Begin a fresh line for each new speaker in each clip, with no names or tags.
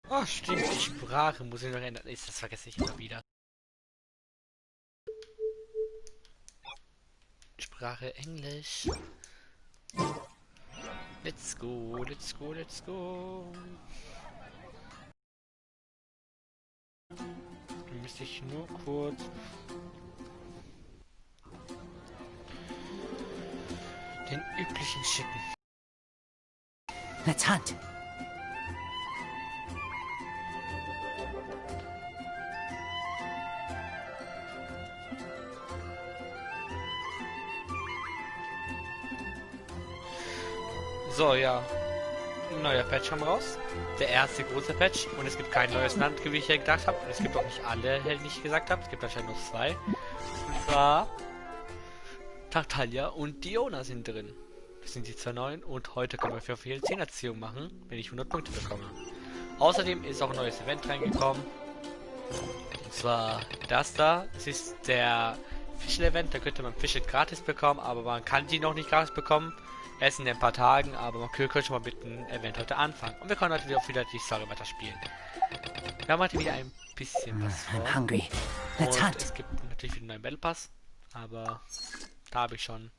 Oh, stimmt, die Sprache muss ich noch ändern. Das vergesse ich immer wieder. Sprache Englisch. Let's go, let's go, let's go. Dann müsste ich nur kurz den üblichen schicken.
Let's hunt.
So, ja. Ein neuer Patch kam raus. Der erste große Patch. Und es gibt kein neues Land, wie ich ja gedacht habe. Und es gibt auch nicht alle, die ich gesagt habe. Es gibt anscheinend nur zwei. Und zwar Tartaglia und Diona sind drin. Das sind die zwei neuen. Und heute können wir für viel 10 Erziehung machen, wenn ich 100 Punkte bekomme. Außerdem ist auch ein neues Event reingekommen. Und zwar das da. Es ist der Fischl-Event. Da könnte man Fische gratis bekommen, aber man kann die noch nicht gratis bekommen. Erst in ein paar Tagen, aber man könnte schon mal mit dem Event heute anfangen. Und wir können heute auch wieder die Story weiterspielen. Wir haben heute wieder ein bisschen was vor.
I'm hungry. Let's
Und
hunt.
es gibt natürlich wieder einen neuen Battle Pass. Aber da habe ich schon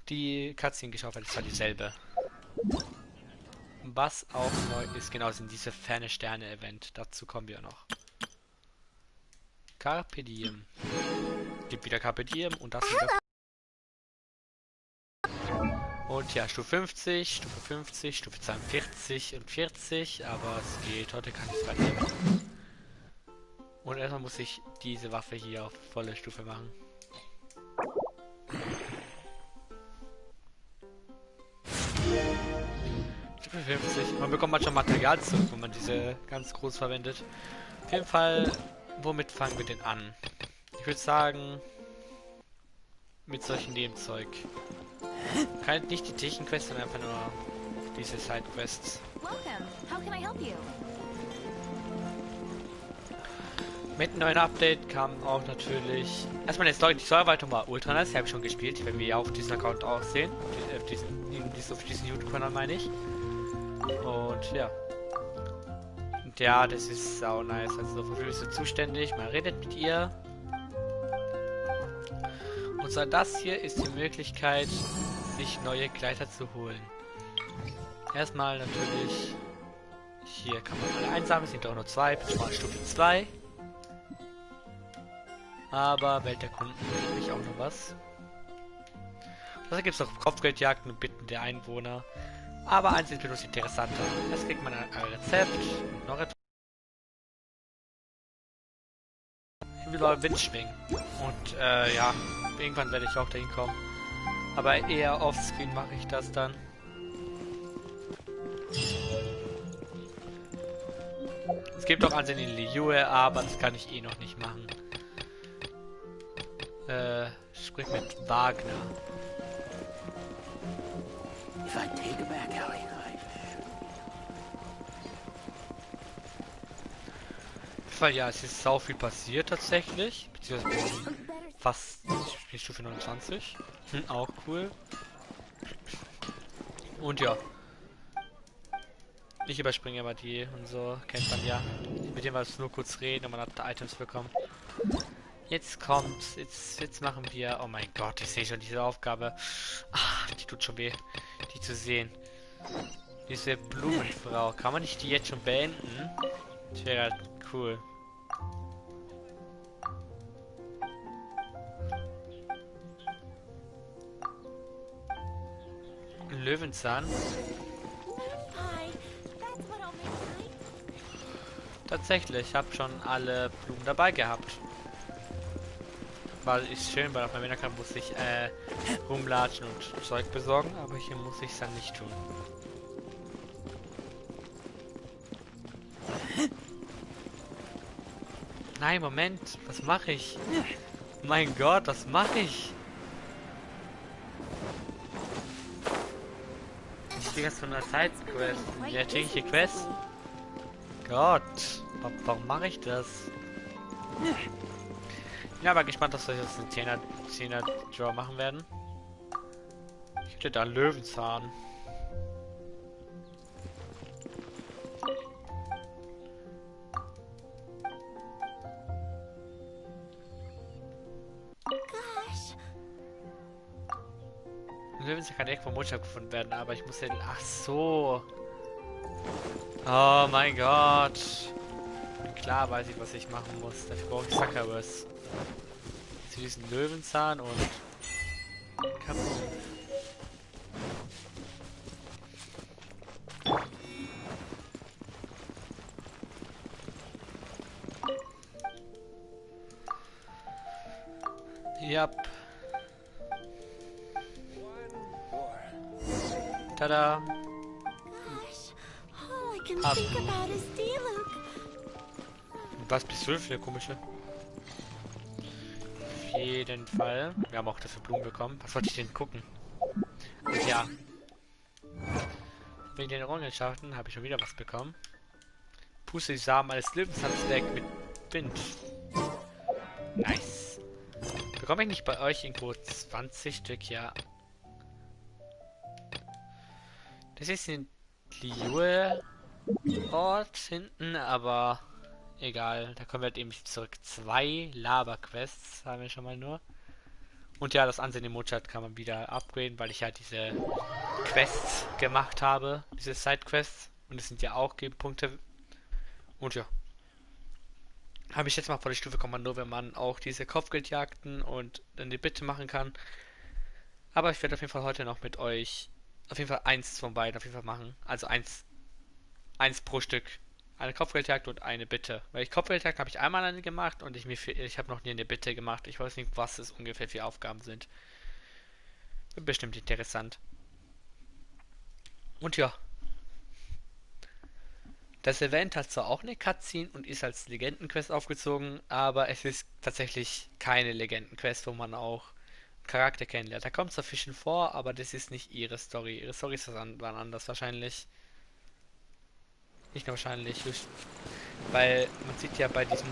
die Cutscene geschaut, weil es war dieselbe. Was auch neu ist, genau, sind diese ferne Sterne-Event. Dazu kommen wir noch. Carpe Diem. Gibt wieder Carpe Diem und das wieder. Und ja, Stufe 50, Stufe 50, Stufe 42 und 40, aber es geht, heute kann ich es weiternehmen. Und erstmal muss ich diese Waffe hier auf volle Stufe machen. Stufe 50, man bekommt manchmal Material zurück, wenn man diese ganz groß verwendet. Auf jeden Fall, womit fangen wir denn an? Ich würde sagen, mit solchen Nebenzeug. Nicht die Tächenquests, sondern einfach nur diese Sidequests. Mit einem neuen Update kam auch natürlich. Erstmal der Story, die Steuerweiterung war ultra nice, die habe ich schon gespielt, wenn wir ja auf diesem Account auch sehen. Auf diesen YouTube-Kanal meine ich. Und ja. Und ja, das ist sau nice. Also dafür bist du zuständig, man redet mit ihr. Und zwar das hier ist die Möglichkeit, sich neue Kleider zu holen. Erstmal natürlich, hier kann man alle einsammeln, es sind doch nur zwei, bin schon mal Stufe 2. Aber Welt der Kunden will ich auch noch was. Da gibt es noch Kopfgeldjagden und Bitten der Einwohner. Aber eins ist bloß interessanter. Jetzt kriegt man ein Rezept und noch etwas. Ich will mal Wind schwingen. Und ja, irgendwann werde ich auch dahin kommen. Aber eher offscreen mache ich das dann. Es gibt auch Ansehen in Liyue, aber das kann ich eh noch nicht machen. Sprich mit Wagner.
If I take a back alley,
Ja, es ist sau viel passiert tatsächlich. Beziehungsweise fast Stufe 29. Auch cool. Und ja. Ich überspringe aber die und so. Kennt man ja. Mit dem wir es nur kurz reden und man hat Items bekommen. Jetzt kommt. Jetzt machen wir. Oh mein Gott, ich sehe schon diese Aufgabe. Ah, die tut schon weh. Die zu sehen. Diese Blumenfrau. Kann man nicht die jetzt schon beenden? Das wäre halt cool. Löwenzahn. Tatsächlich, ich habe schon alle Blumen dabei gehabt. Weil ist schön, weil auf meinem Account muss ich rumlatschen und Zeug besorgen, aber hier muss ich es dann nicht tun. Nein, Moment, was mache ich? Mein Gott, was mache ich? Ich kriege jetzt von einer Sidequest. Ja, tägliche Quest. Gott, warum mache ich das? Ich bin aber gespannt, dass wir jetzt einen 10er Draw machen werden. Ich hätte da einen Löwenzahn. Löwenzahn kann direkt vom Mondschaf gefunden werden, aber ich muss den... Ach so. Oh mein Gott. Klar weiß ich, was ich machen muss. Dafür brauche ich Suckerus. Zu diesen Löwenzahn und... Kaputt. Ja. Tada. Ab. Was bist du für eine komische? Auf jeden Fall. Wir haben auch dafür Blumen bekommen. Was wollte ich denn gucken? Und ja. Wegen den Errungenschaften habe ich schon wieder was bekommen. Puste die Samen eines Löwenzahns weg mit Wind. Nice. Bekomme ich nicht bei euch irgendwo 20 Stück? Ja. Das ist ein Liu-Ort hinten, aber egal. Da kommen wir halt eben zurück. 2 Lava-Quests haben wir schon mal nur. Und ja, das Ansehen im Mondstadt kann man wieder upgraden, weil ich halt diese Quests gemacht habe. Diese Side-Quests. Und es sind ja auch Gegenpunkte. Und ja. Habe ich jetzt mal vor die Stufe Kommando, wenn man auch diese Kopfgeldjagden und dann die Bitte machen kann. Aber ich werde auf jeden Fall heute noch mit euch auf jeden Fall eins von beiden auf jeden Fall machen. Also eins pro Stück. Eine Kopfgeldjagd und eine Bitte. Weil ich Kopfgeldjagd habe ich einmal eine gemacht und ich habe noch nie eine Bitte gemacht. Ich weiß nicht, was es ungefähr für Aufgaben sind. Wird bestimmt interessant. Und ja. Das Event hat zwar auch eine Cutscene und ist als Legendenquest aufgezogen, aber es ist tatsächlich keine Legendenquest, wo man auch Charakter kennenlernt. Da kommt zwar Fischen vor, aber das ist nicht ihre Story. Ihre Story ist wann anders wahrscheinlich. Nicht nur wahrscheinlich, weil man sieht ja bei diesem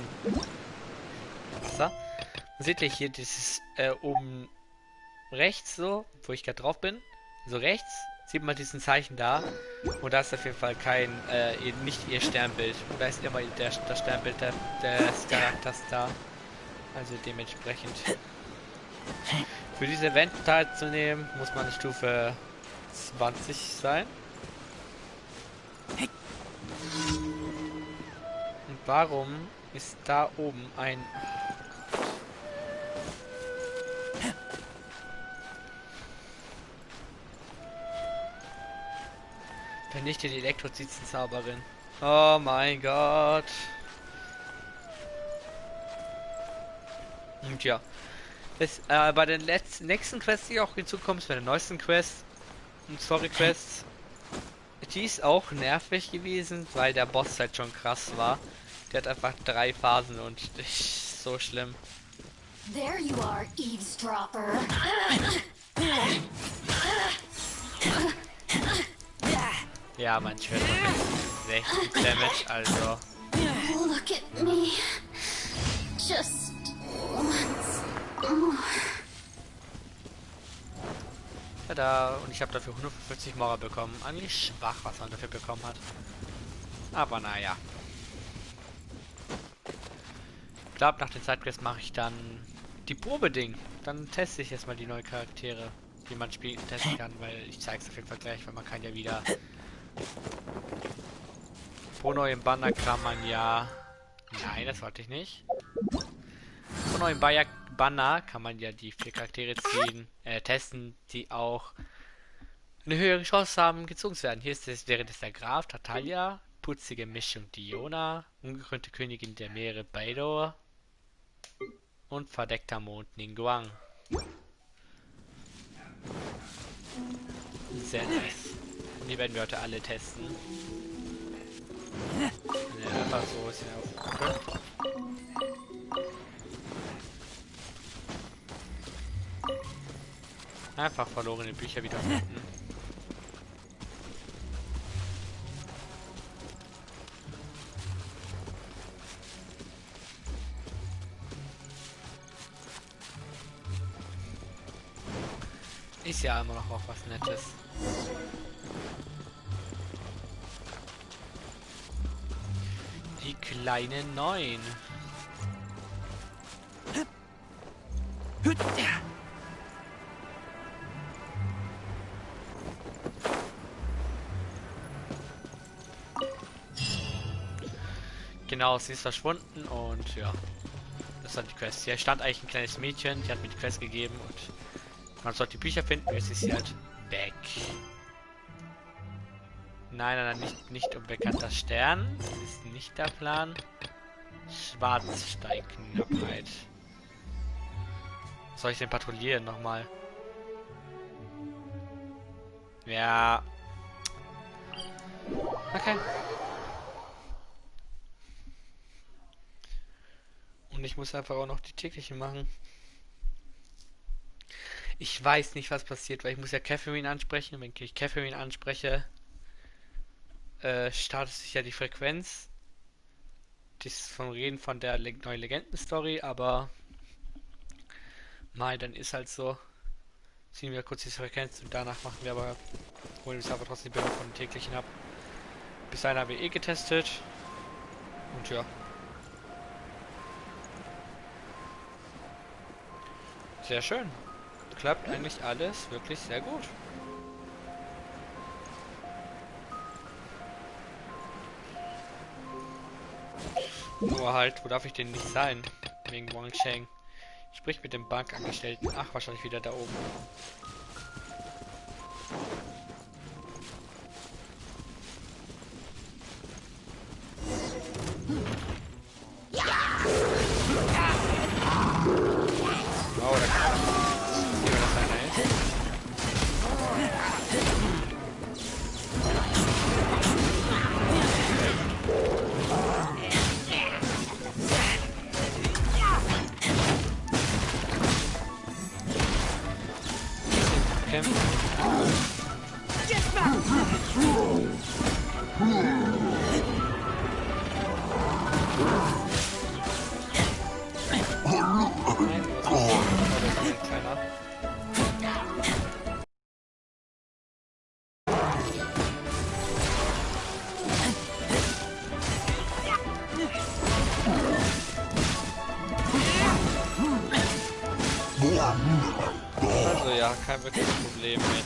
Wasser, man sieht ja hier dieses oben rechts so, wo ich gerade drauf bin, so rechts sieht man diesen Zeichen da und da ist auf jeden Fall kein, nicht ihr Sternbild. Und da ist immer das Sternbild des Charakters da. Also dementsprechend. Für dieses Event teilzunehmen, muss man Stufe 20 sein. Und warum ist da oben ein... Vernichte die Elektrozitenzauberin. Oh mein Gott. Und ja. Das, bei den nächsten Quests, die auch hinzukommen, bei der neuesten Quest und Story Quests, die ist auch nervig gewesen, weil der Boss halt schon krass war. Der hat einfach 3 Phasen und so schlimm.
There you are, eavesdropper.
Ja, mein Schwert macht 60 Damage, also.
Look at me. Just once more.
Tada, und ich habe dafür 150 Mora bekommen. Eigentlich schwach, was man dafür bekommen hat. Aber naja. Ich glaube, nach den Sidequests mache ich dann die Probe-Ding. Dann teste ich erstmal die neuen Charaktere, die man spielen testen kann, weil ich zeige es auf jeden Fall gleich, weil man kann ja wieder pro neuen Banner kann man ja... Nein, das wollte ich nicht. Pro neuen Banner kann man ja die 4 Charaktere ziehen, testen, die auch eine höhere Chance haben, gezogen zu werden. Hier ist es, wäre das der Graf, Tatalia, putzige Mischung Diona, ungekrönte Königin der Meere Beidor und verdeckter Mond Ningguang. Sehr nice. Und die werden wir heute alle testen. Ja, einfach so ist ja auch okay. Einfach verlorene Bücher wieder finden. Ist ja immer noch auch was Nettes. Die kleine 9. Genau, sie ist verschwunden und ja. Das war die Quest. Hier stand eigentlich ein kleines Mädchen, die hat mir die Quest gegeben und man sollte die Bücher finden, jetzt ist sie halt weg. Nein, nein, nein, nicht unbekannter Stern. Das ist nicht der Plan. Schwarzsteinknappheit. Soll ich den patrouillieren nochmal? Ja. Okay. Und ich muss einfach auch noch die täglichen machen. Ich weiß nicht, was passiert, weil ich muss ja Catherine ansprechen. Und wenn ich Catherine anspreche, startet sich ja die Frequenz. Das vom Reden von der neuen Legenden-Story, aber mal, dann ist halt so. Ziehen wir kurz die Frequenz und danach machen wir aber, holen wir uns aber trotzdem die Bilder von den täglichen ab. Bis dahin haben wir eh getestet. Und ja. Sehr schön. Klappt eigentlich alles wirklich sehr gut. Nur halt, wo darf ich denn nicht sein? Wegen Wangsheng. Sprich mit dem Bankangestellten. Ach, wahrscheinlich wieder da oben. Oh, da kann man. Wie das einer ist. Kämpfen. Also ja, kein wirkliches Problem mit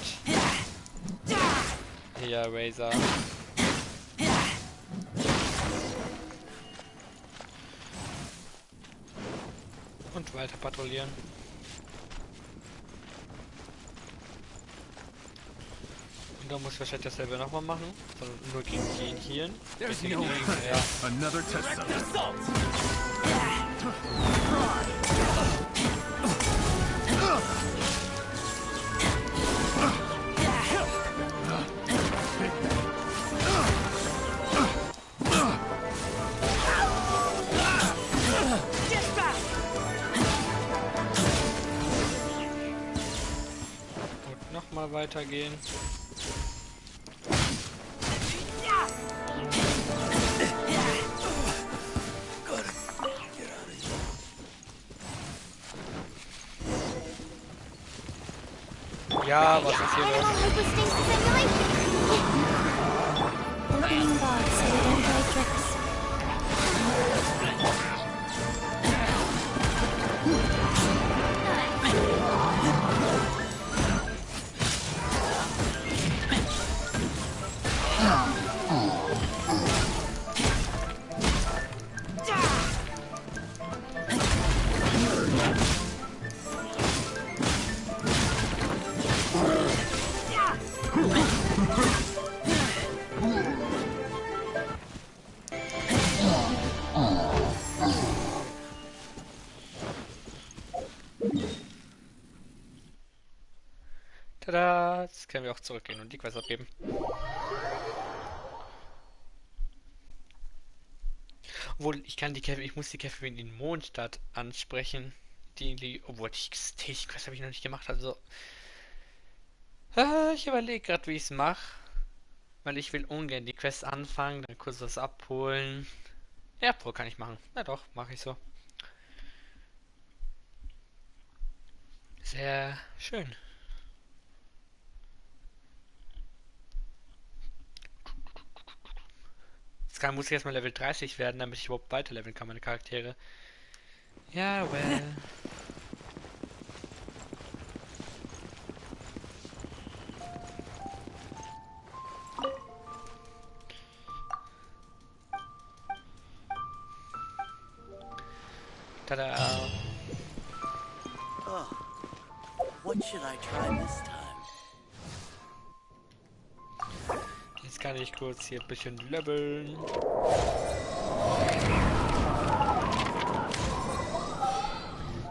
hier Razer. Und weiter patrouillieren. Und dann muss ich wahrscheinlich dasselbe nochmal machen, sondern nur gegen den hier.
Another test zone.
Und nochmal weitergehen. Ja, was ist hier los?
Opening box so we don't break tricks.
Tada! Jetzt können wir auch zurückgehen und die Quest abgeben. Obwohl, ich muss die Catherine in Mondstadt ansprechen. Obwohl, die Quest habe ich noch nicht gemacht, also. Ich überlege gerade, wie ich es mache. Weil ich will ungern die Quest anfangen, dann kurz was abholen. Ja, wohl kann ich machen. Na doch, mache ich so. Sehr schön. Muss ich erstmal Level 30 werden, damit ich überhaupt weiterleveln kann, meine Charaktere. Ja, well. Tada!
Oh, what should I try this time?
Jetzt kann ich kurz hier ein bisschen leveln.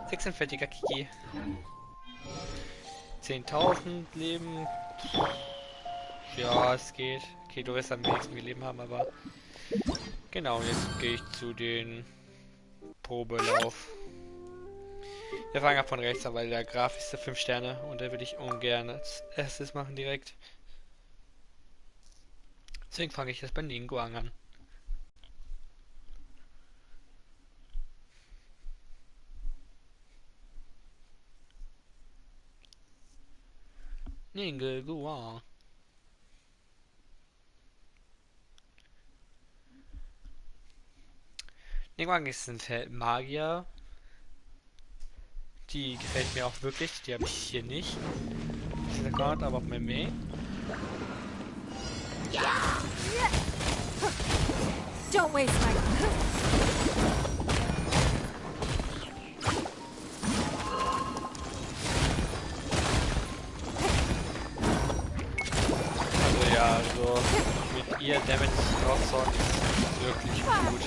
Sechsundvierziger Kiki. 10.000 Leben. Ja, es geht. Okay, du wirst am wenigsten viel Leben haben, aber... Genau, jetzt gehe ich zu den Probelauf. Wir fangen ab von rechts an, weil der Graf ist der 5 Sterne und da würde ich ungern als erstes machen direkt. Deswegen fange ich jetzt bei Ningguang an. Ningguang. Ningguang ist ein Magier. Die gefällt mir auch wirklich. Die habe ich hier nicht. Dieser Card, aber auf meinem Main.
Don't waste my time.
Also ja, also mit ihr Damage rauszuhauen ist wirklich gut.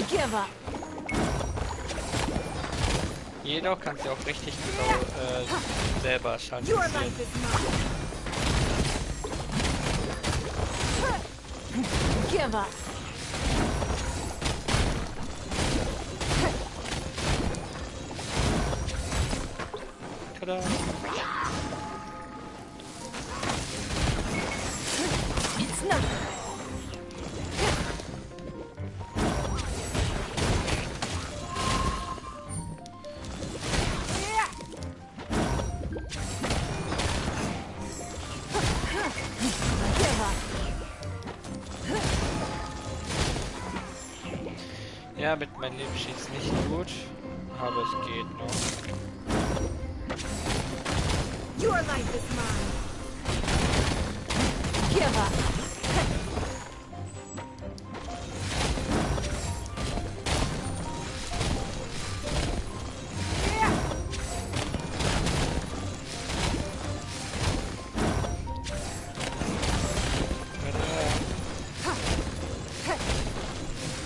Give up.
Jedoch kann sie auch richtig genau selber Schaden
Your
kassieren.
life is mine. Give up.
Tada!
It's nothing. Give up.
Ja, mit meinem Leben steht es nicht gut, aber es geht noch.
Your life is mine. Give up.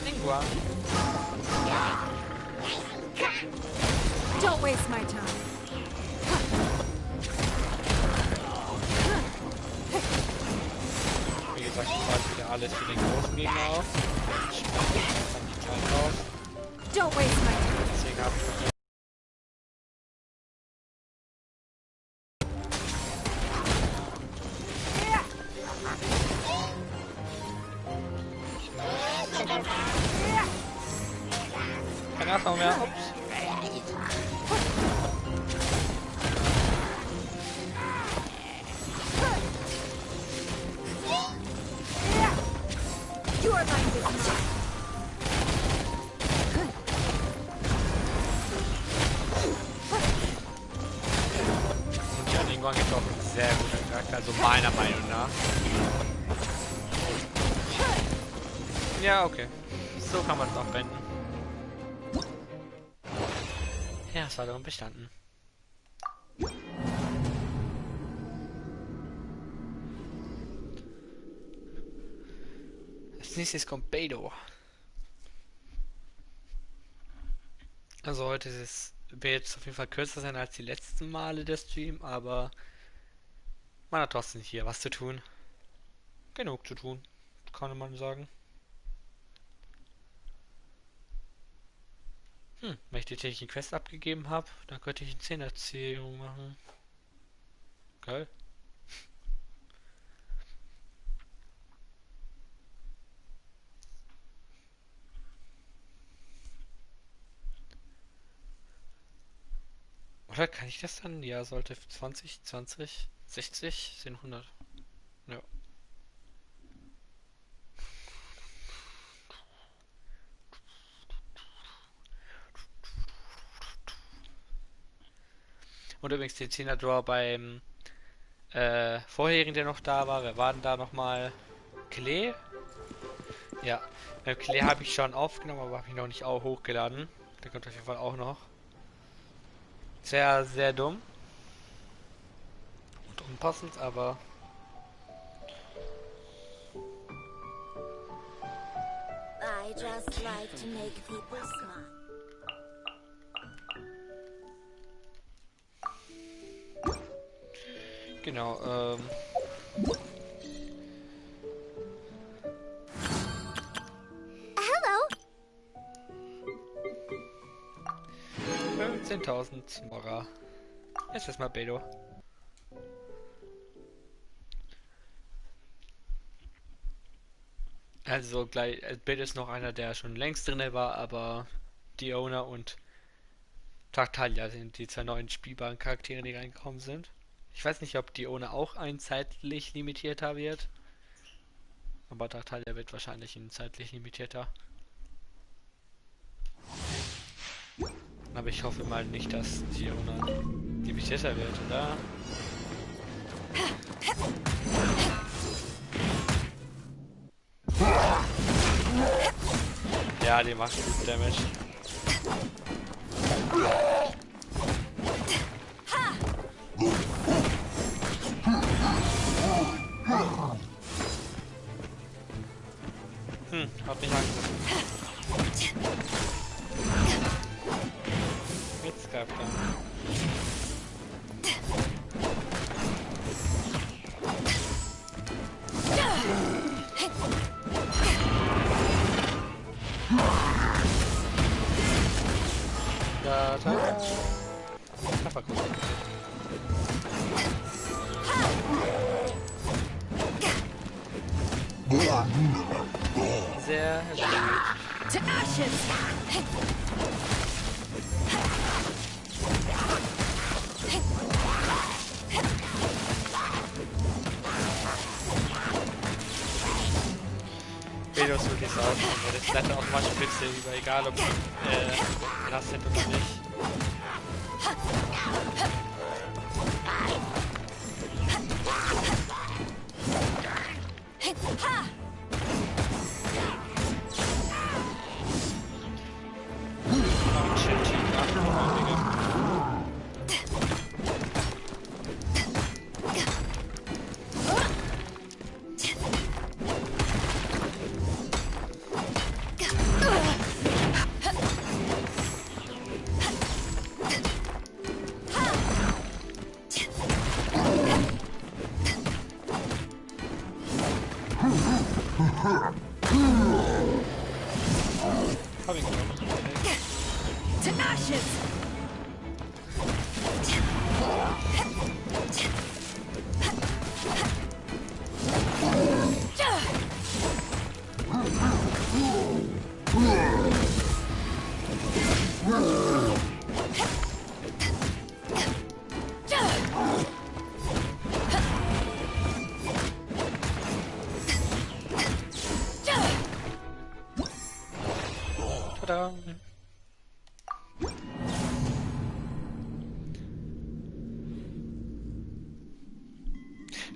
Ningguang.
Don't waste my time.
Wie gesagt, ich mache wieder alles für den großen Gegner auf. Ich spreche dann die kleinen auf.
Don't waste my time.
Deswegen habe ich noch keine Erfahrung mehr. Ups.
Your life is mine.
Und ja, Ningguang ist auch ein sehr guter Charakter, also meiner Meinung nach. Ja, okay. So kann man es auch beenden. Ja, es war darum bestanden. Als nächstes kommt Beidou. Also heute ist es, wird jetzt auf jeden Fall kürzer sein als die letzten Male der Stream, aber man hat trotzdem hier was zu tun. Genug zu tun, kann man sagen. Wenn ich die täglichen Quest abgegeben habe, dann könnte ich eine 10 machen. Geil. Oder kann ich das dann? Ja, sollte 20, 20, 60, 100. Ja. Und übrigens den 10er Draw beim vorherigen, der noch da war. Wer war denn da nochmal? Klee? Ja, beim Klee habe ich schon aufgenommen, aber habe ich noch nicht auch hochgeladen. Der kommt auf jeden Fall auch noch. Sehr, sehr dumm. Und unpassend, aber...
I just like to make people smile.
Genau,
Hello.
15.000 Mora. Jetzt ist mal Bedo. Also gleich, Bedo ist noch einer, der schon längst drin war, aber Diona und Tartaglia sind die zwei neuen spielbaren Charaktere, die reingekommen sind. Ich weiß nicht, ob Diona auch ein zeitlich limitierter wird, aber Tartaglia wird wahrscheinlich ein zeitlich limitierter. Aber ich hoffe mal nicht, dass Diona limitierter wird, oder? Ja, die macht gut Damage. Hat mich angegriffen. Jetzt greift er. Da, da. Das war gut. Sehr, sehr gut.
To ashes.
Videos wirklich so aus, weil das bleibt dann automatisch Pixel über, egal ob Last Hit oder nicht. Oh, chill, chill, hab ihn genommen.
To ashes.
Tada!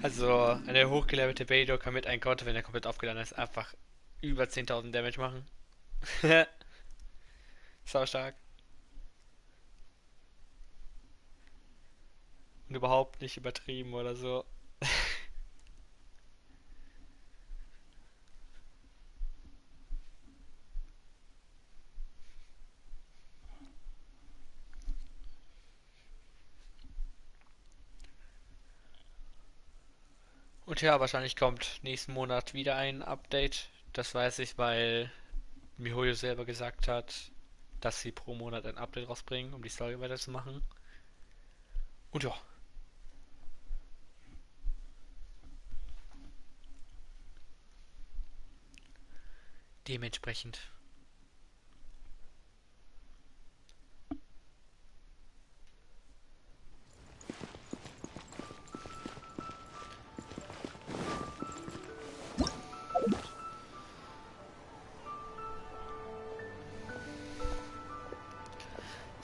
Also, eine hochgelevelte Beidou kann mit einem Counter, wenn er komplett aufgeladen ist, einfach über 10.000 Damage machen. Sau stark. Und überhaupt nicht übertrieben oder so. Und ja, wahrscheinlich kommt nächsten Monat wieder ein Update. Das weiß ich, weil MiHoYo selber gesagt hat, dass sie pro Monat ein Update rausbringen, um die Story weiterzumachen. Und ja. Dementsprechend.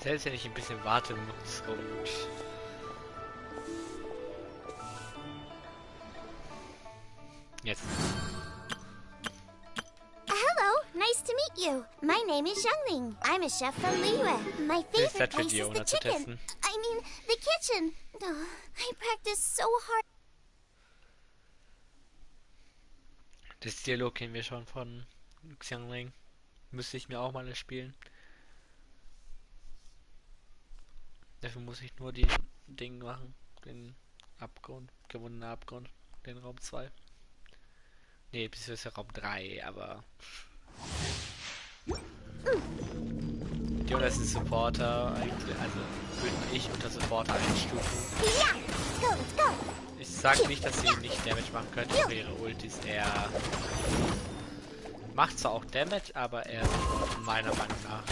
Selbst wenn ich ein bisschen warte, muss es gut. Jetzt.
Hello, nice to meet you. My name is Xiangling. I'm a chef from Liyue. My
Ist
favorite
das für
place is
Diona
the
zu
chicken.
testen?
I mean, the kitchen. Oh, I practice so hard.
Das Dialog kennen wir schon von Xiangling. Müsste ich mir auch mal spielen. Dafür muss ich nur den Ding machen. Den Abgrund. Gewonnener Abgrund. Den Raum 2. Ne, bis ist ja Raum 3, aber. Diona ist ein Supporter eigentlich. Also würde ich unter Supporter einstufen.
Yeah, let's go.
Ich sag nicht, dass sie nicht Damage machen könnte, aber ihre Ult ist eher. Macht zwar auch Damage, aber eher meiner Meinung nach.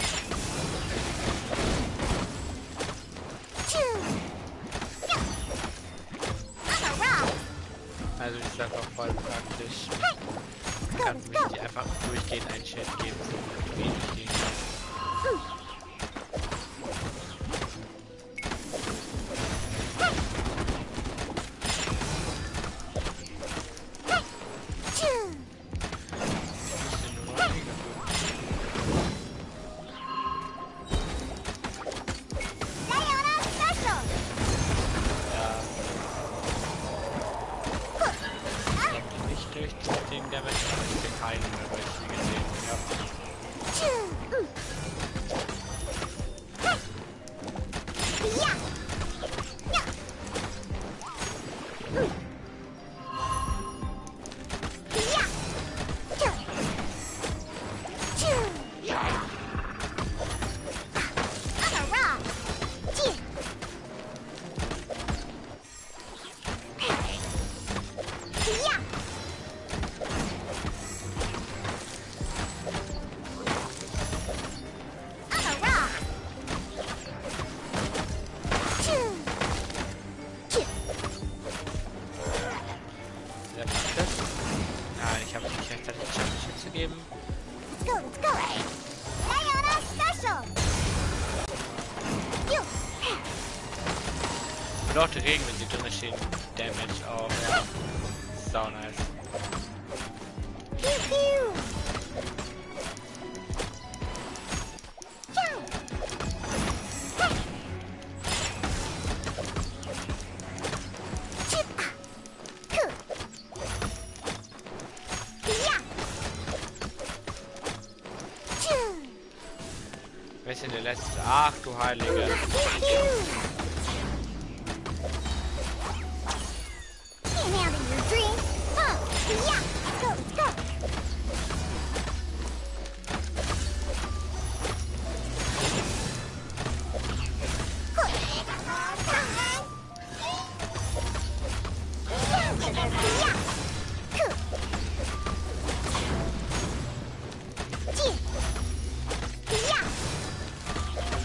Also ich sag auch voll praktisch. Kann mich die einfach durchgehend ein Schild geben, so wie ich den. Und auch der Regen, wenn sie drin stehen, Damage auch, ja. Sau nice. Wer ist denn der letzte? Ach du Heilige.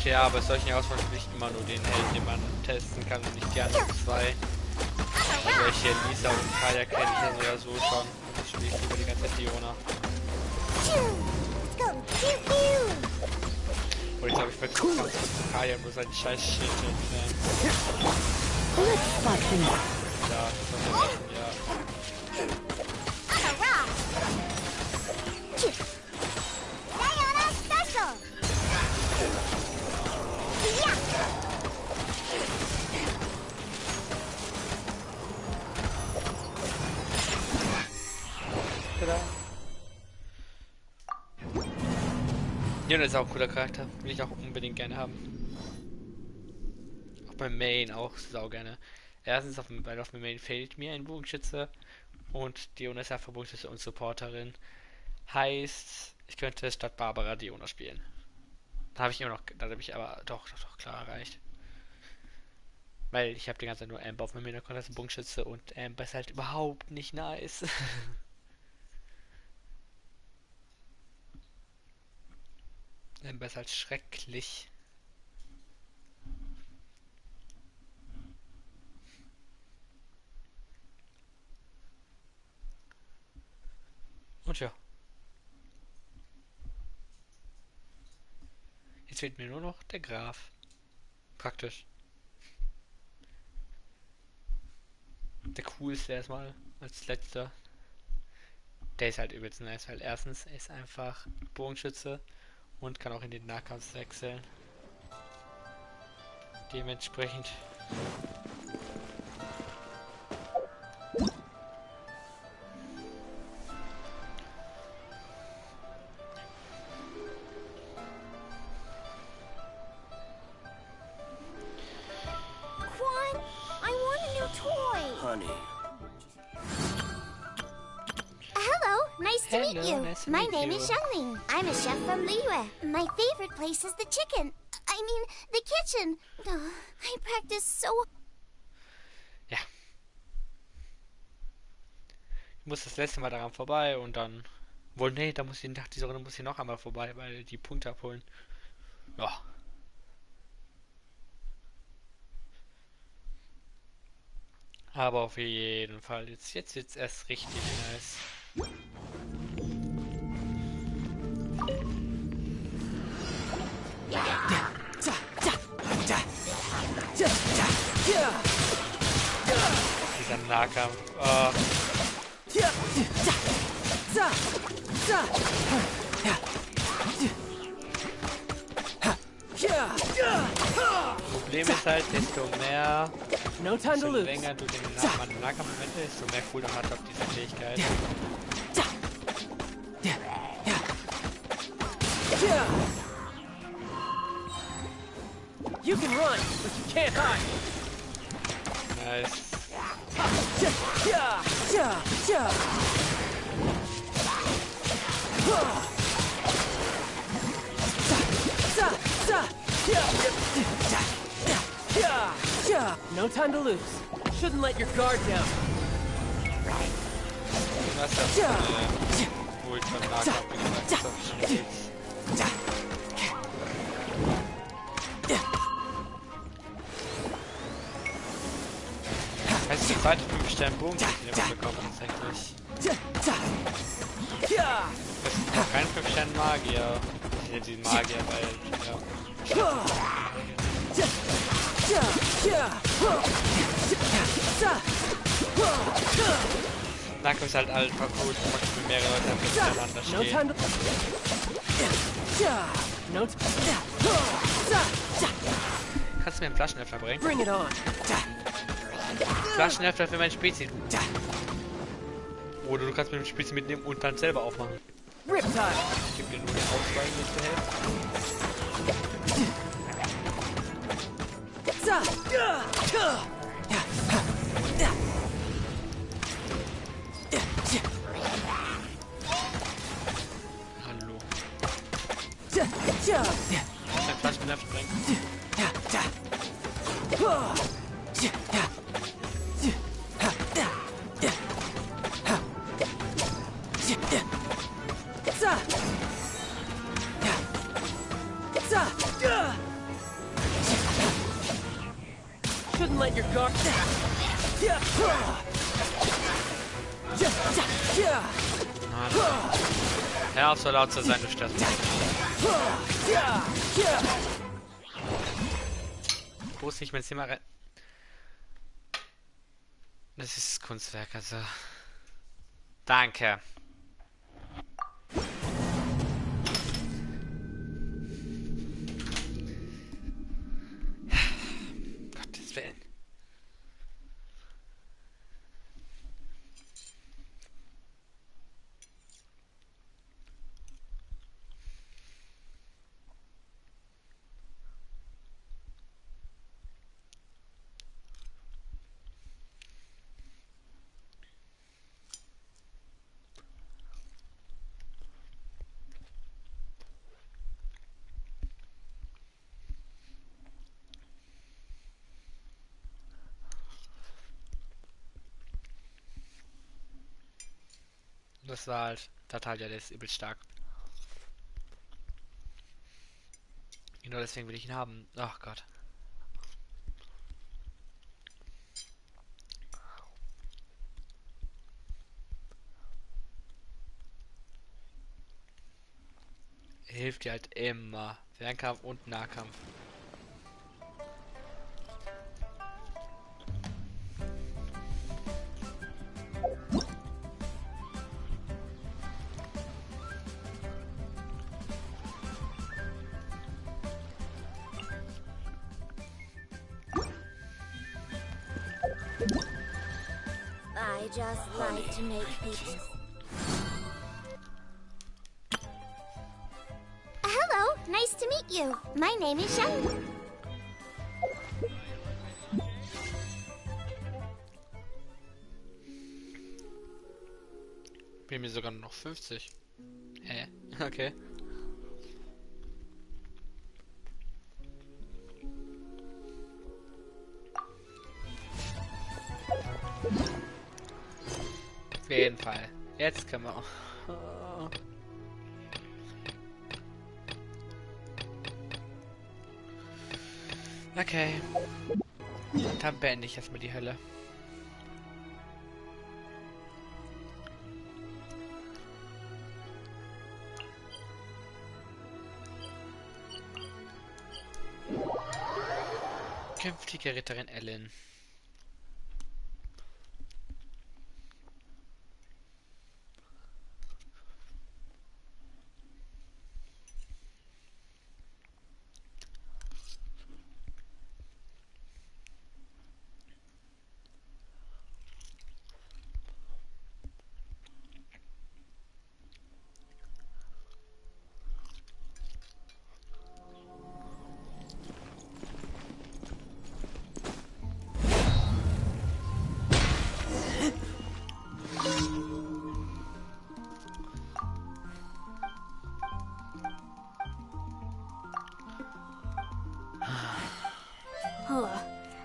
Ja, aber es solchen Herausforderungen nicht immer nur den Helden, den man testen kann und nicht die anderen zwei. Also welche Lisa und Kaya kenne ich ja so oder so schon. Das spiele ich lieber die ganze Zeit Diona. Und ich glaube, ich werde gucken, Kaya nur seinen scheiß Shit entfernen. Ja, das war so ein ja. Diona ist auch ein cooler Charakter. Will ich auch unbedingt gerne haben. Auch beim Main auch sau gerne. Erstens, weil auf dem Main fehlt mir ein Bogenschütze. Und Diona ist einfach Bogenschütze und Supporterin. Heißt, ich könnte statt Barbara Diona spielen. Da habe ich immer noch, da habe ich aber doch klar erreicht. Weil ich habe die ganze Zeit nur Amber auf meinem Hintergrund als Bogenschütze und Amber ist halt überhaupt nicht nice. Amber ist halt schrecklich. Und ja. Jetzt fehlt mir nur noch der Graf. Praktisch. Der coolste erstmal als letzter. Der ist halt übelst nice, weil erstens ist einfach Bogenschütze und kann auch in den Nahkampf wechseln. Dementsprechend.
Quan, I want a new toy.
Honey,
Hello, nice to meet
Hello,
you.
nice to
My
meet
name
you.
is Xiangling. I'm a chef from Liyue. My favorite place is the chicken. I mean, the kitchen. Oh, I practice so.
Ja. Ich muss das letzte Mal daran vorbei und dann. Wohl, nee, da muss ich nach dieser Runde muss ich noch einmal vorbei, weil die Punkte abholen. Ja. Aber auf jeden Fall, jetzt wird's erst richtig nice. Dieser Nahkampf. Oh. Problem ist halt, desto mehr, desto länger du den Nahkampf verwendest, desto mehr Cooldown hat auf diese Fähigkeit.
You can run, but you can't hide.
Nice.
No time to lose. Shouldn't let your guard down.
Was ist das? Ult von Nahkampf, wie gesagt, das hab ich schon gesehen. Heißt die zweite 5 Sterne Bogen, die wir bekommen tatsächlich. Das ist noch kein 5 Sterne Magier. Hier die Magier, weil Nahkampf ist halt einfach gut, wenn mehrere Leute miteinander stehen. Kannst du mir einen Flaschenöffner bringen?
Bring it on.
Flaschenöffner für mein Spezi. Oder du kannst mir den Spezi mitnehmen und dann selber aufmachen.
Riptide.
Ich gebe dir nur den Auswahl, mir zu helfen. Hallo. Ein Flaschenöffner bringen.
Shouldn't let your guard.
Hör auf so laut zu sein, du störst mich. Wo ist nicht mein Zimmer rein? Das ist Kunstwerk, also. Danke. Gottes Willen. Das war halt, Tatalia, der ist übel stark. Genau deswegen will ich ihn haben. Ach Gott. Hilft dir halt immer. Fernkampf und Nahkampf.
I just like to make people. Hello, nice to meet you. My name is Shelly.
Bin mir sogar nur noch 50. Hä? Okay. Auf jeden Fall. Jetzt können wir auch. Okay. Dann beende ich erstmal die Hölle. Künftige Ritterin Ellen.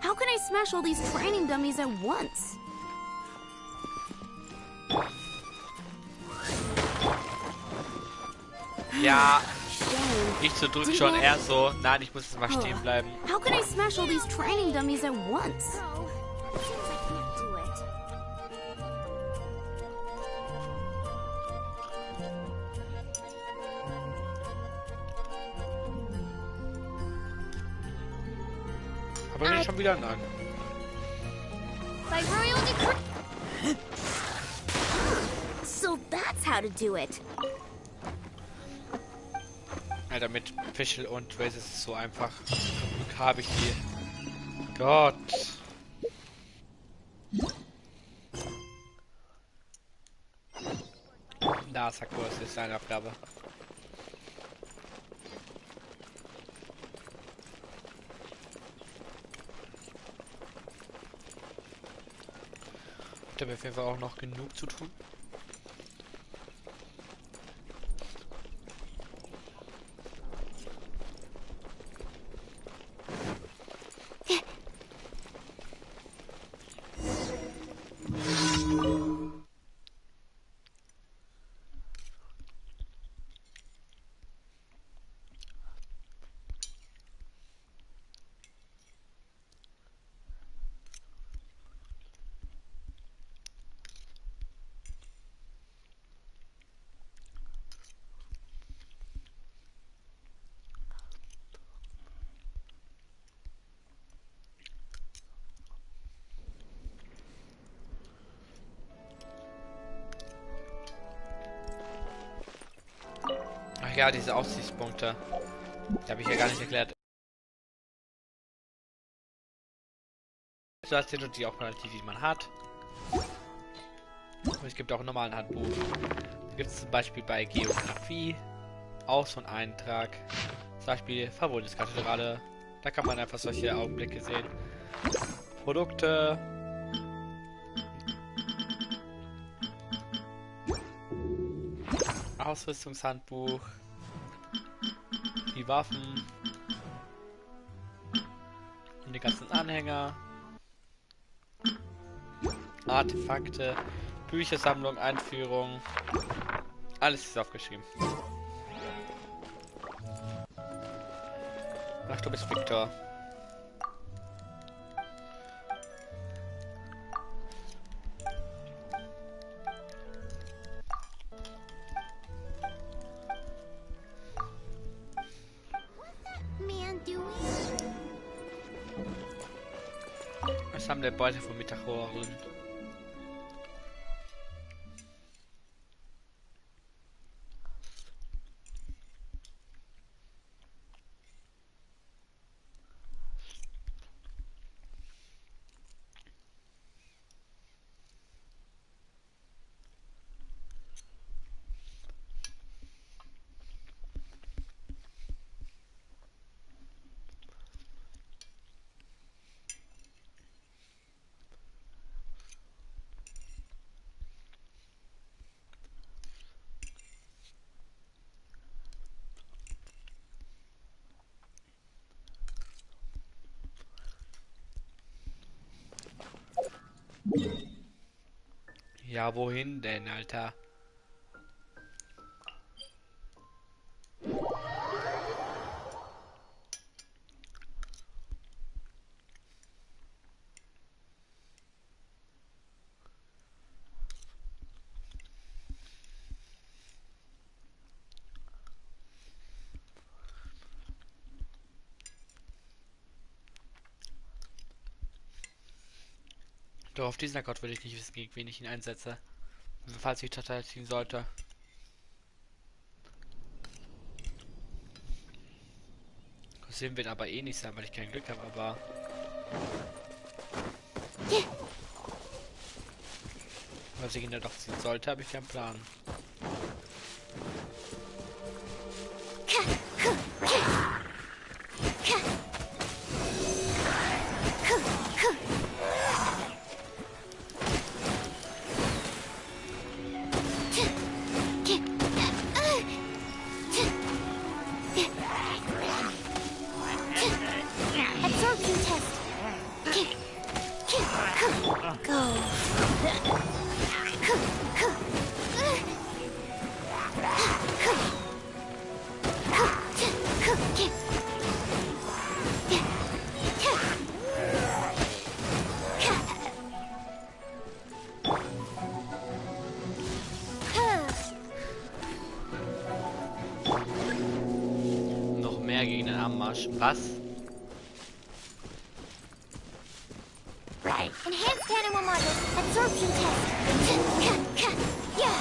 How can I smash all these training dummies at once?
Ja,
Shame.
ich zu drücken schon eher so. Nein, ich muss jetzt mal stehen bleiben.
How can I smash all these training dummies at once? Oh, seems I can't do it.
Aber nicht schon wieder an.
By royal decree. So that's how to do it.
Alter, mit Fischl und Trace ist es so einfach. Glück habe ich die. Gott. Da, Sakura, das ist seine Abgabe. Da haben wir auf jeden Fall auch noch genug zu tun. Ach ja, diese Aussichtspunkte. Die habe ich ja gar nicht erklärt. So hast du die auch mal die man hat. Und es gibt auch ein normalen Handbuch. Da gibt es zum Beispiel bei Geografie Aus- und Eintrag. Zum Beispiel Verwundungskathedrale. Da kann man einfach solche Augenblicke sehen. Produkte. Ausrüstungshandbuch. Die Waffen. Und die ganzen Anhänger. Artefakte. Büchersammlung, Einführung. Alles ist aufgeschrieben. Ach, du bist Victor.
Man doing?
Was haben der Beute von Metachoren? Ja, wohin denn, Alter? Doch auf diesen Akkord würde ich nicht wissen, gegen wen ich ihn einsetze. Falls ich total ziehen sollte. Sehen wird aber eh nicht sein, weil ich kein Glück habe, aber. Was ich ihn da doch ziehen sollte, habe ich keinen Plan.
Absorption test. Go.
Noch mehr gegen den Armmarsch. Was?
Enhanced animal model. Absorption test. Yeah.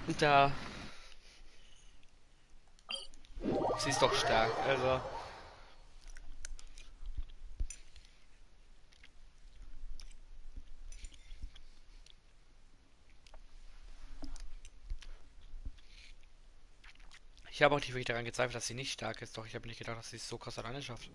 Und da. Sie ist doch stark, also. Ich habe auch nicht wirklich daran gezweifelt, dass sie nicht stark ist, doch ich habe nicht gedacht, dass sie es so krass alleine schafft.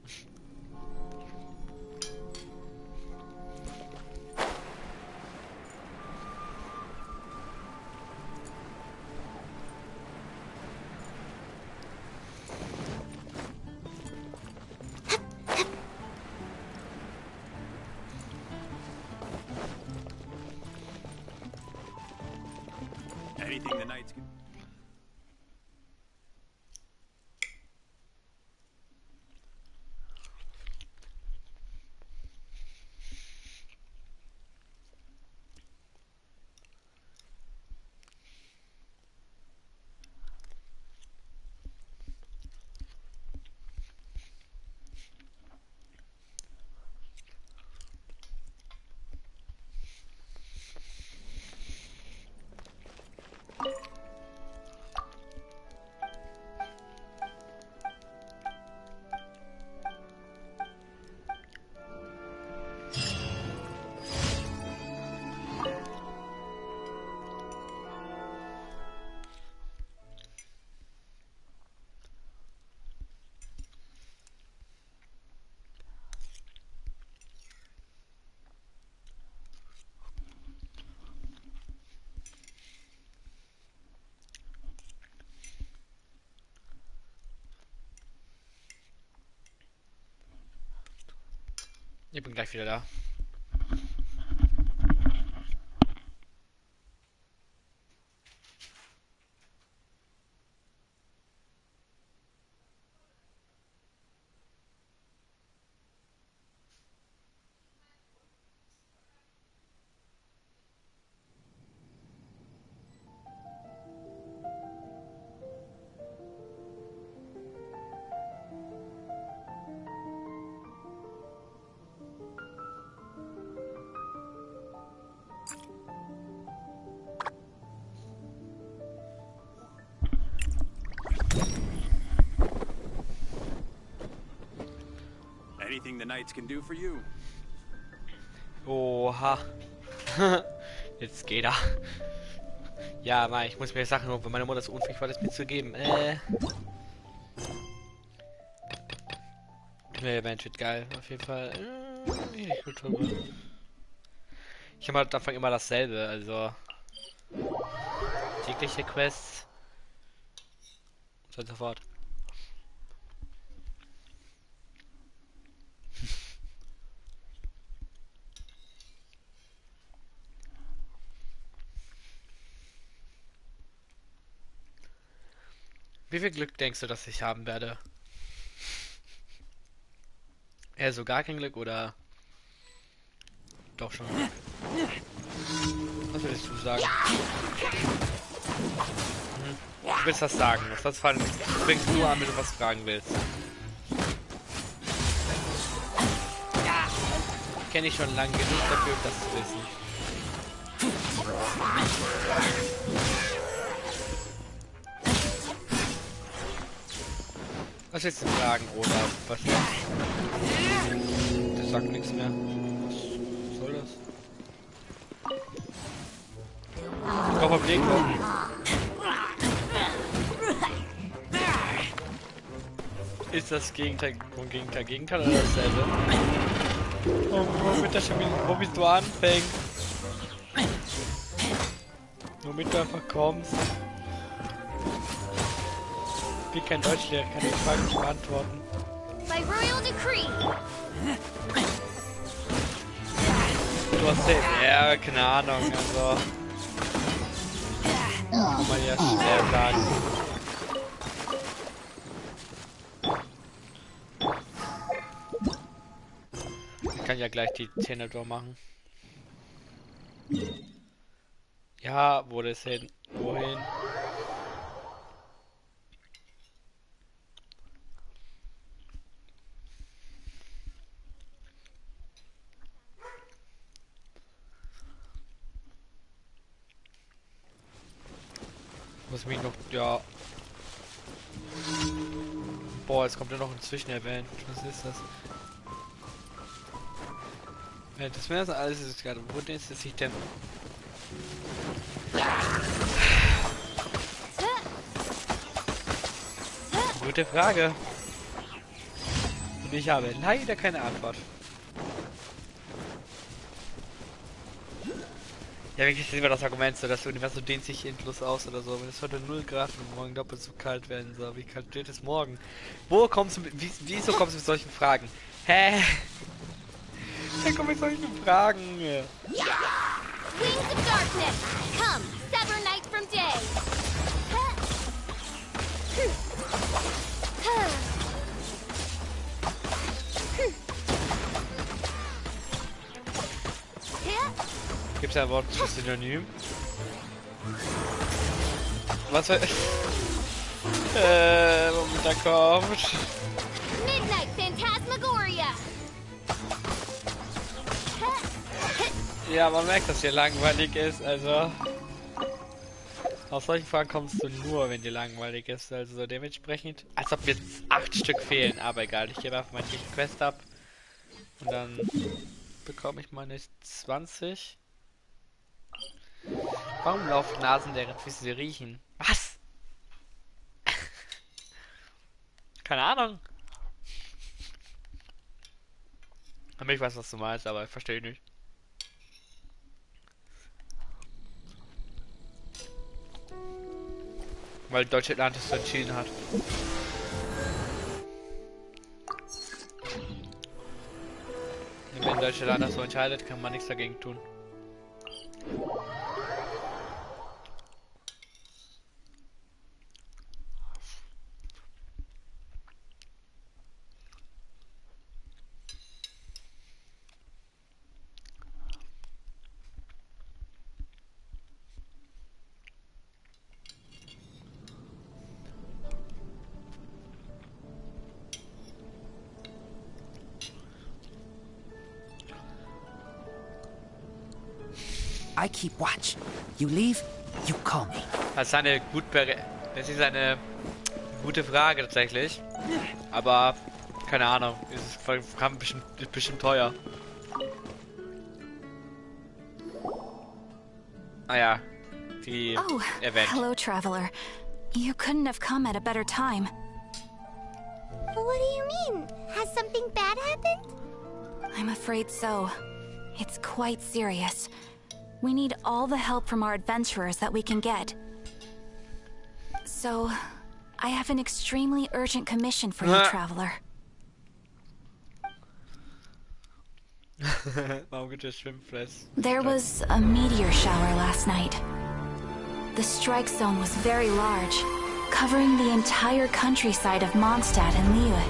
Anything the knights can. Ich bin gleich wieder da. Anything the knights can do for you.
Oha. Jetzt geht er. Ja, Mann, ich muss mir Sachen holen, weil meine Mutter so unfähig war, das mir zu geben. Mensch, wird geil, auf jeden Fall. Ich habe halt am Anfang immer dasselbe, also tägliche Quests, So sofort. Wie viel Glück denkst du, dass ich haben werde? Eher so gar kein Glück oder doch schon? Was würdest du sagen? Du willst was sagen. Das fängst nur an, wenn du was fragen willst. Kenne ich schon lange genug dafür, um das zu wissen. Was willst du fragen, oder was? Das sagt nichts mehr. Was soll das? Koffer bewegen. Ist das Gegenteil vom Gegenteil oder dasselbe? Oh, womit das schon wieder, womit du anfängst. Womit du einfach kommst. Ich bin kein Deutschlehrer, kann die Frage nicht beantworten.
By royal decree.
Du hast ja, keine Ahnung, also. Kann man ja schwer sagen. Ich kann ja gleich die 10er Tour machen. Ja, wo das hin? Wohin? Muss mich noch, ja. Boah, jetzt kommt ja noch ein Zwischenerwähnt. Was ist das? Ja, das wäre das alles ist gerade. Wo ist es sich denn? Gute Frage. Und ich habe leider keine Antwort. Ja, wirklich ist immer das Argument so, das Universum dehnt sich endlos aus oder so. Wenn es heute 0 Grad und morgen doppelt so kalt werden soll, wie kalt wird es morgen? Wo kommst du mit, wieso kommst du mit solchen Fragen? Hä? Da komme ich solchen Fragen.
Wings of darkness, come, sever night from day.
Gibt's ein Wort für Synonym? Was für... womit da kommt?
Midnight Phantasmagoria.
Ja, man merkt, dass hier langweilig ist, also... Aus solchen Fragen kommst du nur, wenn dir langweilig ist, also dementsprechend... Als ob jetzt 8 Stück fehlen, aber egal, ich gebe einfach meine Quest ab. Und dann bekomme ich meine 20. Warum laufen Nasen deren Füße riechen? Was? Keine Ahnung. Aber ich weiß, was du meinst, aber ich verstehe nicht. Weil Deutschland es so entschieden hat. Und wenn Deutschland das so entscheidet, kann man nichts dagegen tun.
I keep watch. You leave, you call me.
Das ist eine gute Frage tatsächlich. Aber keine Ahnung, ist bestimmt teuer. Ah ja, die Event.
Hello, traveler. You couldn't have come at a better time.
What do you mean? Has something bad happened?
I'm afraid so. It's quite serious. We need all the help from our adventurers that we can get. So, I have an extremely urgent commission for you, Traveler.
Warum gibt es Schwimmfleisch?
There was a meteor shower last night. The strike zone was very large, covering the entire countryside of Mondstadt and Liyue.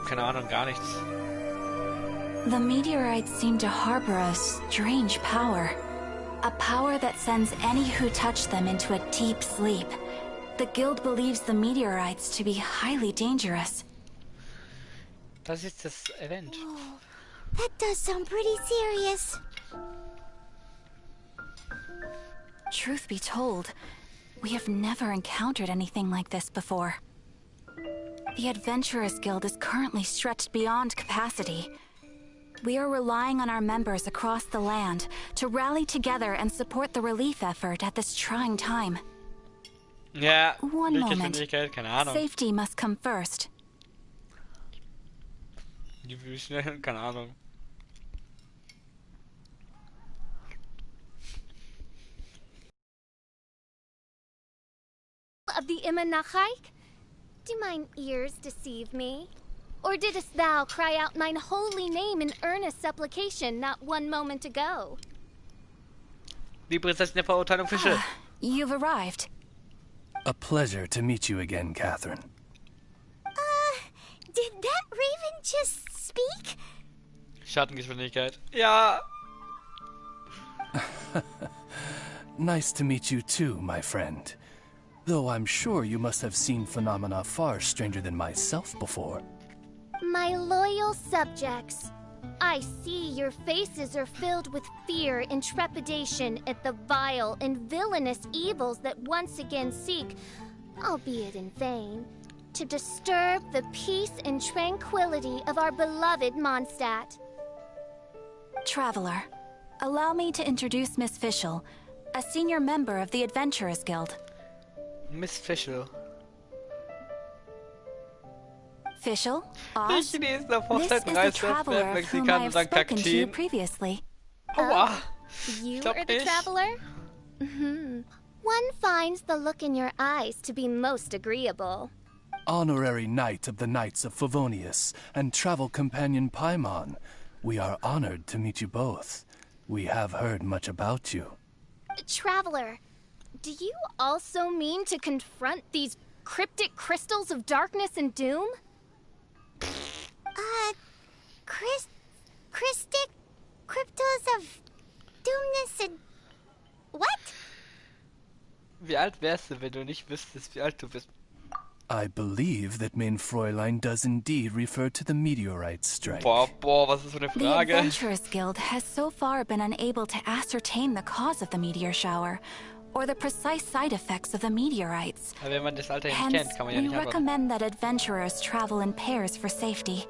Keine Ahnung, gar nichts.
The meteorites seem to harbor a strange power. A power that sends any who touch them into a deep sleep. The guild believes the meteorites to be highly dangerous.
Das ist das Event.
Oh, that does sound pretty serious.
Truth be told, we have never encountered anything like this before. The Adventurers Guild is currently stretched beyond capacity. We are relying on our members across the land to rally together and support the relief effort at this trying time.
Ja,
One moment.
keine Ahnung.
Safety must come first.
Wie schnell? Keine Ahnung.
Of the Imanachike? Do mine ears deceive me? Or didst thou cry out mine holy name in earnest supplication not one moment ago?
Die Prinzessin der Verurteilung Fische.
You've arrived.
A pleasure to meet you again, Catherine.
Did that raven just speak?
Schattengeschwindigkeit. Ja.
Nice to meet you too, my friend. Though I'm sure you must have seen phenomena far stranger than myself before.
My loyal subjects, I see your faces are filled with fear and trepidation at the vile and villainous evils that once again seek, albeit in vain, to disturb the peace and tranquility of our beloved Mondstadt.
Traveler, allow me to introduce Miss Fischl, a senior member of the Adventurers Guild.
Miss Fischl.
Fischl? Oz?
Ich lese da
This is the traveler of whom I have spoken to you previously.
Aua.
You
glaub
are the
nicht.
traveler? One finds the look in your eyes to be most agreeable.
Honorary Knight of the Knights of Favonius and travel companion Paimon, we are honored to meet you both. We have heard much about you.
Traveler, do you also mean to confront these cryptic crystals of darkness and doom?
Christic cryptos of doomness and what?
Wie alt wärst du, wenn du nicht wüsstest, wie alt du bist?
I believe that mein Fräulein does indeed refer to the meteorite strike.
Boah, was ist für eine
The
Frage?
Adventurers Guild has so far been unable to ascertain the cause of the meteor shower, or the precise side effects of the meteorites.
Aber wenn man das Alter ja nicht
Hence,
kennt, kann man ja
we
nicht antworten.
recommend that adventurers travel in pairs for safety.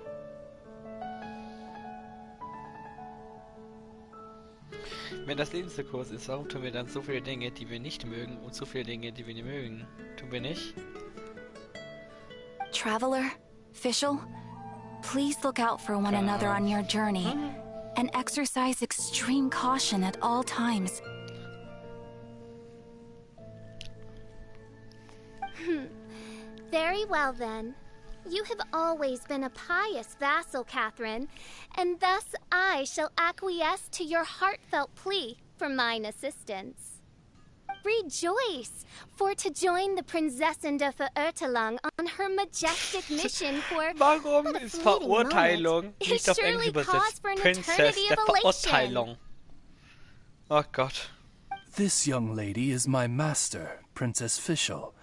Wenn das Leben so kurz ist, warum tun wir dann so viele Dinge, die wir nicht mögen, und so viele Dinge, die wir nicht mögen? Tun wir nicht?
Traveler, Fischl, please look out for one another on your journey, and exercise extreme caution at all times.
Very well then. You have always been a pious vassal, Catherine, and thus I shall acquiesce to your heartfelt plea for mine assistance. Rejoice, for to join the Prinzessin der Verurteilung on her majestic mission for
Warum
a
ist
fleeting
Verurteilung
moment
nicht
is
auf
surely
Englisch
cause
übersetzt?
for an
Princess
eternity
der
of elation.
Verurteilung. Oh Gott.
This young lady is my master, Princess Fischl.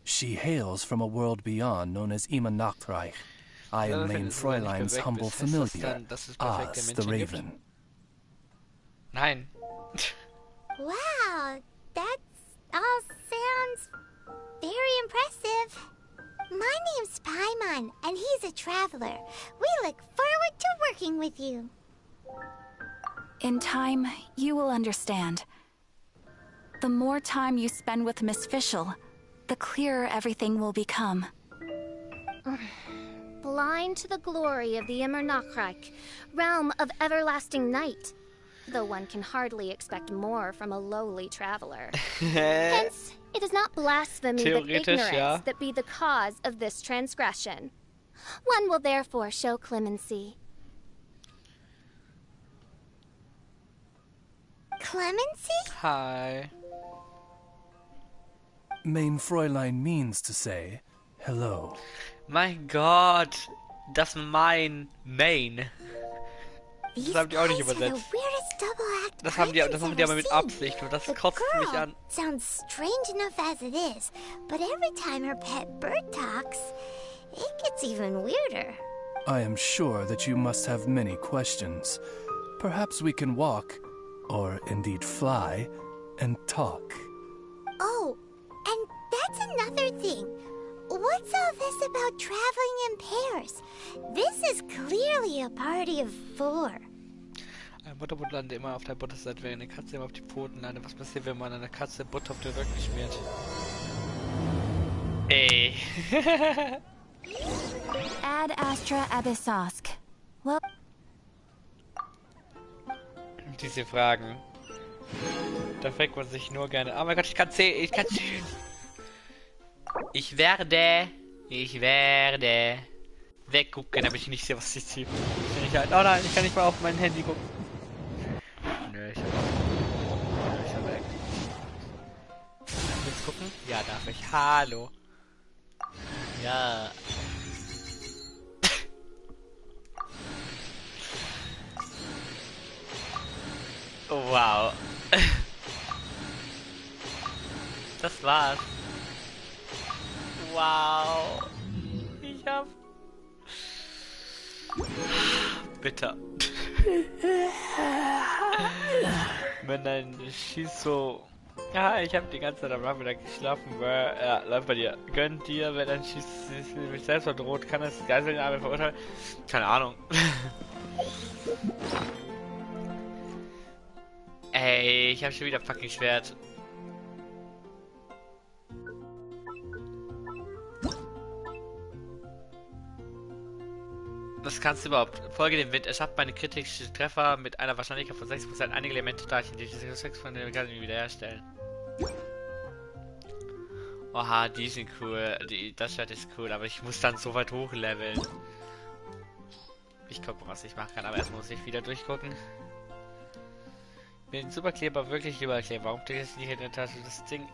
She hails from a world beyond known as Imanachreich. I
Ja,
am
wenn
mein
es aber nicht
Fräulein's
perfekt
humble
ist, heißt das
familiar,
dann, dass es perfekte
Oz the
Menschen gibt?
Raven.
Nein.
Wow, that all sounds very impressive. My name's Paimon, and he's a traveler. We look forward to working with you.
In time, you will understand. The more time you spend with Miss Fischl, the clearer everything will become.
blind to the glory of the Immernachtreich, realm of everlasting night. Though one can hardly expect more from a lowly traveler. Hence, it is not blasphemy but ignorance that be the cause of this transgression. One will therefore show clemency.
Clemency?
Hi.
Mein Fräulein means to say hello.
Mein Gott, das Main. Das haben die auch nicht übersetzt. Das machen die aber mit Absicht und das kotzt mich an.
Sounds strange enough as it is, but every time her pet bird talks, it gets even weirder.
I am sure that you must have many questions. Perhaps we can walk, or indeed fly, and talk.
Oh, and that's another thing. What's all this about traveling in pairs? This is clearly a party of 4.
Ein Butterbrot landet immer auf der Butterseite, während eine Katze immer auf die Pfoten landet. Was passiert, wenn man einer Katze Butter auf den Rücken schmiert? Ey.
Ad Astra Abyssosk. Well...
Diese Fragen. Da fragt man sich nur gerne. Oh mein Gott, ich kann sehen. Ich werde weggucken, damit ich nicht sehe, was ich ziehe. Oh nein, ich kann nicht mal auf mein Handy gucken. Nö, ich hab weg. Jetzt gucken? Ja, darf ich. Hallo. Ja. Oh, wow. Das war's. Wow. Ich hab... Bitter. Wenn dein Schieß so... Ja, ich hab die ganze Zeit am Nachmittag geschlafen. Ja, läuft bei dir. Gönnt dir, wenn dein Schieß mich selbst verdroht, kann es Geiselnahme verurteilen? Keine Ahnung. Ey, ich hab schon wieder fucking Schwert. Was kannst du überhaupt? Folge dem Wind. Erschafft meine kritischen Treffer mit einer Wahrscheinlichkeit von 6%. Einige Elemente Teilchen, die diese 6 von der Mechanik wiederherstellen. Oha, die sind cool. Das Schwert ist cool, aber ich muss dann so weit hochleveln. Ich gucke, was ich machen kann, aber erstmal muss ich wieder durchgucken. Mit dem Superkleber wirklich überkleber. Warum steht jetzt nicht in der Tasche? Das Ding,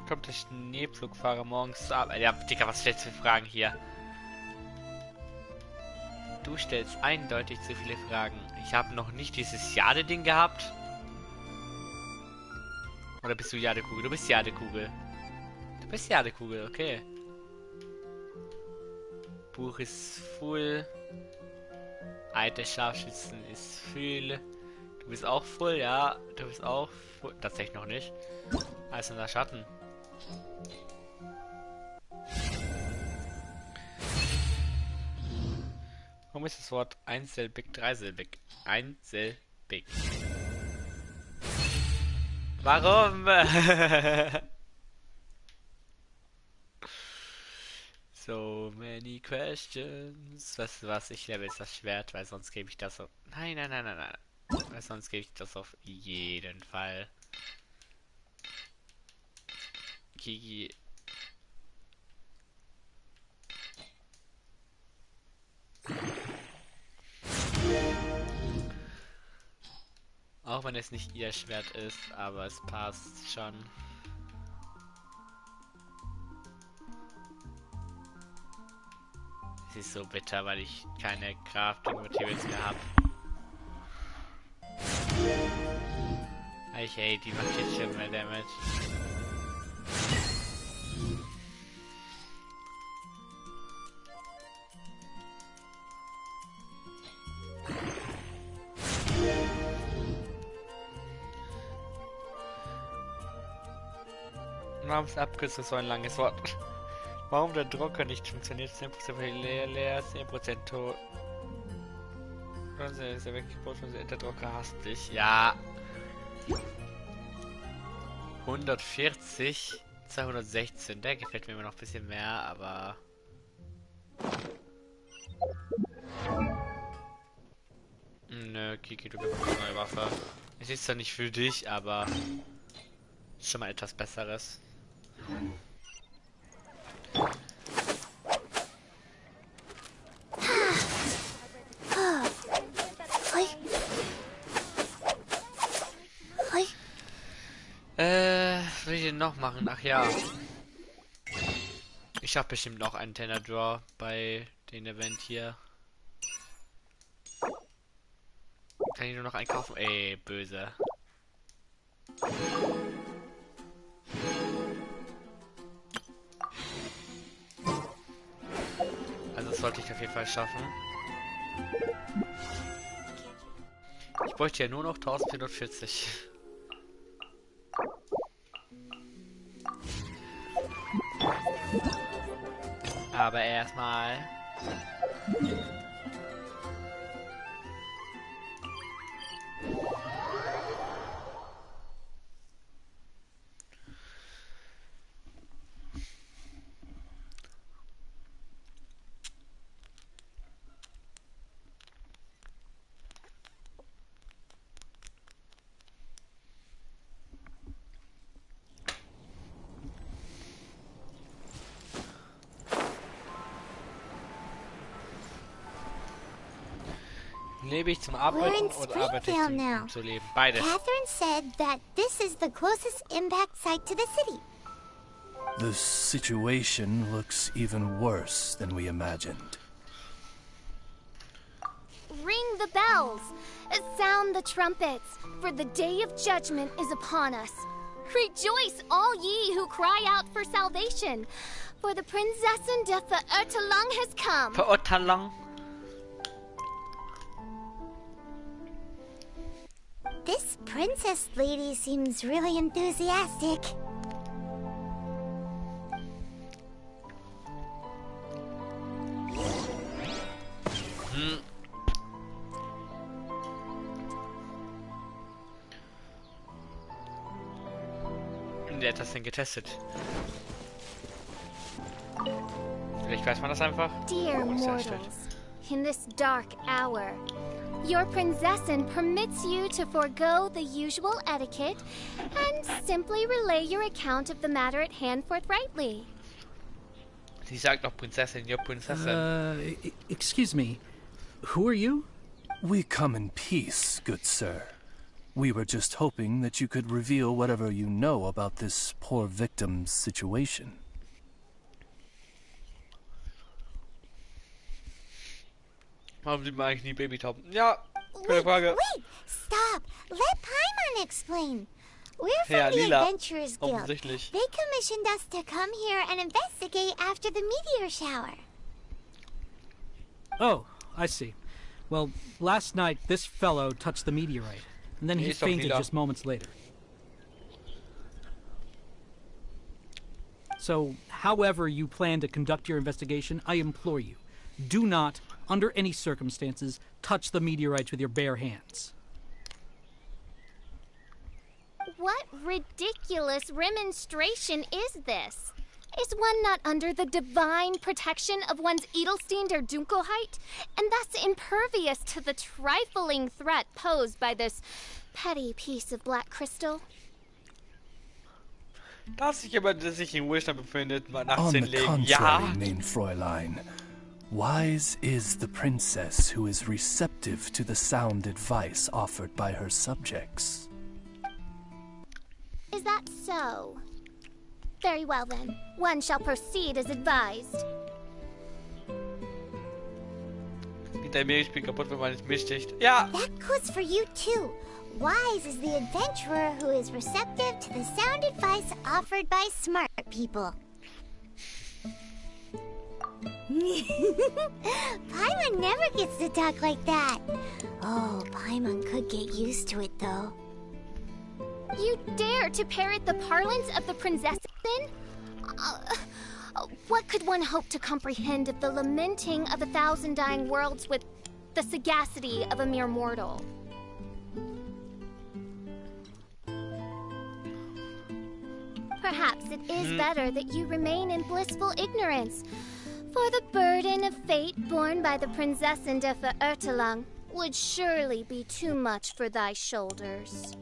kommt der Schneepflugfahrer morgens ab. Ja, Digga, was stellst du für Fragen hier? Du stellst eindeutig zu viele Fragen. Ich habe noch nicht dieses Jade-Ding gehabt. Oder bist du Jadekugel? Du bist Jadekugel. Du bist Jadekugel, okay. Buch ist full. Alte Scharfschützen ist full. Du bist auch full, ja. Du bist auch full. Tatsächlich noch nicht. Alles in der Schatten. Warum ist das Wort einsilbig, dreisilbig? Einsilbig. Warum? So many questions. Weißt du was? Ich level jetzt das Schwert, weil sonst gebe ich das auf... Nein. Weil sonst gebe ich das auf jeden Fall. Kiki. Auch wenn es nicht ihr Schwert ist, aber es passt schon. Es ist so bitter, weil ich keine Crafting Materials mehr habe. Hey, die macht jetzt schon mehr Damage. Warum ist Abkürzung so ein langes Wort? Warum der Drucker nicht funktioniert? 10% leer, 10% tot. Dann ist er weggebaut, der Drucker hasst dich. Ja. 140, 216, der gefällt mir immer noch ein bisschen mehr, aber... Nö, Kiki, du bekommst eine neue Waffe. Es ist zwar nicht für dich, aber... ist schon mal etwas Besseres. Was will ich denn noch machen? Ach ja. Ich habe bestimmt noch einen Tenner Draw bei dem Event hier. Kann ich nur noch einkaufen? Ey, böse. Also das sollte ich auf jeden Fall schaffen. Ich bräuchte ja nur noch 1440. Aber erstmal... Lebe ich zum
We're
Arbeiten
in
oder arbeite ich
Springfield now.
um zu leben? Beides.
Catherine said that this is the closest impact site to the city.
The situation looks even worse than we imagined.
Ring the bells, sound the trumpets, for the day of judgment is upon us. Rejoice, all ye who cry out for salvation, for the Prinzessin de Verurteilung has come.
Verurteilung.
This princess lady seems really enthusiastic.
Wer hat das denn getestet? Vielleicht weiß man das einfach.
Dear mortals, in this dark hour, your Prinzessin permits you to forego the usual etiquette and simply relay your account of the matter at hand forthrightly.
Sie sagt noch Prinzessin, ja Prinzessin.
Excuse me. Who are you?
We come in peace, good sir. We were just hoping that you could reveal whatever you know about this poor victim's situation.
Warum sieht man eigentlich nie Babytauben? Ja, keine Frage.
Wait, stop. Let Paimon explain. We're from
Ja,
the
Lila.
Adventurers Guild.
Offensichtlich.
They commissioned us to come here and investigate after the meteor shower.
Oh, I see. Well, last night this fellow touched the meteorite, and then he
He's doch
fainted
Lila.
just moments later. So, however you plan to conduct your investigation, I implore you, do not, under any circumstances, touch the meteorites with your bare hands.
What ridiculous remonstration is this? Is one not under the divine protection of one's Edelstein der Dunkelheit, and thus impervious to the trifling threat posed by this petty piece of black crystal?
Darf sich jemand, der sich in Ruhestand befindet, mal nachts
On the
hinlegen?
contrary,
Ja.
mein Fräulein, wise is the princess who is receptive to the sound advice offered by her subjects.
Is that so? Very well then. One shall proceed as advised.
Geht der Meeresspiegel kaputt, wenn man es mischt? Ja.
That goes for you too. Wise is the adventurer who is receptive to the sound advice offered by smart people. Paimon never gets to talk like that. Oh, Paimon could get used to it though.
You dare to parrot the parlance of the Prinzessin? What could one hope to comprehend of the lamenting of 1,000 dying worlds with the sagacity of a mere mortal? Perhaps it is better that you remain in blissful ignorance, for the burden of fate borne by the Prinzessin de Verurteilung would surely be too much for thy shoulders.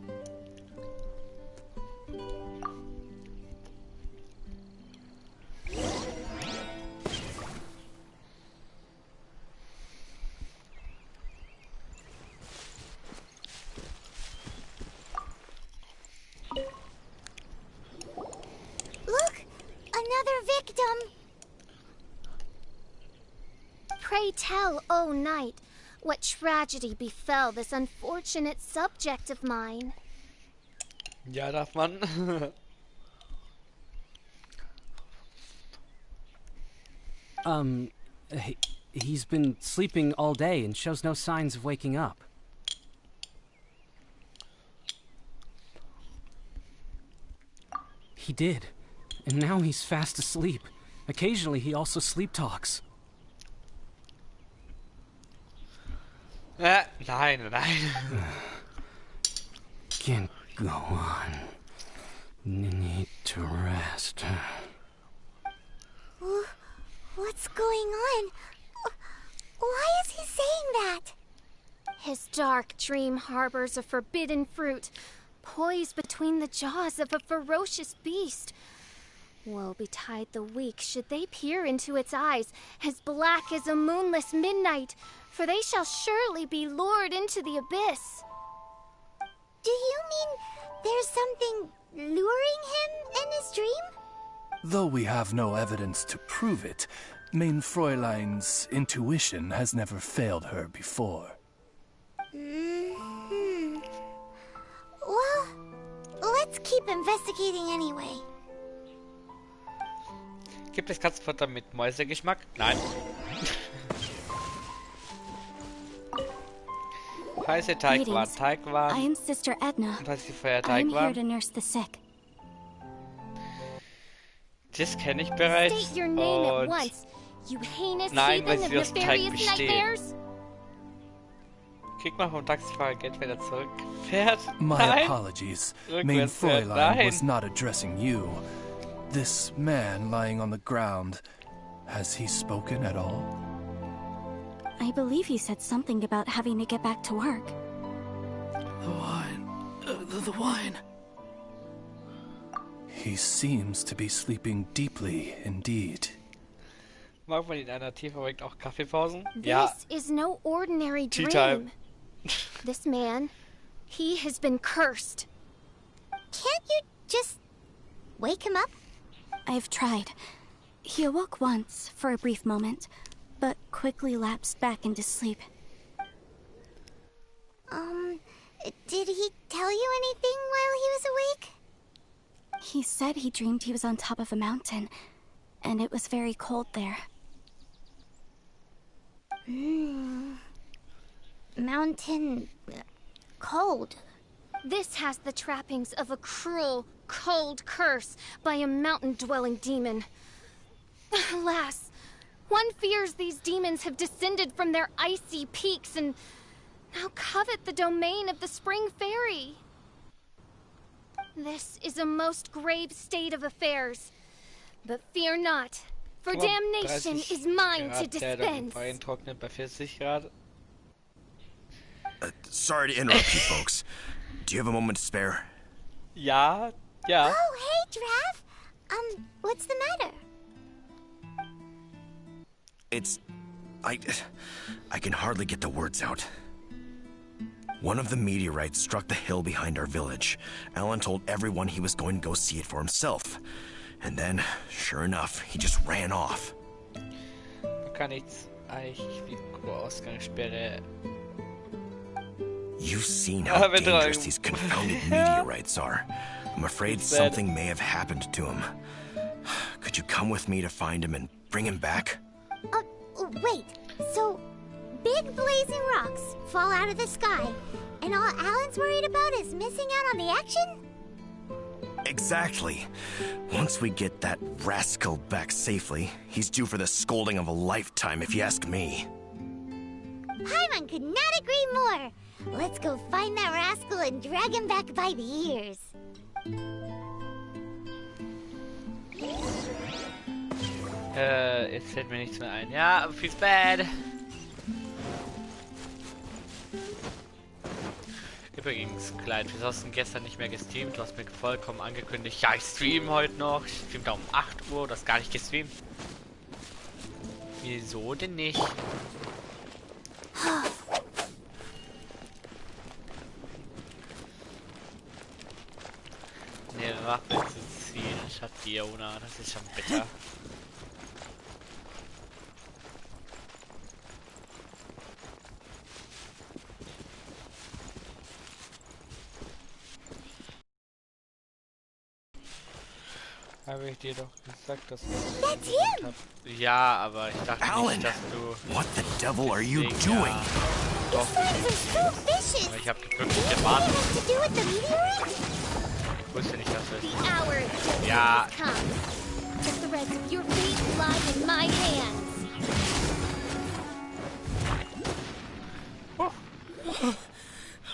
Look! Another victim!
Pray tell, O knight, what tragedy befell this unfortunate subject of mine?
Ja, darf man.
He's been sleeping all day and shows no signs of waking up. He did. And now he's fast asleep. Occasionally he also sleep talks.
Nein, nein.
Can't go on. Need to rest.
What's going on? Why is he saying that?
His dark dream harbors a forbidden fruit, poised between the jaws of a ferocious beast. Woe betide the weak should they peer into its eyes, as black as a moonless midnight, for they shall surely be lured into the abyss.
Do you mean there's something luring him in his dream?
Though we have no evidence to prove it, Mein Fräulein's intuition has never failed her before.
Well, let's keep investigating anyway.
Gibt es Katzenfutter mit Mäusegeschmack? Nein. Heiße Teigwaren. Teigwaren.
I am Sister Edna.
Und heiße Feuer
I am here
Teigwaren.
to nurse the sick.
Das kenne ich bereits.
State your name at
Und
once, you heinous
nein, weil
heathen
sie
of
aus Teig
nefarious
bestehen.
nightmares.
Krieg mal vom Taxifahrer Geld, wenn er zurückfährt.
My
Nein.
apologies.
Rückwärts
Mein
fährt.
Fräulein
Nein.
was not addressing you. This man lying on the ground, has he spoken at all?
I believe he said something about having to get back to work.
The wine. The wine.
He seems to be sleeping deeply indeed.
Mag man in einer Tierfabrik auch Kaffeepausen?
This
Ja.
is no ordinary
Tea
dream.
time.
This man, he has been cursed.
Can't you just wake him up?
I've tried. He awoke once for a brief moment, but quickly lapsed back into sleep.
Did he tell you anything while he was awake?
He said he dreamed he was on top of a mountain, and it was very cold there.
Mountain... cold.
This has the trappings of a cruel, cold curse by a mountain-dwelling demon. Alas, one fears these demons have descended from their icy peaks and now covet the domain of the Spring Fairy. This is a most grave state of affairs. But fear not, for damnation is mine to dispense.
Trocknet bei 40 Grad.
Sorry to interrupt you folks. Do you have a moment to spare?
Ja.
Oh, hey, Drav. What's the matter?
I can hardly get the words out. One of the meteorites struck the hill behind our village. Alan told everyone he was going to go see it for himself. And then, sure enough, he just ran off.
Man kann nichts. Ausgangssperre.
You've seen how dangerous these confounded meteorites are. I'm afraid something may have happened to him. Could you come with me to find him and bring him back?
Wait. So, big blazing rocks fall out of the sky, and all Alan's worried about is missing out on the action?
Exactly. Once we get that rascal back safely, he's due for the scolding of a lifetime, if you ask me.
Paimon could not agree more. Let's go find that rascal and drag him back by the ears.
Jetzt fällt mir nichts mehr ein. Ja, feels bad. Übrigens, Kleid, wieso hast du gestern nicht mehr gestreamt? Du hast mir vollkommen angekündigt, ja, ich streame heute noch. Ich streame da um 8 Uhr, du hast gar nicht gestreamt. Wieso denn nicht? Eine Waffe zu ziehen, statt Fiona, das ist schon bitter. Habe ich dir doch gesagt, dass ich hab. Ja, aber ich dachte nicht, dass du...
What the devil are you
deswegen,
doing?
Ja, doch, aber ich habe wirklich gewartet. Ich wusste nicht, dass wir
The hour of justice
Ja.
has come. The threads of your fate lie in my hands.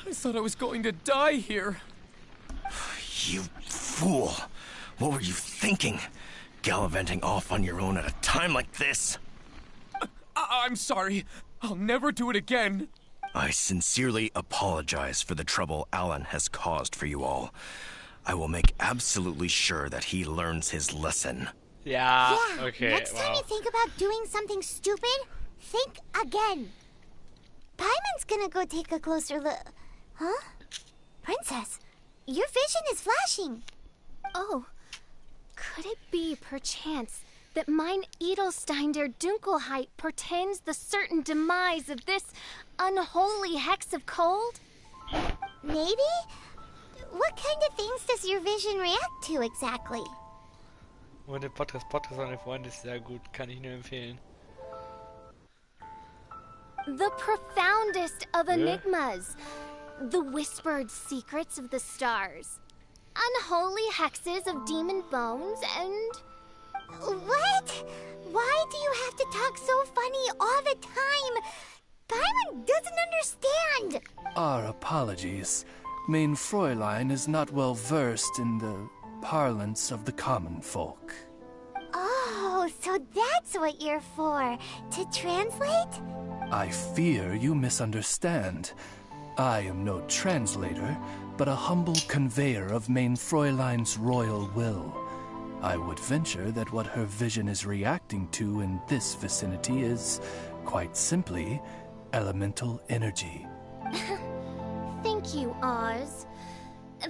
I thought I was going to die here.
You fool! What were you thinking? Gallivanting off on your own at a time like this?
I'm sorry. I'll never do it again.
I sincerely apologize for the trouble Alan has caused for you all. I will make absolutely sure that he learns his lesson.
Ja,
Yeah,
okay,
next time
wow.
you think about doing something stupid, think again. Paimon's gonna go take a closer look. Huh? Princess, your vision is flashing.
Oh, could it be, perchance, that mine Edelstein der Dunkelheit portends the certain demise of this unholy hex of cold?
Maybe? What kind of things does your vision react to exactly?
Und der Podcast meine Freunde ist sehr gut, kann ich nur empfehlen.
The profoundest of enigmas. The whispered secrets of the stars. Unholy hexes of demon bones and...
What? Why do you have to talk so funny all the time? Paimon doesn't understand.
Our apologies. Mein Fräulein is not well versed in the parlance of the common folk.
Oh, so that's what you're for. To translate?
I fear you misunderstand. I am no translator, but a humble conveyor of Mein Fräulein's royal will. I would venture that what her vision is reacting to in this vicinity is, quite simply, elemental energy.
Thank you, Oz.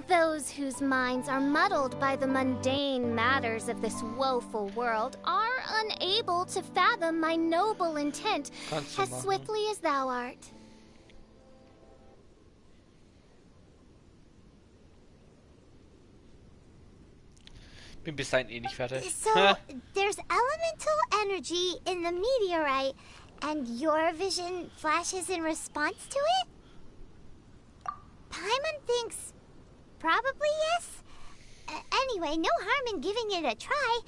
Those whose minds are muddled by the mundane matters of this woeful world are unable to fathom my noble intent as swiftly as thou art.
Bin bis dahin eh nicht fertig.
So, there's elemental energy in the meteorite, and your vision flashes in response to it? Paimon thinks probably yes. Anyway, no harm in giving it a try.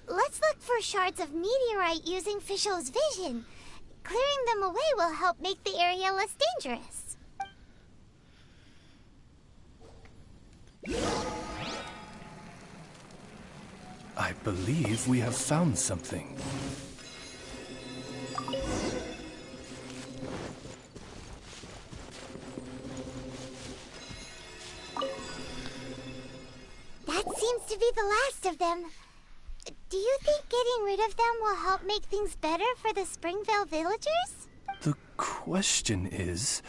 Let's look for shards of meteorite using Fischl's vision. Clearing them away will help make the area less dangerous.
I believe we have found something.
That seems to be the last of them. Do you think getting rid of them will help make things better for the Springvale villagers?
The question is,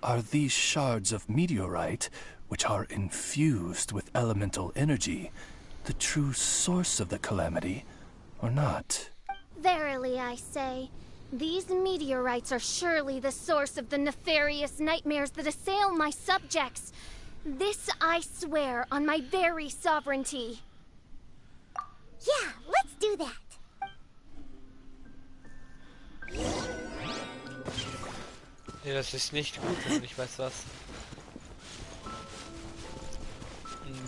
are these shards of meteorite, which are infused with elemental energy, the true source of the calamity, or not?
Verily, I say, these meteorites are surely the source of the nefarious nightmares that assail my subjects. This I swear on my very sovereignty.
Yeah, let's do that.
Ja, das ist nicht gut, wenn ich weiß was.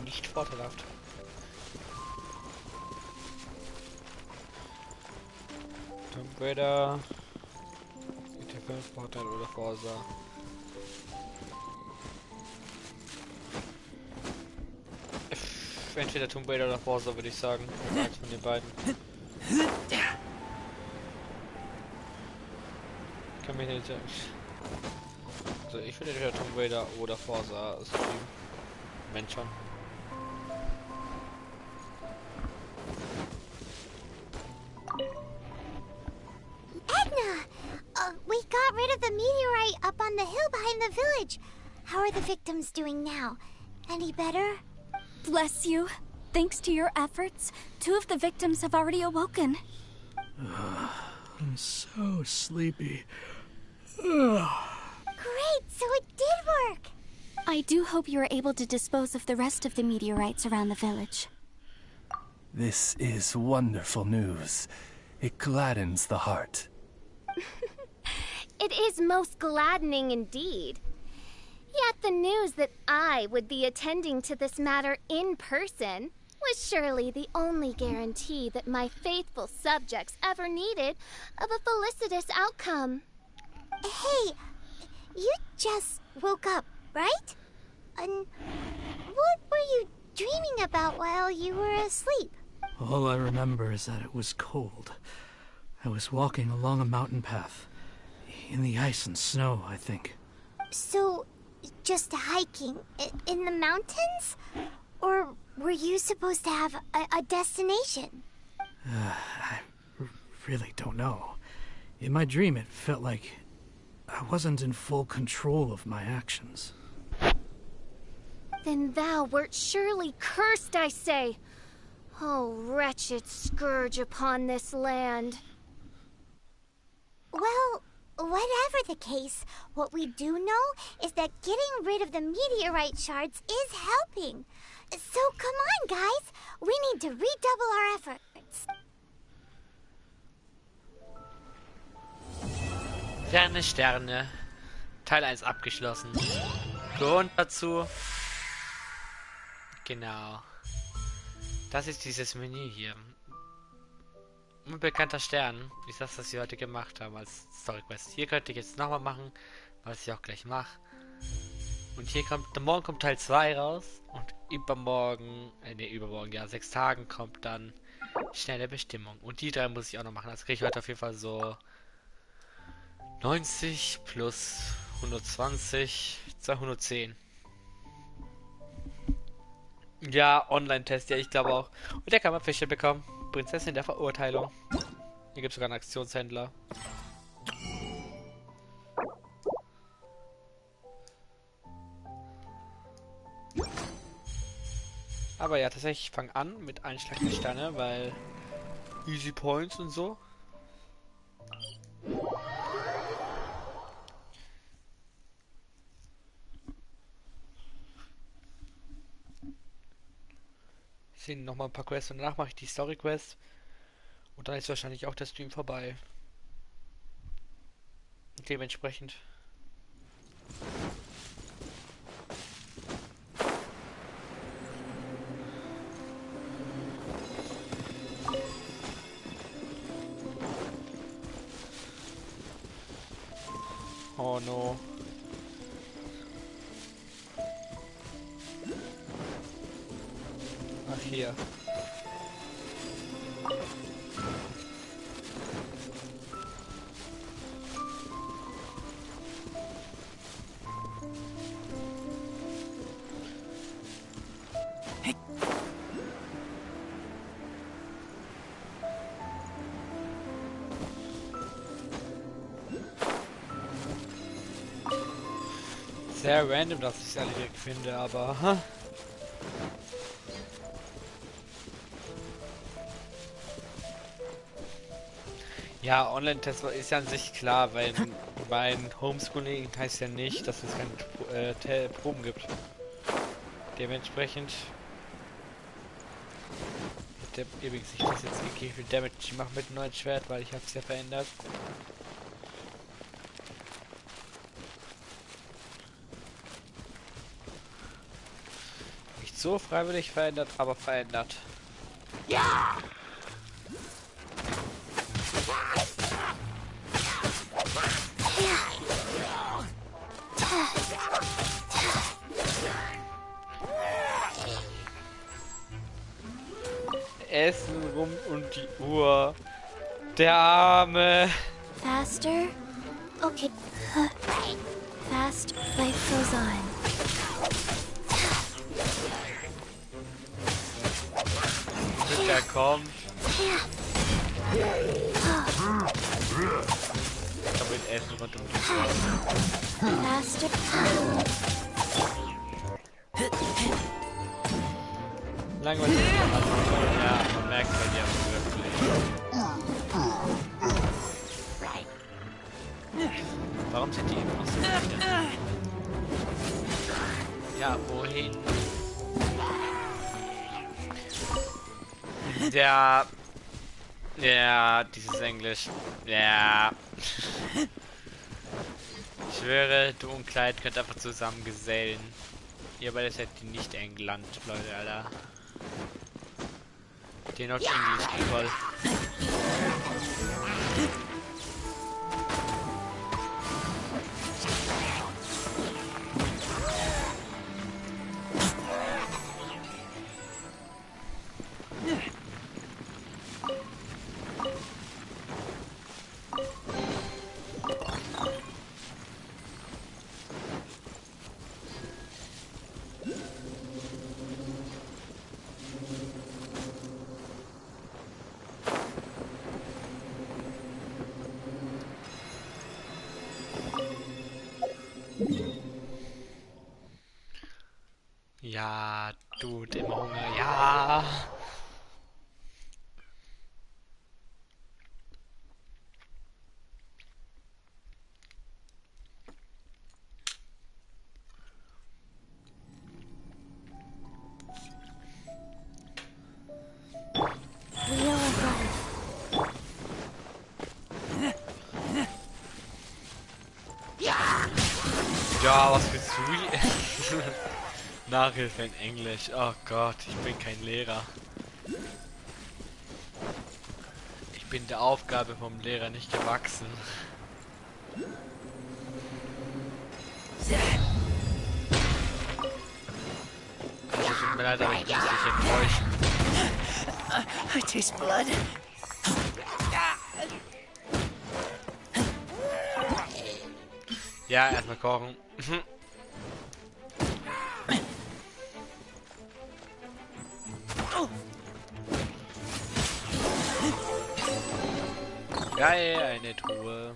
Nicht vorteilhaft. Tomb Raider, GTA 5 Portal oder Forza. Entweder Tomb Raider oder Forza, würde ich sagen. Eins von den beiden. mich nicht. Also ich finde entweder Tomb Raider oder Forza Stream. Mensch schon.
We got rid of the meteorite up on the hill behind the village. How are the victims doing now? Any better?
Bless you. Thanks to your efforts, 2 of the victims have already awoken.
I'm so sleepy.
Great, so it did work.
I do hope you are able to dispose of the rest of the meteorites around the village.
This is wonderful news. It gladdens the heart.
It is most gladdening indeed. Yet the news that I would be attending to this matter in person was surely the only guarantee that my faithful subjects ever needed of a felicitous outcome.
Hey, you just woke up, right? And what were you dreaming about while you were asleep?
All I remember is that it was cold. I was walking along a mountain path. In the ice and snow, I think.
So, just hiking in the mountains? Or were you supposed to have a destination?
I really don't know. In my dream, it felt like I wasn't in full control of my actions.
Then thou wert surely cursed, I say. Oh, wretched scourge upon this land.
Well, whatever the case, what we do know is that getting rid of the meteorite shards is helping. So come on, guys. We need to redouble our efforts.
Ferne Sterne. Teil 1 abgeschlossen. Grund dazu. Genau. Das ist dieses Menü hier. Unbekannter Stern ist das, was wir heute gemacht haben als Story Quest. Hier könnte ich jetzt nochmal machen, was ich auch gleich mache. Und hier kommt, morgen kommt Teil 2 raus und übermorgen, übermorgen, ja, 6 Tagen kommt dann schnelle Bestimmung. Und die 3 muss ich auch noch machen. Also kriege ich heute auf jeden Fall so 90 plus 120, 210. Ja, Online-Test, ja, ich glaube auch. Und der kann man Fische bekommen. Prinzessin der Verurteilung. Hier gibt es sogar einen Aktionshändler. Aber ja, tatsächlich, ich fange an mit Einschlag der Sterne, weil Easy Points und so. Sind noch mal ein paar Quests und danach mache ich die Story Quest und dann ist wahrscheinlich auch der Stream vorbei. Und dementsprechend. Oh no. Ach hier. Sehr random, dass ich es alle direkt finde, aber ja, Online-Test ist ja an sich klar, weil mein Homeschooling heißt ja nicht, dass es keine Proben gibt. Dementsprechend hat der übrigens sich das jetzt gekriegt, wie viel Damage ich mache mit dem neuen Schwert, weil ich habe es ja verändert. Nicht so freiwillig verändert, aber verändert. Ja! Essen rund um die Uhr. Der Arme.
Faster?
Okay. Fast life goes on.
Der kommt. Ich habe mit Essen rund um die Uhr.
Faster.
Langweilig. Ja, man merkt bei dir wirklich. Warum sind die immer noch so wieder? Ja, wohin? Ja, dieses Englisch. Ja. Ich schwöre, du und Kleid könnt einfach zusammen gesellen. Ihr beide seid die nicht England, Leute, Alter. Die not English people. Ja, Dude, immer Hunger, ja.
Wheel of life.
Ja, was für Sweet. Nachhilfe in Englisch. Oh Gott, ich bin kein Lehrer. Ich bin der Aufgabe vom Lehrer nicht gewachsen. Also, tut mir leid, aber ich muss dich enttäuschen.
I taste blood.
Ja, erstmal kochen. Geil, eine Truhe.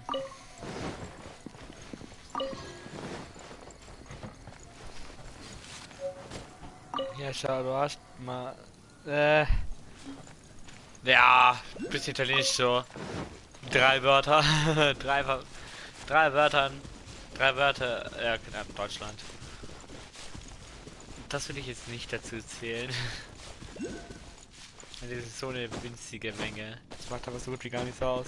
Ja, schau, du hast mal. Ja, bisschen italienisch so. 3 Wörter. drei Wörter. Ja, Deutschland. Das will ich jetzt nicht dazu zählen. Das ist so eine winzige Menge. Das macht aber so gut wie gar nichts aus.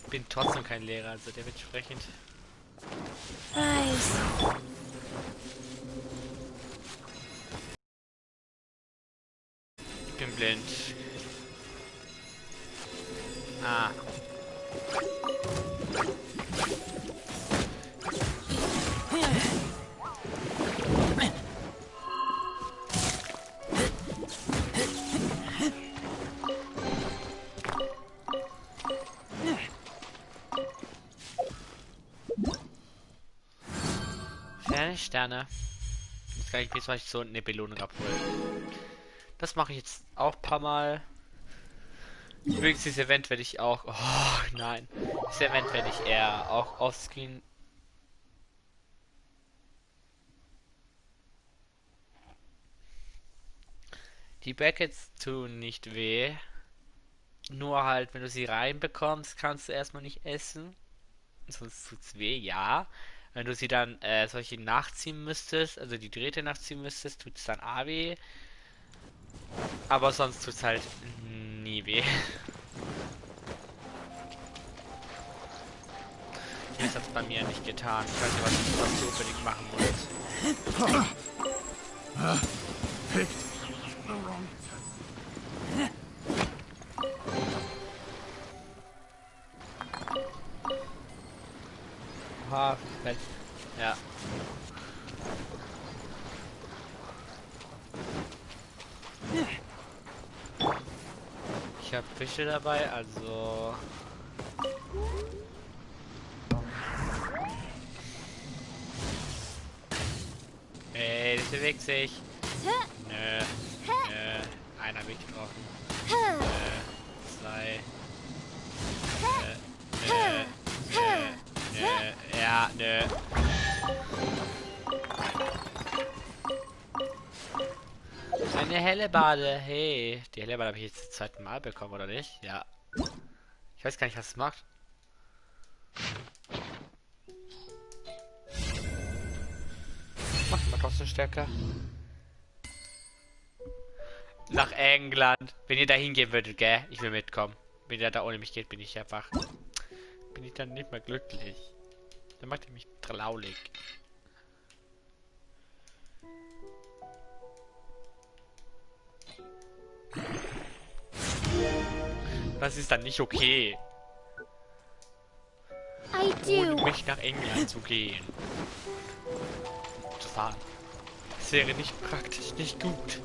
Ich bin trotzdem kein Lehrer, also dementsprechend.
Rise.
Ich bin blind. Ah. Sterne. Jetzt kann ich mir zum Beispiel so eine Belohnung abholen. Das mache ich jetzt auch ein paar Mal. Übrigens, dieses Event werde ich auch... Oh, nein. Dieses Event werde ich eher auch offscreen... Die Brackets tun nicht weh. Nur halt, wenn du sie reinbekommst, kannst du erstmal nicht essen. Sonst tut's weh, ja. Wenn du sie dann solche nachziehen müsstest, also die Drähte nachziehen müsstest, tut's dann weh. Aber sonst tut's halt nie weh. Das hat's bei mir nicht getan. Ich weiß nicht, was du unbedingt machen musst. Ah, ja. habe Fische dabei, also... Ey, das bewegt sich. Nö. Nö. Einer habe ich getroffen. Zwei. Nö. Ja, nö. Eine Hellebade. Hey. Die Hellebade habe ich jetzt zum zweiten Mal bekommen, oder nicht? Ja. Ich weiß gar nicht, was es macht. Macht mal trotzdem stärker. Nach England. Wenn ihr da hingehen würdet, gell? Ich will mitkommen. Wenn ihr da ohne mich geht, bin ich einfach... Bin ich dann nicht mehr glücklich. Dann macht ihr mich traurig. Das ist dann nicht okay. Ohne mich nach England zu gehen. Zu fahren. Das wäre nicht praktisch, nicht gut.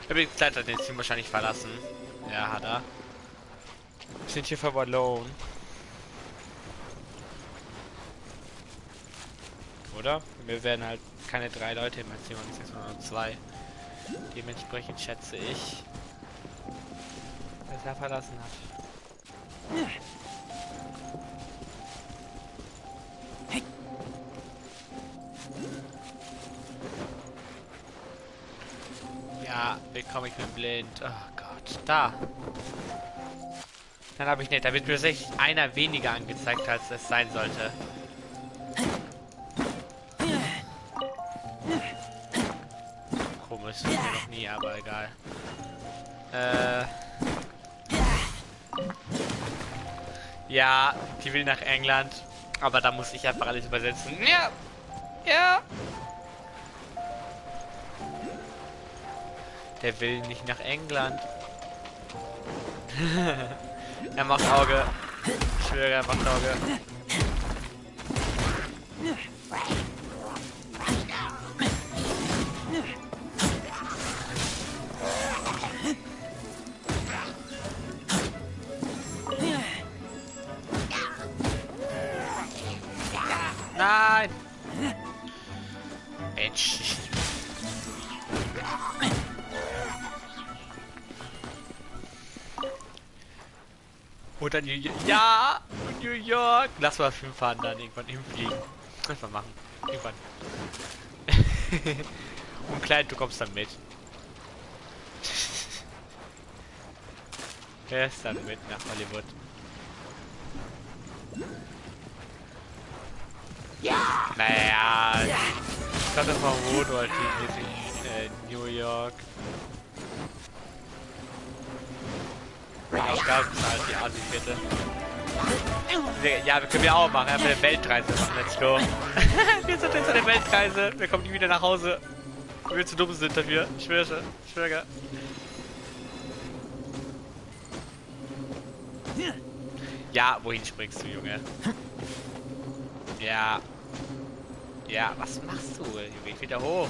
Übrigens hat den Team wahrscheinlich verlassen. Ja, hat er. Wir sind hier for alone. Oder? Wir werden halt keine 3 Leute im Team, sondern 2. Dementsprechend schätze ich, dass er verlassen hat. Ja, bekomme ich mit blind. Oh Gott, da. Dann habe ich nicht. Da wird mir tatsächlich einer weniger angezeigt, als es sein sollte. Komisch, noch nie, aber egal. Ja, die will nach England, aber da muss ich einfach alles übersetzen. Ja, ja. Der will nicht nach England. Er macht Auge. Ich schwöre, er macht Auge. Nein! Mensch. Oder New York. Ja! New York! Lass mal 5 fahren, dann irgendwann hinfliegen. Einfach machen. Irgendwann. Und Kleid, du kommst dann mit. Wer ist dann mit nach Hollywood? Ja! Naja. Ich dachte mal, wo du halt in New York. Auch geil bezahlt, die Asi-Vierte. Ja, wir können ja auch machen. Einfach eine Weltreise machen. Let's go. Wir sind jetzt eine Weltreise. Wir kommen nie wieder nach Hause. Weil wir zu dumm sind dafür. Ich schwöre. Ich schwöre. Ja, wohin springst du, Junge? Ja. Ja, was machst du? Hier geht wieder hoch.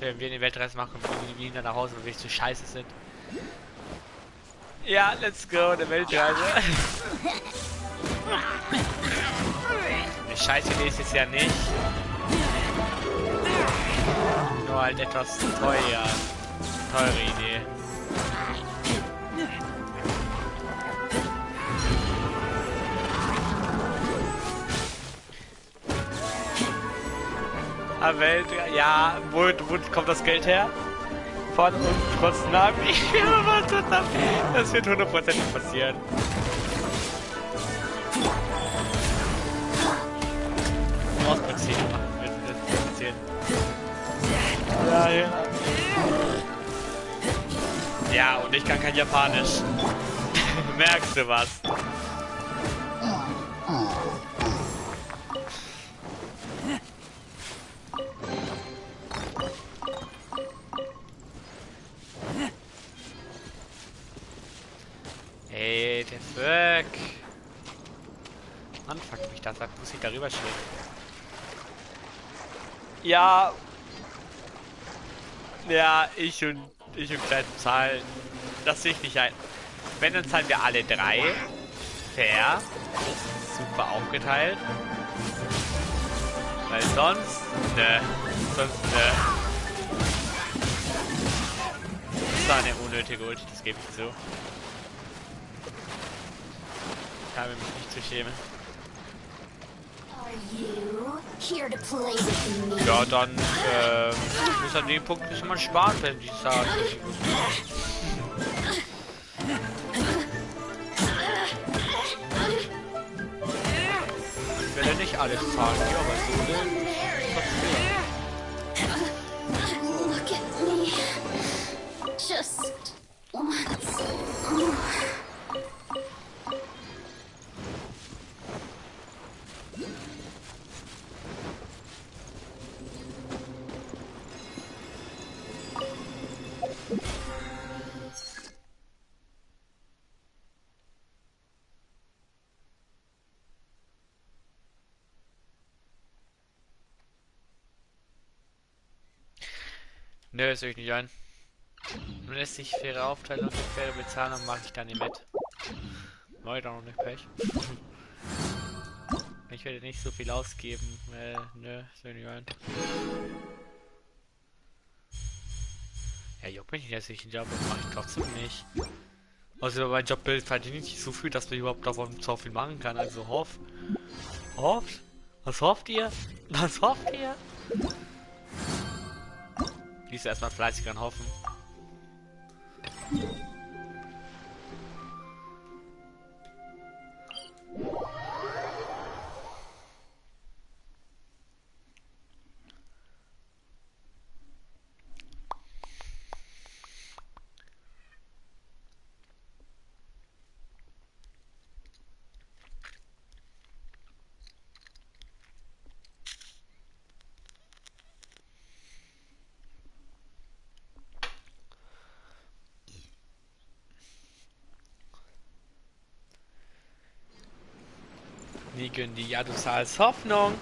Wenn wir eine Weltreise machen, kommen wir wieder nach Hause, weil wir zu scheiße sind. Ja, let's go, eine Weltreise. Eine scheiße Idee ist es ja nicht. Nur halt etwas teuer. Teure Idee. Welt, ja, wo kommt das Geld her? Von uns trotzdem haben wir erwartet, das wird 100% passieren. Ausbeziehen machen, ja, ja. Ja, und ich kann kein Japanisch. Merkst du was? Hey, der Fuck. Mann, fuck mich das ab, muss ich darüber stehen. Ja. Ja, ich und Klein zahlen. Das sehe ich nicht ein. Wenn, dann zahlen wir alle 3. Fair. Super aufgeteilt. Weil sonst... Ne. Sonst ne. Das war eine unnötige Ulti, das gebe ich zu. Ich habe mich nicht zu schämen. Ja, dann muss an dem Punkt bisschen mal sparen, wenn die sagen. Ich will ja nicht alles zahlen, ja, aber so ne?
Look at me. Just once more.
Nö, das sehe ich nicht ein. Wenn es sich faire Aufteilung und faire Bezahlung mache ich da nicht mit. Neu da noch nicht Pech. Ich werde nicht so viel ausgeben, weil, nö, das sehe ich nicht ein. Ja, juckt mich nicht, dass ich einen Job mache ich trotzdem nicht. Also mein Jobbild verdient nicht so viel, dass man überhaupt davon so viel machen kann. Also hofft. Was hofft ihr? Was hofft ihr? Lies erstmal fleißig an hoffen. Nie gönnen die, ja, du zahlst Hoffnung.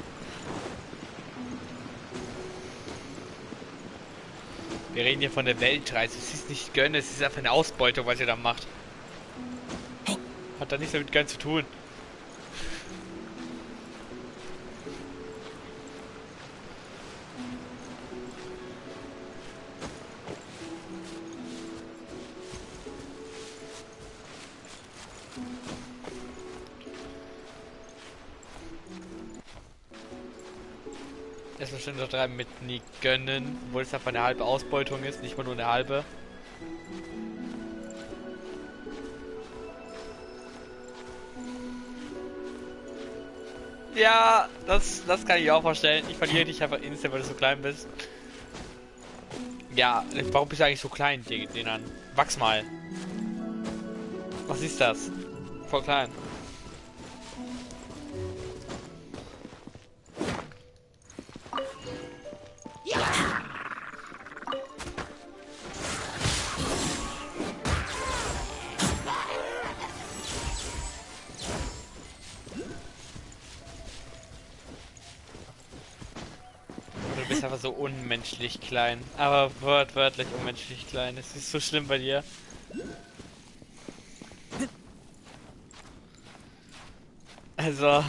Wir reden hier von der Weltreise. Es ist nicht gönnen, es ist einfach eine Ausbeutung, was ihr da macht. Hat da nichts damit gönnen zu tun. Erstmal schon untertreiben mit nie gönnen, obwohl es einfach eine halbe Ausbeutung ist, nicht mal nur eine halbe. Ja, das kann ich auch vorstellen. Ich verliere dich einfach instant, weil du so klein bist. Ja, warum bist du eigentlich so klein, den an? Wachs mal. Was ist das? Voll klein. Du bist einfach so unmenschlich klein. Aber wörtlich unmenschlich klein. Es ist so schlimm bei dir. Also.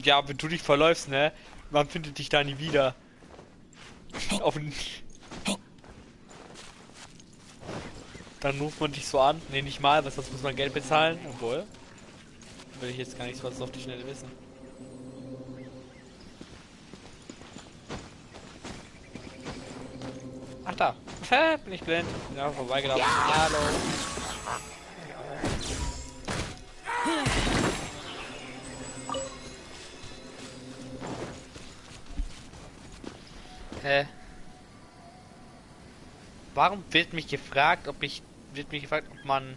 Ja, wenn du dich verläufst, ne? Man findet dich da nie wieder. Dann ruft man dich so an. Ne, nicht mal, weil sonst muss man Geld bezahlen. Obwohl. Will ich jetzt gar nicht so was auf die Schnelle wissen. Ach da. Bin ich blind. Ja, vorbeigelaufen. Hallo. Hä? Warum wird mich gefragt, ob man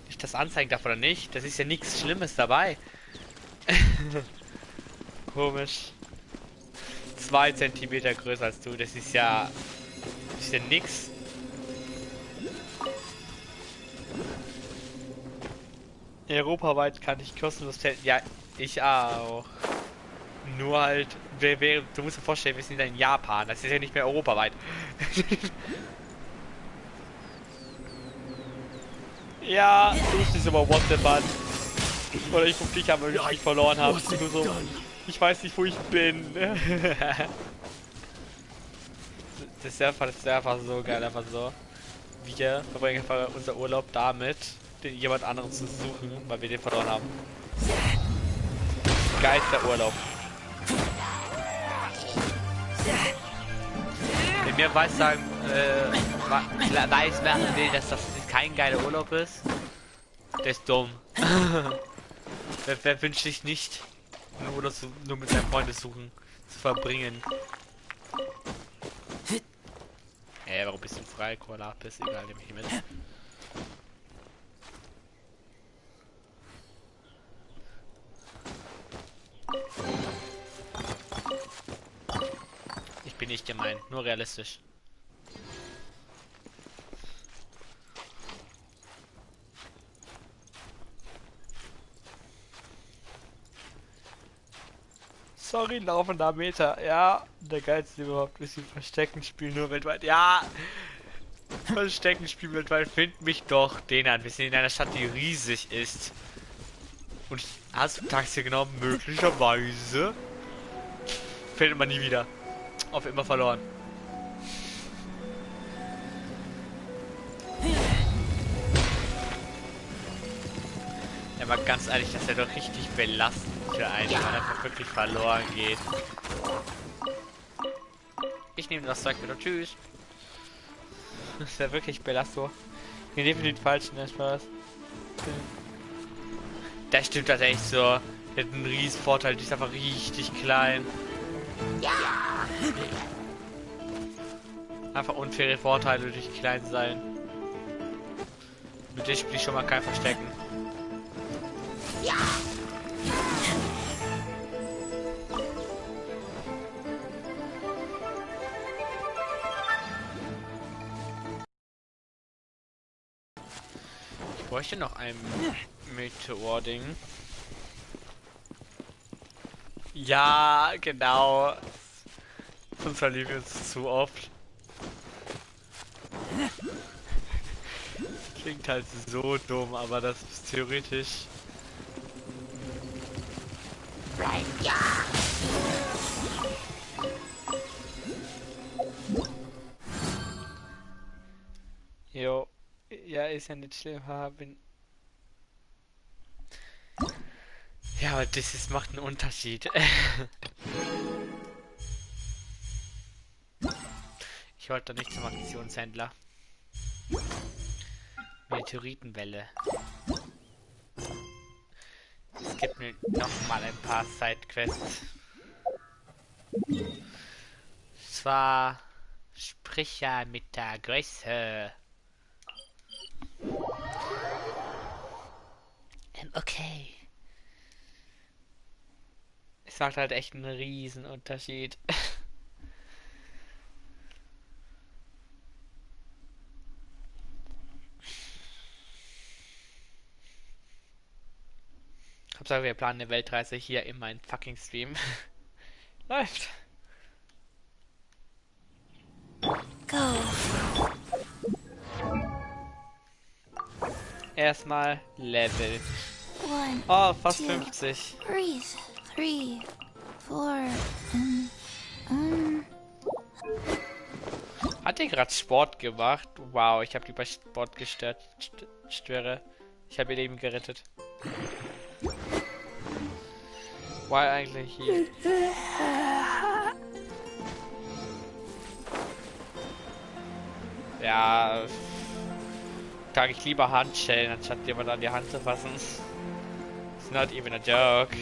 nicht das anzeigen darf oder nicht? Das ist ja nichts Schlimmes dabei. Komisch. 2 Zentimeter größer als du, das ist ja nix. Europaweit kann ich kostenlos testen. Ja, ich auch. Nur halt, du musst dir vorstellen, wir sind in Japan. Das ist ja nicht mehr europaweit. Ja, du rufst dich immer WhatsApp an. Oder ich ruf dich an, weil ich mich verloren habe. Du so, ich weiß nicht, wo ich bin. Das ist einfach so geil, einfach so. Wir verbringen einfach unser Urlaub damit, den jemand anderen zu suchen, weil wir den verloren haben. Geilster Urlaub. Wenn mir weiß sagen, weiß machen will, dass das kein geiler Urlaub ist, der ist dumm. Wer wünscht sich nicht, einen Urlaub nur mit seinen Freunden zu verbringen? Warum bist du frei? Cola, bist egal, nehme ich mit. Ich bin nicht gemein, nur realistisch. Sorry, laufender Meter. Ja, der geilste überhaupt ist die Versteckenspiel nur weltweit. Ja, Versteckenspiel weltweit. Find mich doch den an. Wir sind in einer Stadt, die riesig ist. Und hast du Taxi genommen? Möglicherweise. Findet man nie wieder. Auf immer verloren. Ja, aber ganz ehrlich, das ist ja doch richtig belastend für einen, wenn man einfach wirklich verloren geht. Ich nehme das Zeug wieder. Tschüss. Das ist ja wirklich belastend. Wir nehmen den falschen, der Spaß. Das stimmt tatsächlich so. Der hat einen riesen Vorteil, die ist einfach richtig klein. Ja! Einfach unfaire Vorteile durch klein sein. Mit dem spiele ich schon mal kein Verstecken. Ja! Ich bräuchte noch ein Meteor-Ding. Ja, genau. Sonst verlieren wir uns zu oft. Klingt halt so dumm, aber das ist theoretisch. Ja! Jo. Ja, ist ja nicht schlimm, haben. Ja, aber das macht einen Unterschied. Ich wollte nicht zum Aktionshändler. Meteoritenwelle. Es gibt mir noch mal ein paar Sidequests. Zwar sprich ja mit der Größe. Okay. Es macht halt echt einen riesen Unterschied. Hauptsache wir planen eine Weltreise hier in meinen fucking Stream. Läuft.
Go.
Erstmal Level.
1,
Oh, fast
2,
50.
breathe. 3, 4.
Hat ihr gerade Sport gemacht? Wow, ich habe die bei Sport gestört. Störe. Ich habe ihr Leben gerettet. Why eigentlich hier? Ja, trage ich lieber Handschellen, anstatt jemand an die Hand zu fassen. It's not even a joke.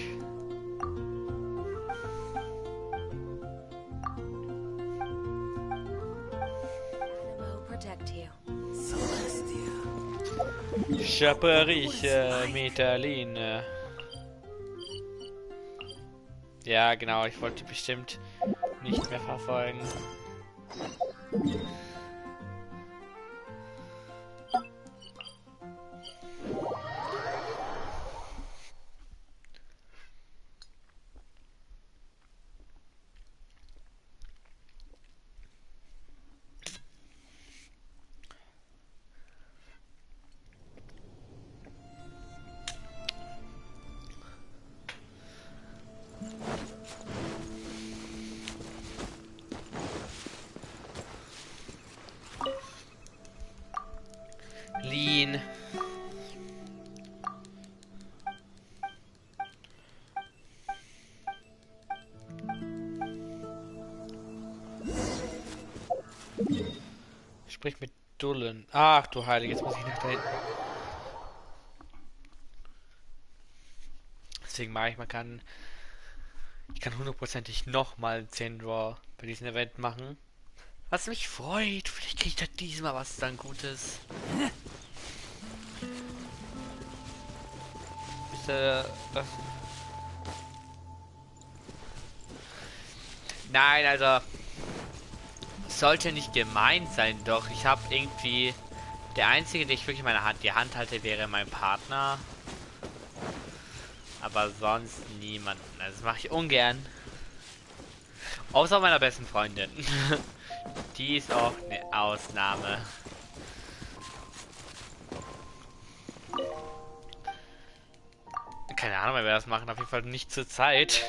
Schaperiche Metaline. Ja, genau, ich wollte bestimmt nicht mehr verfolgen. Sprich mit Dullen. Ach du Heilige, jetzt muss ich nach da hinten. Deswegen mache ich kann hundertprozentig nochmal 10 Draw bei diesem Event machen. Was mich freut. Vielleicht kriege ich da diesmal was dann Gutes. Nein, also sollte nicht gemeint sein, doch ich habe irgendwie der einzige, der ich wirklich die Hand halte, wäre mein Partner, aber sonst niemanden. Also das mache ich ungern, außer meiner besten Freundin. Die ist auch eine Ausnahme. Keine Ahnung, wer wir das machen. Auf jeden Fall nicht zur Zeit.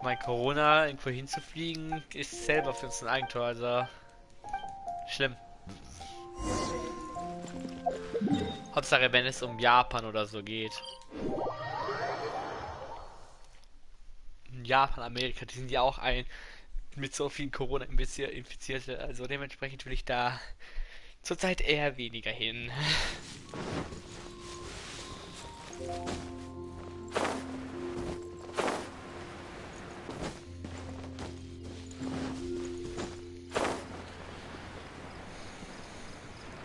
Mein Corona irgendwo hinzufliegen ist selber für uns ein Eigentor, also schlimm. Hauptsache, wenn es um Japan oder so geht. Japan, Amerika, die sind ja auch mit so vielen Corona-Infizierte, also dementsprechend will ich da zurzeit eher weniger hin.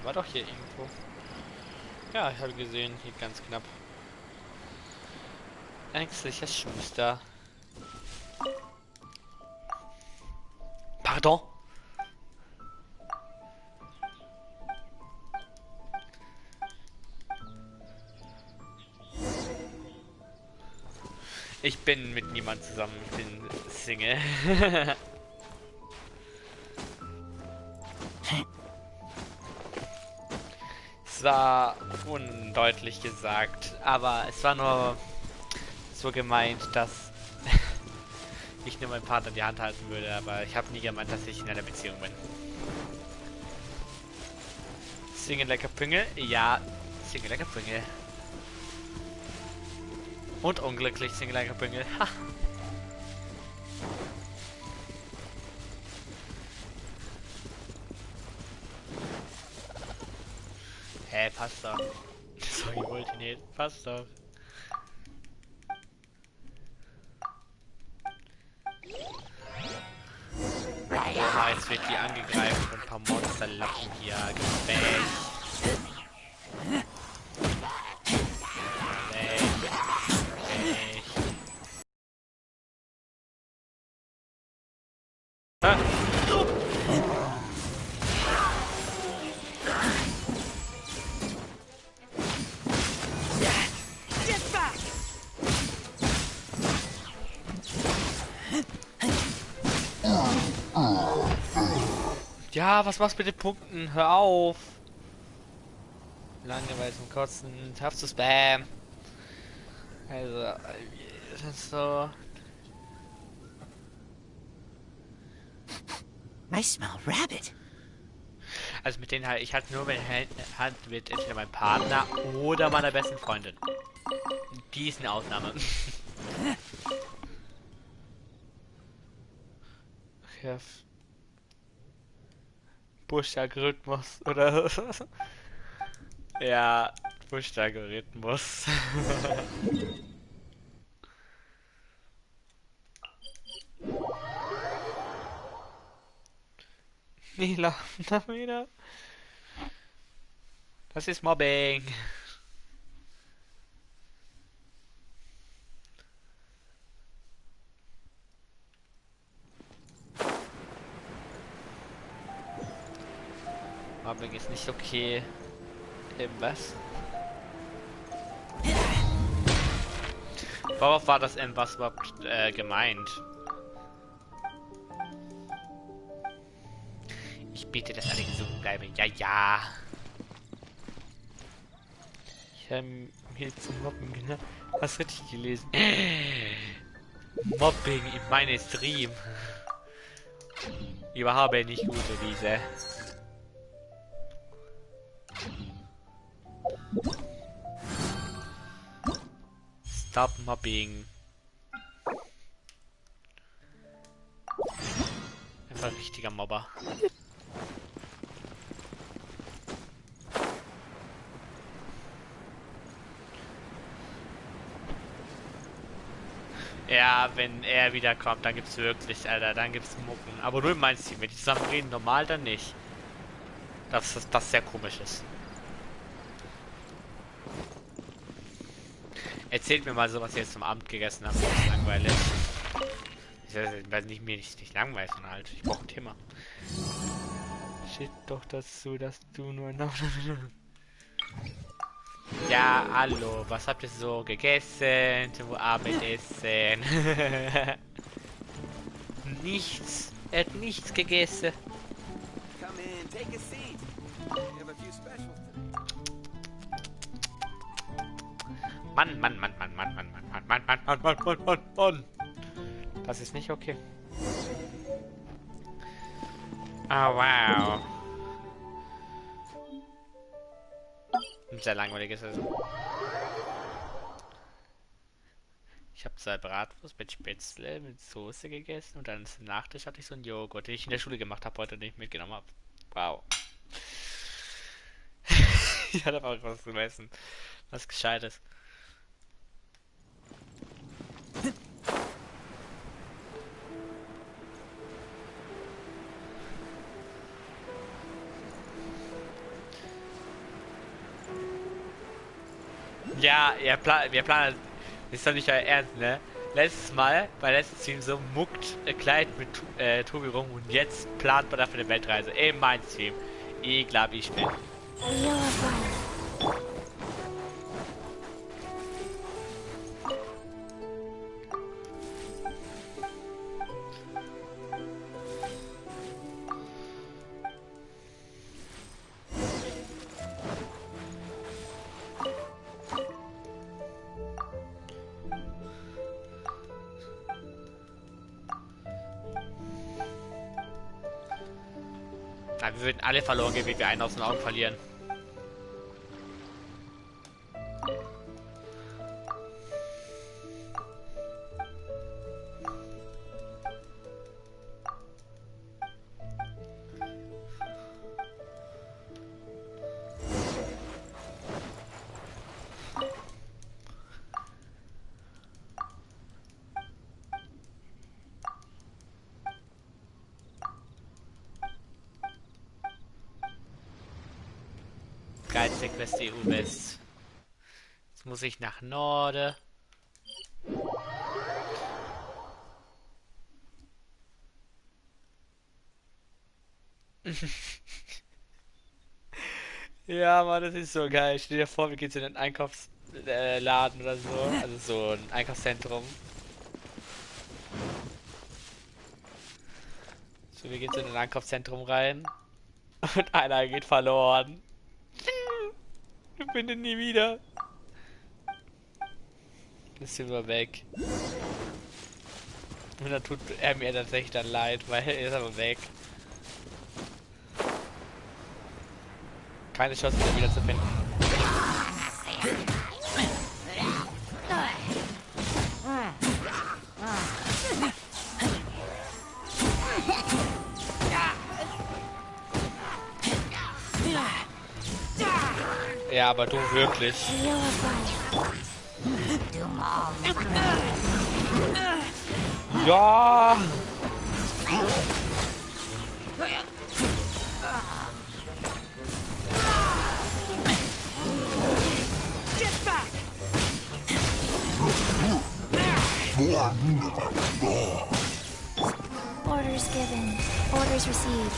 War doch hier irgendwo. Ja, ich habe gesehen, hier ganz knapp. Ängstlicher Schuster. Pardon? Ich bin mit niemand zusammen, ich bin Single. Es war undeutlich gesagt, aber es war nur so gemeint, dass ich nur meinen Partner die Hand halten würde, aber ich habe nie gemeint, dass ich in einer Beziehung bin. Single lecker Püngel? Ja, Single lecker Püngel. Und unglücklich Single lecker Püngel. Ha. Hä, passt doch. Sorry, wollte nicht. Passt doch. Ah, jetzt wird die angegriffen von ein paar Monsterlappen hier. Gefällt. Ja, was machst du mit den Punkten? Hör auf! Langeweile zum Kotzen, hör auf zu spam! Also, das ist so...
I smell rabbit.
Also mit denen halt, ich halt nur meine Hand mit entweder meinem Partner oder meiner besten Freundin. Die ist eine Ausnahme. Ja. Push-Algorithmus oder ja, Push-Algorithmus. Nila, na wieder. Das ist Mobbing. Mobbing ist nicht okay. Was? Worauf war das was überhaupt gemeint? Ich bitte, dass alle gesund bleiben. Ja, ja. Ich habe mir zum Mobben genannt. Hast du richtig gelesen? Mobbing in meine Stream. Überhaupt nicht gute diese. Stop mobbing. Ein richtiger Mobber. Ja, wenn er wiederkommt, dann gibt's wirklich, Alter, dann gibt's Mucken. Aber nur in meinem Team. Wenn die zusammen reden, normal dann nicht. Das sehr komisch ist. Erzählt mir mal so, was ihr jetzt zum Abend gegessen habt. Das ist langweilig. Ich weiß nicht, mir nicht langweilig, sondern halt, ich brauche ein Thema. Steht doch dazu, dass du nur noch... Ja, hallo, was habt ihr so gegessen? Zum Abendessen? Nichts. Er hat nichts gegessen.
Come in, take a seat. We have a few specials today.
Mann. Das ist nicht okay. Oh, wow. Sehr langweiliges Essen. Ich habe 2 Bratwurst mit Spätzle, mit Soße gegessen und dann zum Nachtisch hatte ich so einen Joghurt, den ich in der Schule gemacht habe heute und den ich mitgenommen habe. Wow. Ich hatte aber auch was zu essen. Was Gescheites. Ja, wir planen, das ist doch nicht euer Ernst, ne? Letztes Mal, bei letzten Stream so muckt Kleid mit Tobi rum und jetzt plant man dafür eine Weltreise. In mein Stream. Ich glaube, ich bin. Na, wir würden alle verloren gehen, wie wir einen aus den Augen verlieren. Geilste Quest EU West. Jetzt muss ich nach Norden. Ja, Mann, das ist so geil. Stell dir vor, wir gehen zu den Einkaufsladen oder so. Also so ein Einkaufszentrum. So, wir gehen zu den Einkaufszentrum rein. Und einer geht verloren. Ich finde ihn nie wieder. Ist immer weg. Und dann tut er mir tatsächlich dann leid, weil er ist aber weg. Keine Chance, ihn wieder zu finden. Ja, aber du wirklich. Ja.
Orders given. Orders received.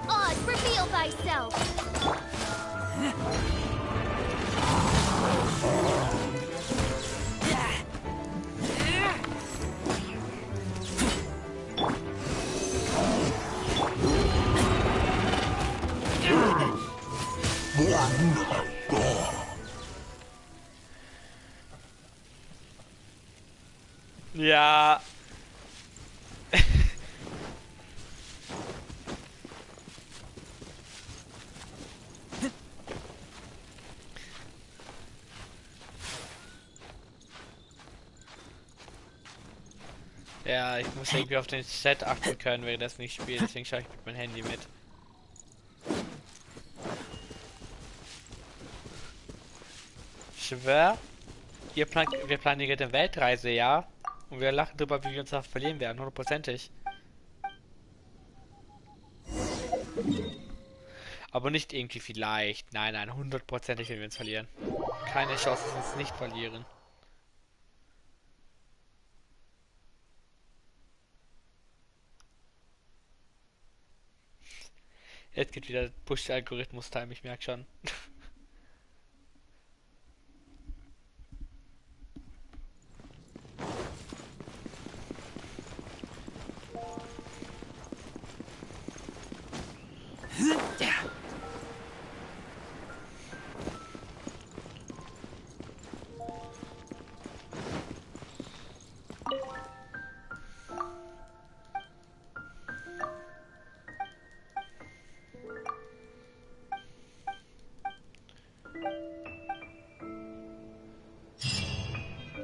Odd, reveal thyself!
Ja. Ja, ich muss irgendwie auf den Chat achten können, während das nicht spielt, deswegen schaue ich mit meinem Handy mit. Schwör, wir planen hier eine Weltreise, ja? Und wir lachen drüber, wie wir uns da verlieren werden, hundertprozentig. Aber nicht irgendwie vielleicht. Nein, nein, hundertprozentig werden wir uns verlieren. Keine Chance, dass wir uns nicht verlieren. Jetzt geht wieder Push-Algorithmus-Time, ich merke schon.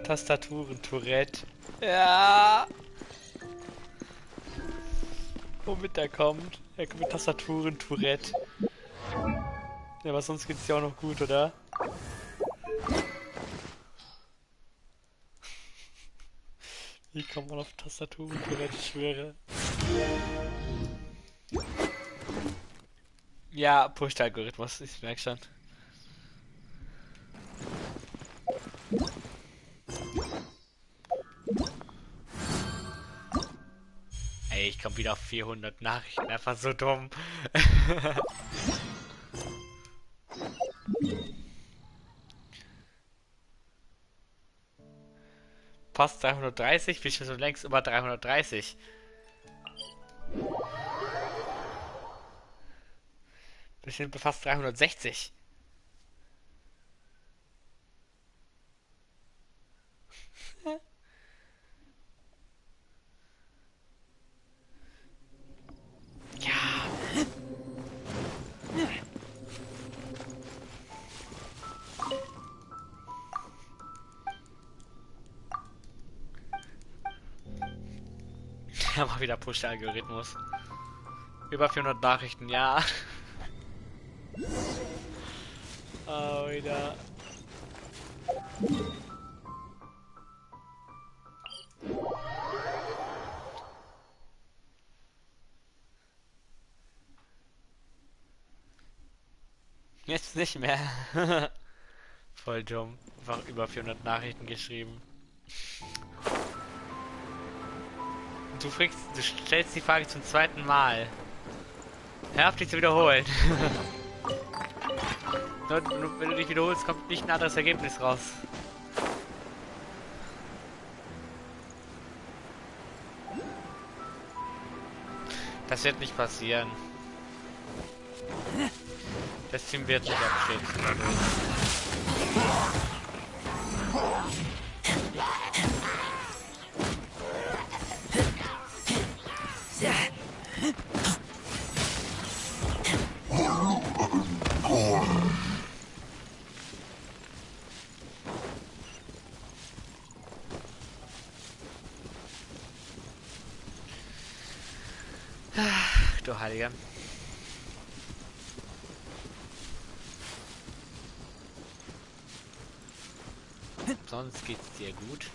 Tastaturen-Tourette. Ja. Womit er kommt. Er kommt mit Tastaturen-Tourette. Ja, aber sonst geht's ja auch noch gut, oder? Wie kommt man auf Tastaturen-Tourette, ich schwöre. Ja, Push-Algorithmus, ich merke schon. Ey, ich komme wieder auf 400 Nachrichten, einfach so dumm. Fast 330, bin schon so längst über 330. Wir sind bei fast 360. Ja, mal wieder Push-Algorithmus. Über 400 Nachrichten, ja. Oh, wieder. Jetzt nicht mehr. Voll dumm. Einfach über 400 Nachrichten geschrieben. Du stellst die Frage zum zweiten Mal. Hör auf dich zu wiederholen. Nur wenn du dich wiederholst, kommt nicht ein anderes Ergebnis raus. Das wird nicht passieren. Das Team wird nicht abstürzen. Ach, du Heiliger. Sonst geht's dir gut.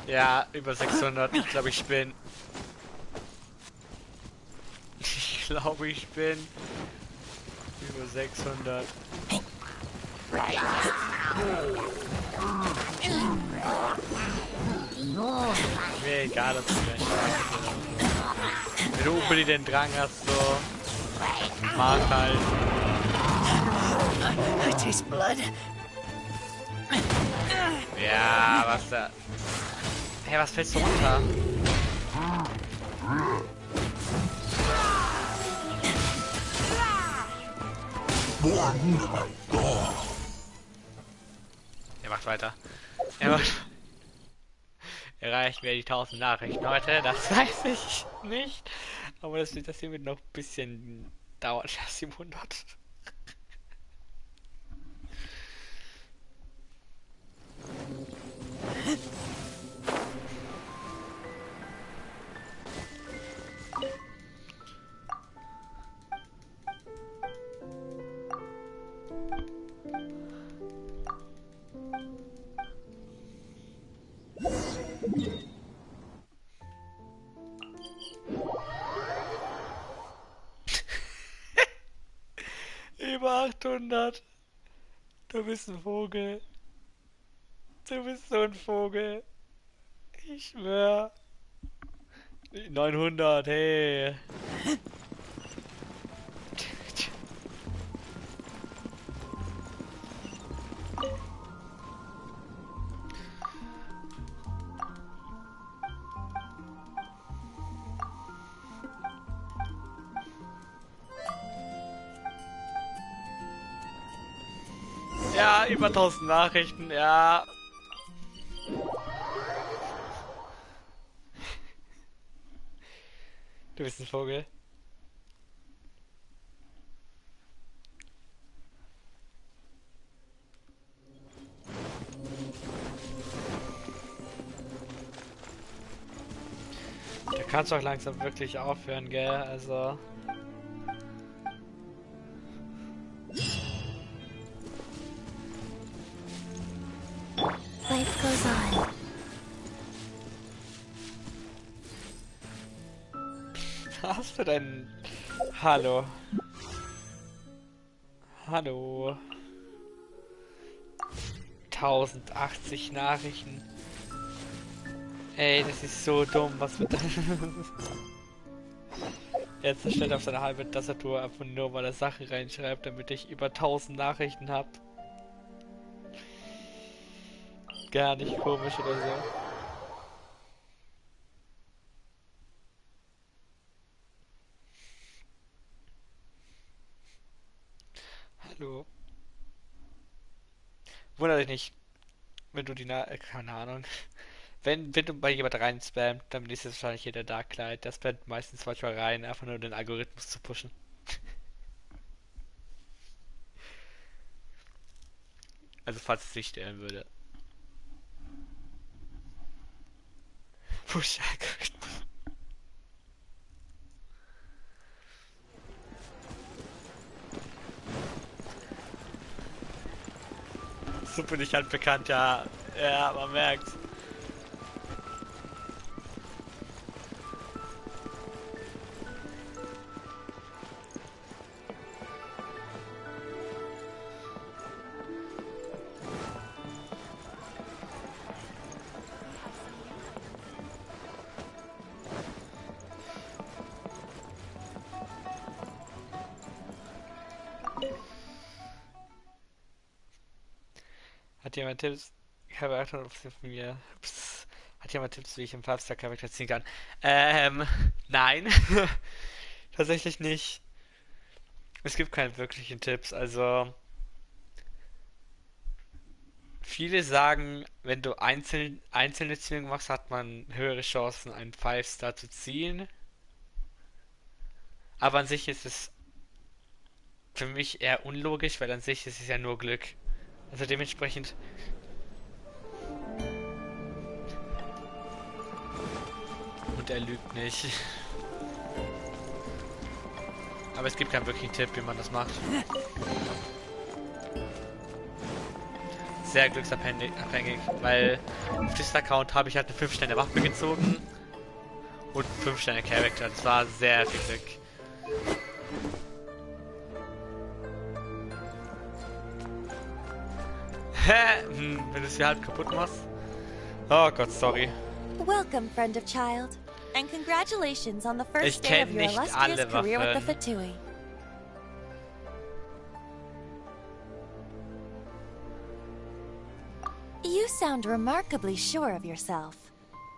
Ja, über 600. Ich glaube, ich bin. Ich glaube, ich bin über 600. Mir egal, ob du mehr schaffst. Wenn du unbedingt den Drang hast, so. Mach halt.
I taste blood.
Ja, was da. Hey, was fällst du runter? Er macht weiter. Er macht. Erreichen wir die 1000 Nachrichten heute, das weiß ich nicht. Aber das hier wird noch ein bisschen dauern, 700. Über 800. Du bist ein Vogel. Du bist so ein Vogel. Ich schwör. 900, hey. Ja, über 1000 Nachrichten, ja. Du bist ein Vogel. Da kannst du auch langsam wirklich aufhören, gell? Also.
Life goes on.
Was für dein... Hallo. Hallo. 1080 Nachrichten. Ey, das ist so dumm, was wird das? Jetzt stellt auf seine halbe Tastatur einfach nur, weil er Sachen reinschreibt, damit ich über 1000 Nachrichten hab. Gar nicht komisch oder so. Hallo. Wundert dich nicht, wenn du die keine Ahnung. Wenn du bei jemand rein spammt, dann ist es wahrscheinlich jeder Darklight. Der spammt meistens manchmal rein, einfach nur den Algorithmus zu pushen. Also falls es sich stellen würde. Push-Algorithmus. So bin ich halt bekannt, ja. Ja, man merkt's. Hat jemand Tipps? Charakter von mir. Ups. Hat jemand Tipps, wie ich im 5-Star-Charakter ziehen kann? Nein. Tatsächlich nicht. Es gibt keine wirklichen Tipps. Also, viele sagen, wenn du einzelne Ziehungen machst, hat man höhere Chancen, einen 5-Star zu ziehen. Aber an sich ist es für mich eher unlogisch, weil an sich ist es ja nur Glück. Also dementsprechend. Und er lügt nicht. Aber es gibt keinen wirklichen Tipp, wie man das macht. Sehr glücksabhängig, weil auf diesem Account habe ich halt eine 5-Sterne Waffe gezogen und 5-Sterne Charakter. Das war sehr viel Glück. Hä? Wenn du es hier halb kaputt machst? Oh Gott, sorry.
Welcome, friend of child, and congratulations on the
Ich
first day of
kenne
your
nicht
illustrious
alle
career with the
Waffen.
Fatui. You sound remarkably sure of yourself.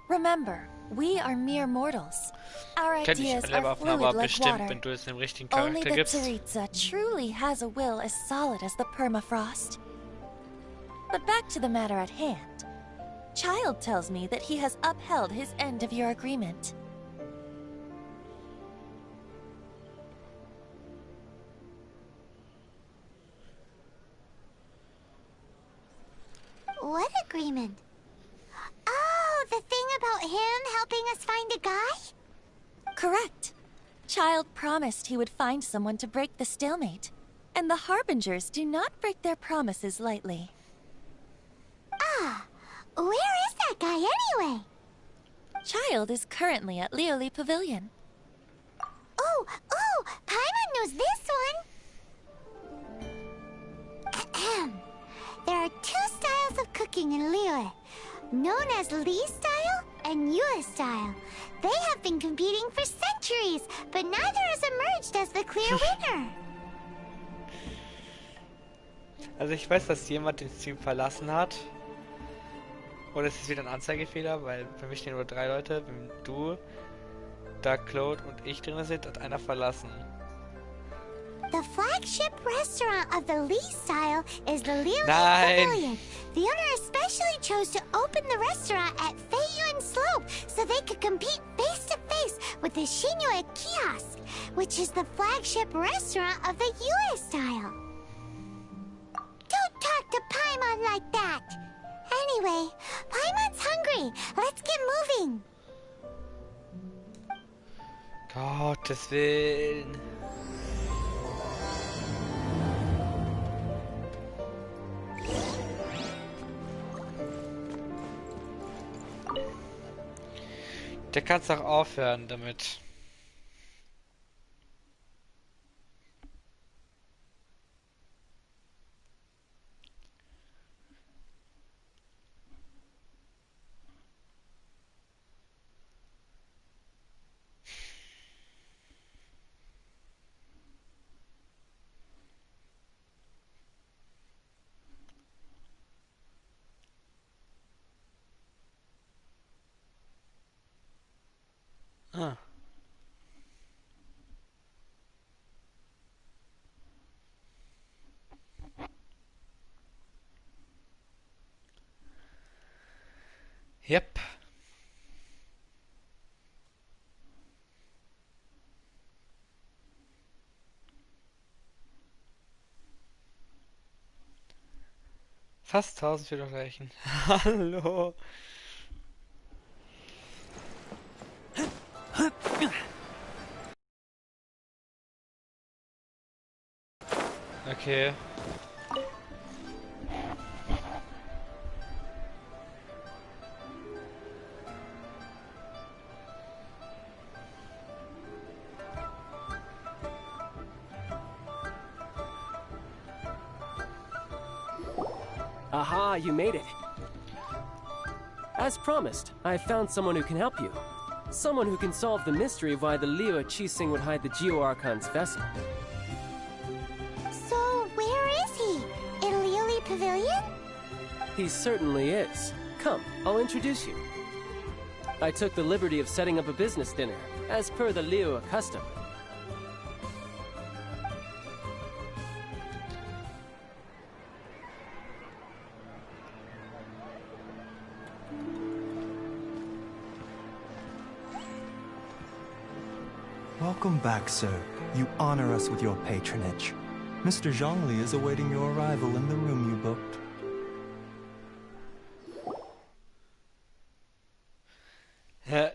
Remember, we are mere mortals. Our
Kenn ich
ideas
alle
are
Waffen,
fluid
aber
like
bestimmt,
water.
wenn du es dem richtigen
Only
Charakter
the
gibst.
Tsaritsa truly has a will as solid as the permafrost. But back to the matter at hand. Child tells me that he has upheld his end of your agreement.
What agreement? helping us find a guy?
Correct. Child promised he would find someone to break the stalemate. And the Harbingers do not break their promises lightly.
Ah, where is that guy anyway?
Child is currently at Lioli Pavilion.
Oh, Paimon knows this one. There are two styles of cooking in Liyue, known as Li style and Yue style. They have been competing for centuries, but neither has emerged as the clear winner.
Also ich weiß, dass jemand den Stream verlassen hat. Oder es ist wieder ein Anzeigefehler, weil für mich stehen nur 3 Leute. Wenn du, Dark Cloud und ich drin sind, hat einer verlassen.
The flagship restaurant of the Li style is the Lioli Pavilion. The owner especially chose to open the restaurant at Feiyuan Slope so they could compete face to face with the Shinue Kiosk, which is the flagship restaurant of the Yue style. Don't talk to Paimon like that. Anyway, Paimon's hungry. Let's get moving.
Gottes Willen. Der kann's doch aufhören damit. Ah. Yep. Fast 1000 wird doch reichen. Hallo. Okay.
Aha, you made it. As promised, I found someone who can help you. Someone who can solve the mystery of why the Liyue Qixing would hide the Geo-Archon's vessel.
So, where is he? In Lioli Pavilion?
He certainly is. Come, I'll introduce you. I took the liberty of setting up a business dinner, as per the Liyue custom.
Welcome back, sir. You honor us with your patronage. Mr. Zhongli is awaiting your arrival in the room you booked.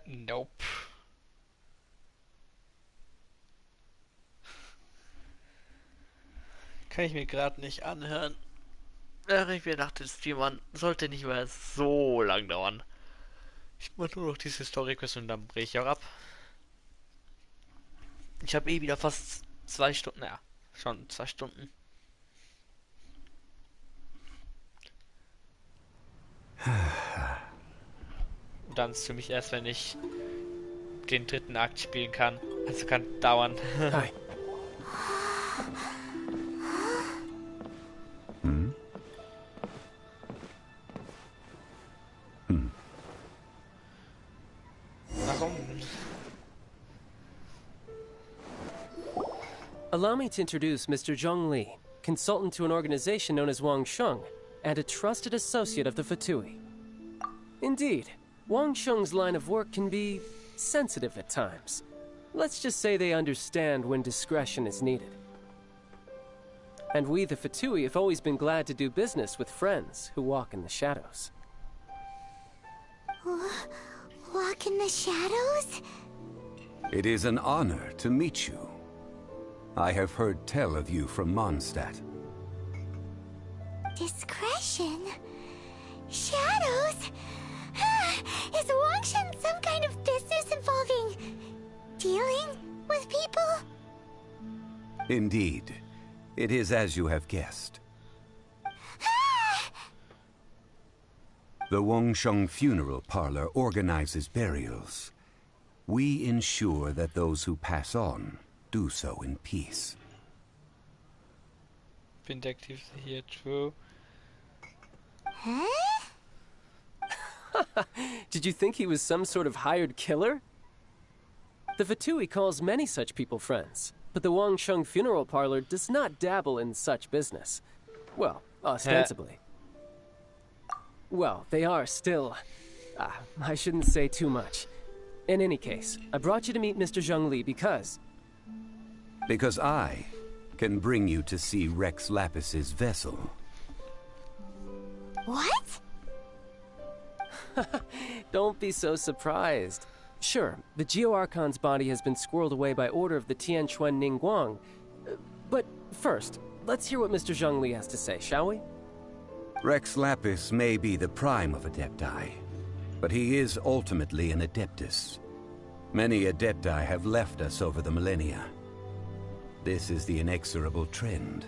Nope. Kann ich mir gerade nicht anhören. Ich mir dachte, das Stream sollte nicht mehr so lang dauern. Ich mache nur noch diese Story-Quest und dann breche ich auch ab. Ich habe wieder fast 2 Stunden, ja, schon 2 Stunden. Und dann ist es für mich erst, wenn ich den 3. Akt spielen kann. Also kann dauern.
Hi.
Warum?
Allow me to introduce Mr. Zhongli, consultant to an organization known as Wang Sheng, and a trusted associate of the Fatui. Indeed, Wang Sheng's line of work can be sensitive at times. Let's just say they understand when discretion is needed. And we, the Fatui, have always been glad to do business with friends who walk in the shadows.
walk in the shadows?
It is an honor to meet you. I have heard tell of you from Mondstadt.
Discretion? Shadows? Is Wangshan some kind of business involving dealing with people?
Indeed. It is as you have guessed. The Wangsheng Funeral Parlor organizes burials. We ensure that those who pass on do so in peace.
Vindictive here, true.
Huh?
Did you think he was some sort of hired killer? The Fatui calls many such people friends, but the Wangsheng Funeral Parlor does not dabble in such business. Well, ostensibly. Well, they are still... I shouldn't say too much. In any case, I brought you to meet Mr. Zhongli because...
Because I can bring you to see Rex Lapis's vessel.
What?
Don't be so surprised. Sure, the Geo-Archon's body has been squirreled away by order of the Tianquan Ningguang. But first, let's hear what Mr. Zhongli has to say, shall we?
Rex Lapis may be the prime of Adepti, but he is ultimately an Adeptus. Many Adepti have left us over the millennia. This is the inexorable trend.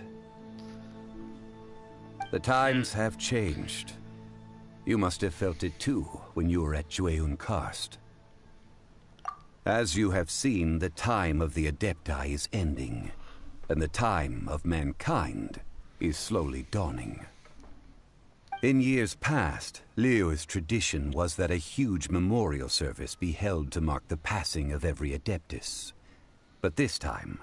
The times have changed. You must have felt it too when you were at Jueyun Karst. As you have seen, the time of the Adepti is ending, and the time of mankind is slowly dawning. In years past, Liu's tradition was that a huge memorial service be held to mark the passing of every Adeptus. But this time,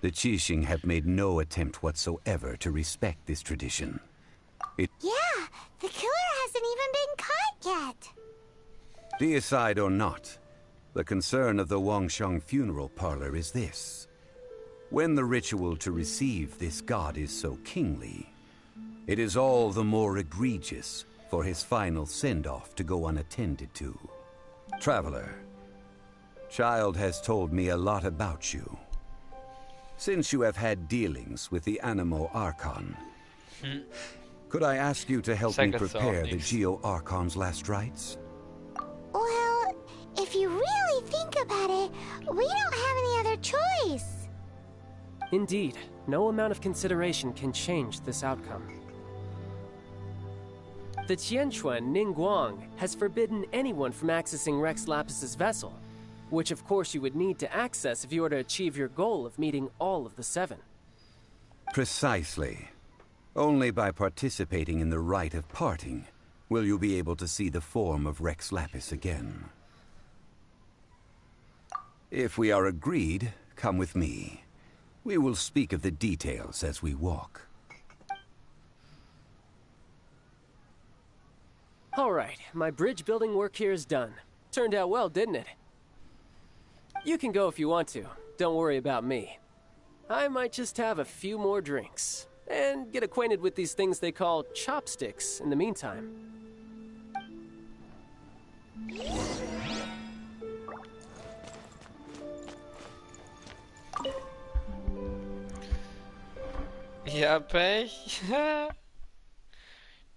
the Qixing have made no attempt whatsoever to respect this tradition.
Yeah, the killer hasn't even been caught yet.
Deicide or not, the concern of the Wangsheng Funeral Parlor is this. When the ritual to receive this god is so kingly, it is all the more egregious for his final send-off to go unattended to. Traveler, Child has told me a lot about you. Since you have had dealings with the Animo Archon, could I ask you to help me prepare the Geo-Archon's last rites?
Well, if you really think about it, we don't have any other choice.
Indeed, no amount of consideration can change this outcome. The Tianquan Ningguang has forbidden anyone from accessing Rex Lapis's vessel, which of course you would need to access if you were to achieve your goal of meeting all of the 7.
Precisely. Only by participating in the rite of parting will you be able to see the form of Rex Lapis again. If we are agreed, come with me. We will speak of the details as we walk.
Alright, my bridge building work here is done. Turned out well, didn't it? You can go if you want to. Don't worry about me. I might just have a few more drinks, and get acquainted with these things they call chopsticks in the meantime.
Ja, Pech.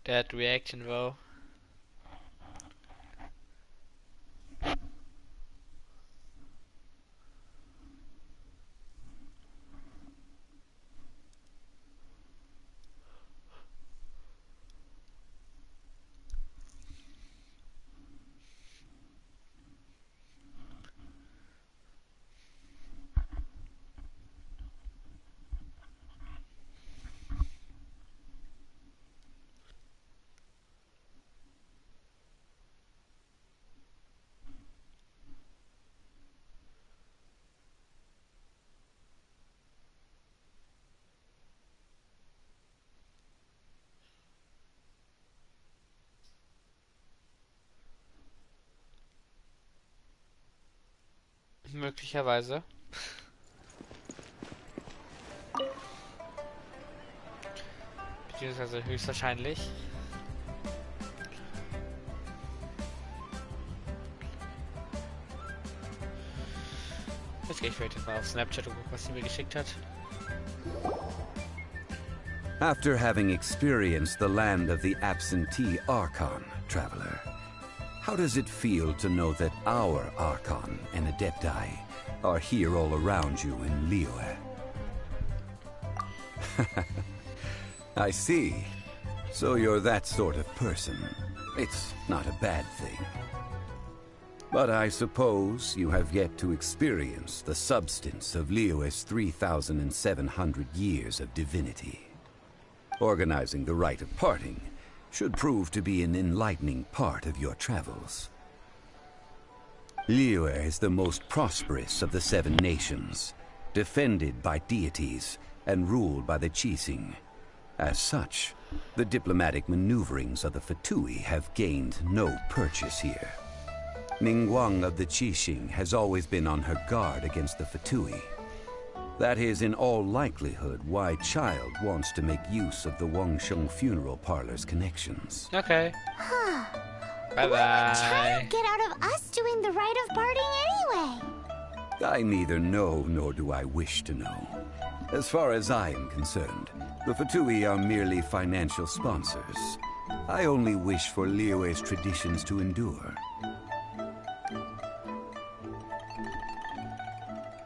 That reaction though. Möglicherweise. Beziehungsweise höchstwahrscheinlich. Jetzt gehe ich vielleicht mal auf Snapchat und gucke, was sie mir geschickt hat.
After having experienced the land of the absentee Archon, traveler, how does it feel to know that our Archon and Adepti are here all around you in Liyue? I see. So you're that sort of person. It's not a bad thing. But I suppose you have yet to experience the substance of Liyue's 3,700 years of divinity. Organizing the rite of parting should prove to be an enlightening part of your travels. Liyue is the most prosperous of the 7 nations, defended by deities and ruled by the Qixing. As such, the diplomatic maneuverings of the Fatui have gained no purchase here. Ningguang of the Qixing has always been on her guard against the Fatui. That is in all likelihood why Child wants to make use of the Wangsheng funeral parlor's connections.
Okay. Bye-bye.
What would Child get out of us doing the rite of parting anyway?
I neither know nor do I wish to know. As far as I am concerned, the Fatui are merely financial sponsors. I only wish for Liyue's traditions to endure.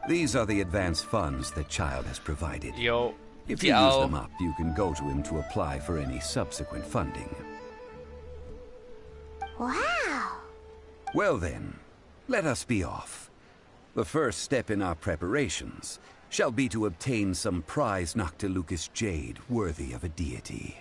These are the advance funds that Child has provided.
Yo.
If you use them up, you can go to him to apply for any subsequent funding.
Wow.
Well then, let us be off. The first step in our preparations shall be to obtain some prize Noctilucous jade worthy of a deity.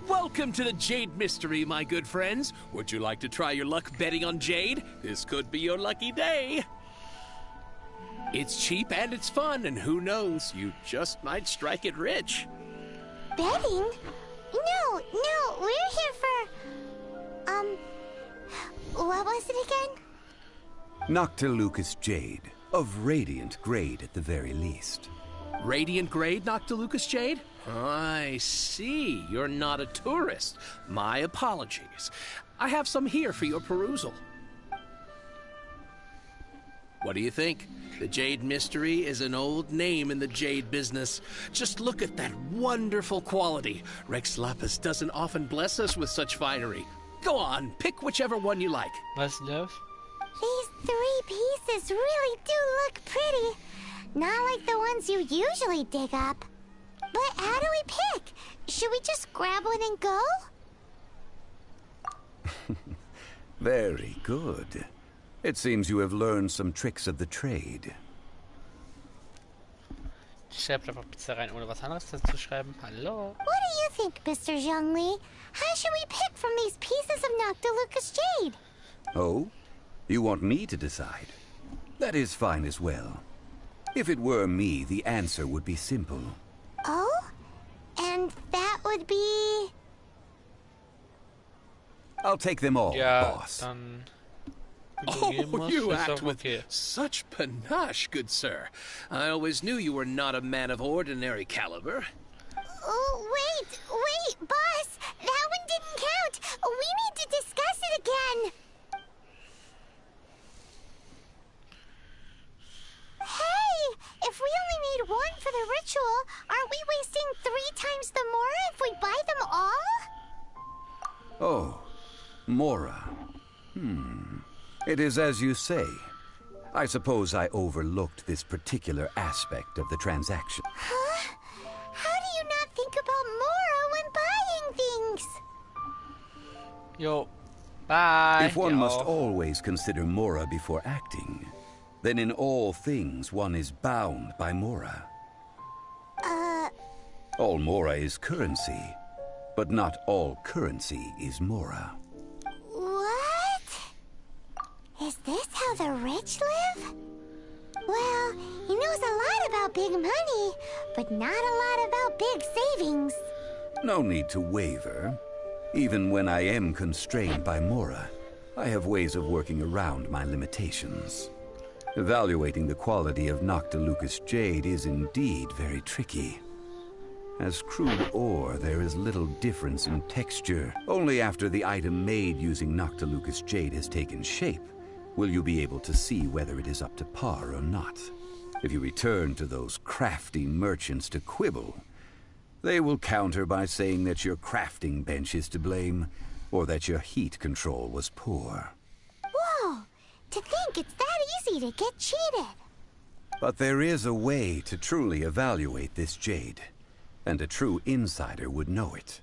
Welcome to the Jade Mystery, my good friends. Would you like to try your luck betting on Jade? This could be your lucky day. It's cheap and it's fun, and who knows, you just might strike it rich.
Betting? No, we're here for... what was it again?
Noctilucous jade, of radiant grade at the very least.
Radiant grade Noctilucous jade? I see. You're not a tourist. My apologies. I have some here for your perusal. What do you think? The Jade Mystery is an old name in the jade business. Just look at that wonderful quality. Rex Lapis doesn't often bless us with such finery. Go on, pick whichever one you like.
Was los?
These 3 pieces really do look pretty. Not like the ones you usually dig up. But how do we pick? Should we just grab one and go?
Very good. It seems you have learned some tricks of the trade.
Schreibt einfach Pizza rein, ohne was anderes dazu schreiben. Hallo?
What do you think, Mr. Zhongli? How should we pick from these pieces of Noctilucous jade?
Oh? You want me to decide? That is fine as well. If it were me, the answer would be simple.
Oh? And that would be...
I'll take them all, boss.
Oh, you act with such panache, good sir. I always knew you were not a man of ordinary caliber.
Oh, wait, boss! That one didn't count! We need to discuss it again! Hey! If we only need one for the ritual, aren't we wasting 3 times the Mora if we buy them all?
Oh, Mora. It is as you say. I suppose I overlooked this particular aspect of the transaction.
Huh? How do you not think about Mora when buying things?
Yo, bye.
If one must always consider Mora before acting, then in all things one is bound by Mora. All Mora is currency, but not all currency is Mora.
What? Is this how the rich live? Well, he knows a lot about big money, but not a lot about big savings.
No need to waver. Even when I am constrained by Mora, I have ways of working around my limitations. Evaluating the quality of Noctilucous jade is indeed very tricky. As crude ore, there is little difference in texture. Only after the item made using Noctilucous jade has taken shape will you be able to see whether it is up to par or not. If you return to those crafty merchants to quibble, they will counter by saying that your crafting bench is to blame, or that your heat control was poor.
Whoa! To think it's that easy to get cheated.
But there is a way to truly evaluate this jade, and a true insider would know it.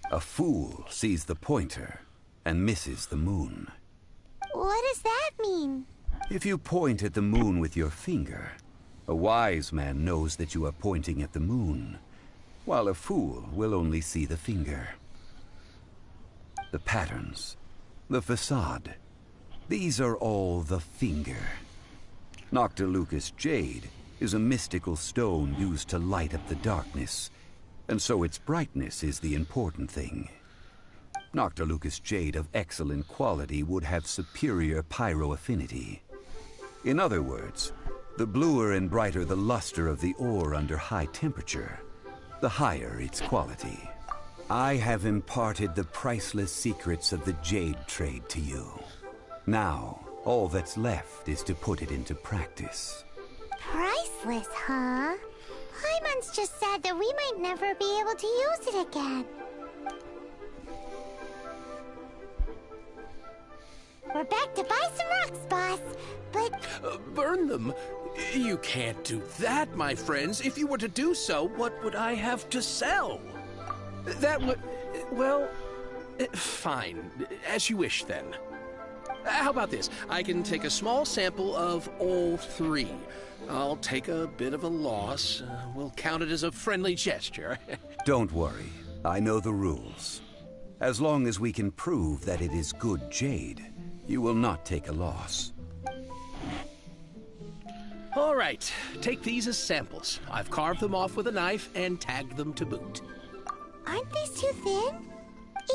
A fool sees the pointer and misses the moon.
What does that mean?
If you point at the moon with your finger, a wise man knows that you are pointing at the moon, while a fool will only see the finger. The patterns, the facade, these are all the finger. Noctilucous jade is a mystical stone used to light up the darkness, and so its brightness is the important thing. Noctilucous jade of excellent quality would have superior pyro-affinity. In other words, the bluer and brighter the luster of the ore under high temperature, the higher its quality. I have imparted the priceless secrets of the jade trade to you. Now, all that's left is to put it into practice.
Priceless, huh? Paimon's just sad that we might never be able to use it again. We're back to buy some rocks, boss, but...
Burn them? You can't do that, my friends. If you were to do so, what would I have to sell? That would... well... fine. As you wish, then. How about this? I can take a small sample of all three. I'll take a bit of a loss. We'll count it as a friendly gesture.
Don't worry. I know the rules. As long as we can prove that it is good jade, you will not take a loss.
All right. Take these as samples. I've carved them off with a knife and tagged them to boot.
Aren't these too thin?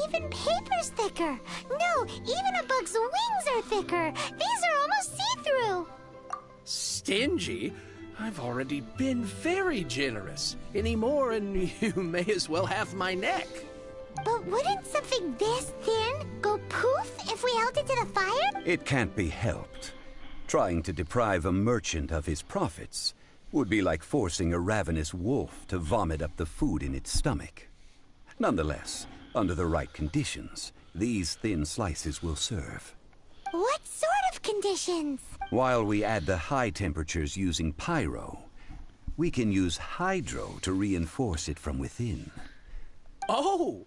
Even paper's thicker. No, even a bug's wings are thicker. These are almost see-through.
Stingy? I've already been very generous. Any more and you may as well have my neck.
But wouldn't something this thin go poof if we held it to the fire?
It can't be helped. Trying to deprive a merchant of his profits would be like forcing a ravenous wolf to vomit up the food in its stomach. Nonetheless, under the right conditions, these thin slices will serve.
What sort of conditions?
While we add the high temperatures using pyro, we can use hydro to reinforce it from within.
Oh!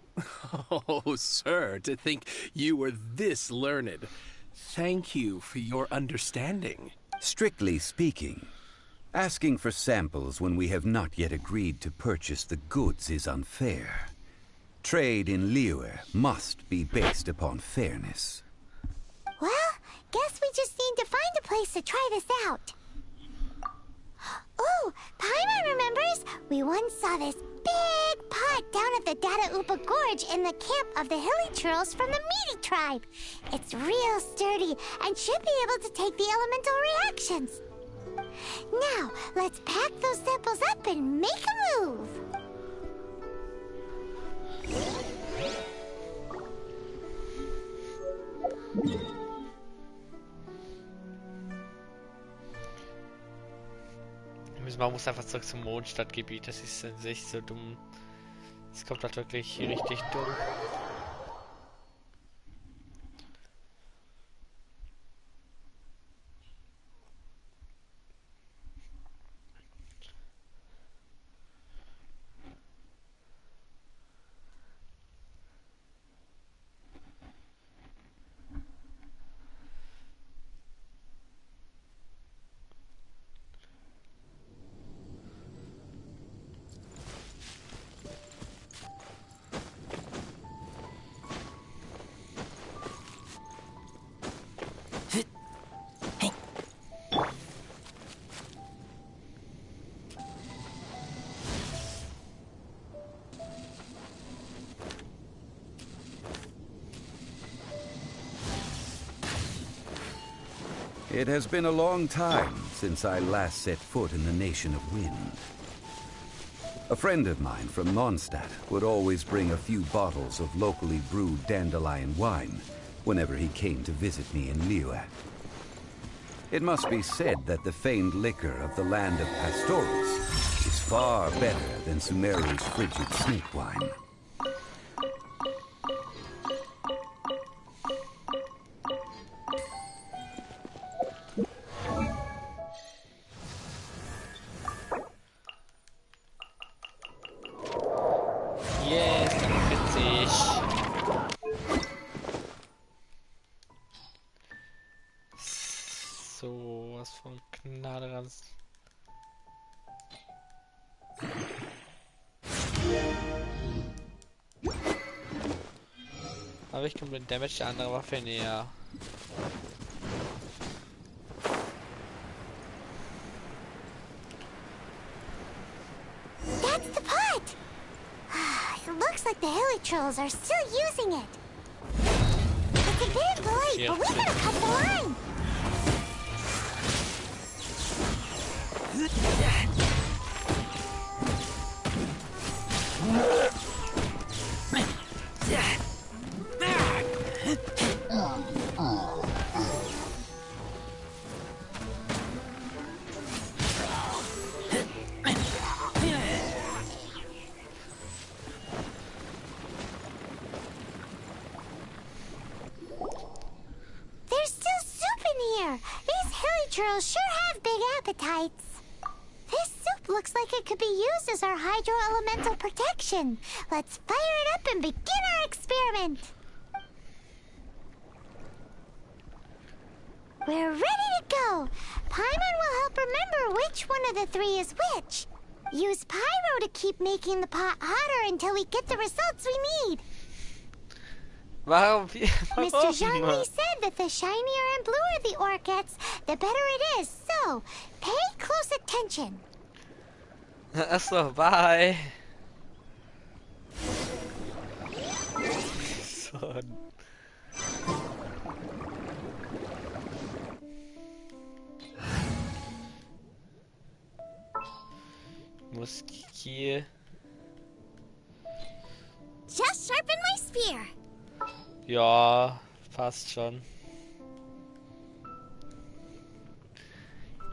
Oh, sir, to think you were this learned. Thank you for your understanding.
Strictly speaking, asking for samples when we have not yet agreed to purchase the goods is unfair. Trade in Liyue must be based upon fairness.
Well, guess we just need to find a place to try this out. Oh, Paimon remembers! We once saw this big pot down at the Data Upa Gorge in the camp of the Hilly Churls from the Meaty tribe. It's real sturdy and should be able to take the elemental reactions. Now, let's pack those samples up and make a move.
Man muss einfach zurück zum Mondstadtgebiet. Das ist an sich so dumm. Das kommt halt wirklich richtig dumm.
It has been a long time since I last set foot in the Nation of Wind. A friend of mine from Mondstadt would always bring a few bottles of locally brewed dandelion wine whenever he came to visit me in Liyue. It must be said that the famed liquor of the land of Pastorals is far better than Sumeru's frigid snake wine.
Yes, witzig. So, was von Knallras. Aber ich komme mit Damage der anderen Waffe näher.
That's the pot! It looks like the hilly trolls are still using it. It's a bit late, but we gotta cut the line. There's still soup in here. These hilly trolls sure have big appetites. This soup looks like it could be used as our hydro-elemental protection. Let's fire it up and begin our experiment. We're ready to go. Paimon will help remember which one of the three is which. Use Pyro to keep making the pot hotter until we get the results we need.
Warum?
Mr. Zhongli said that the shinier and bluer the ore gets, the better it is. So, pay close attention.
Achso, bye. So. Muss hier.
Just sharpen my spear.
Ja, passt schon.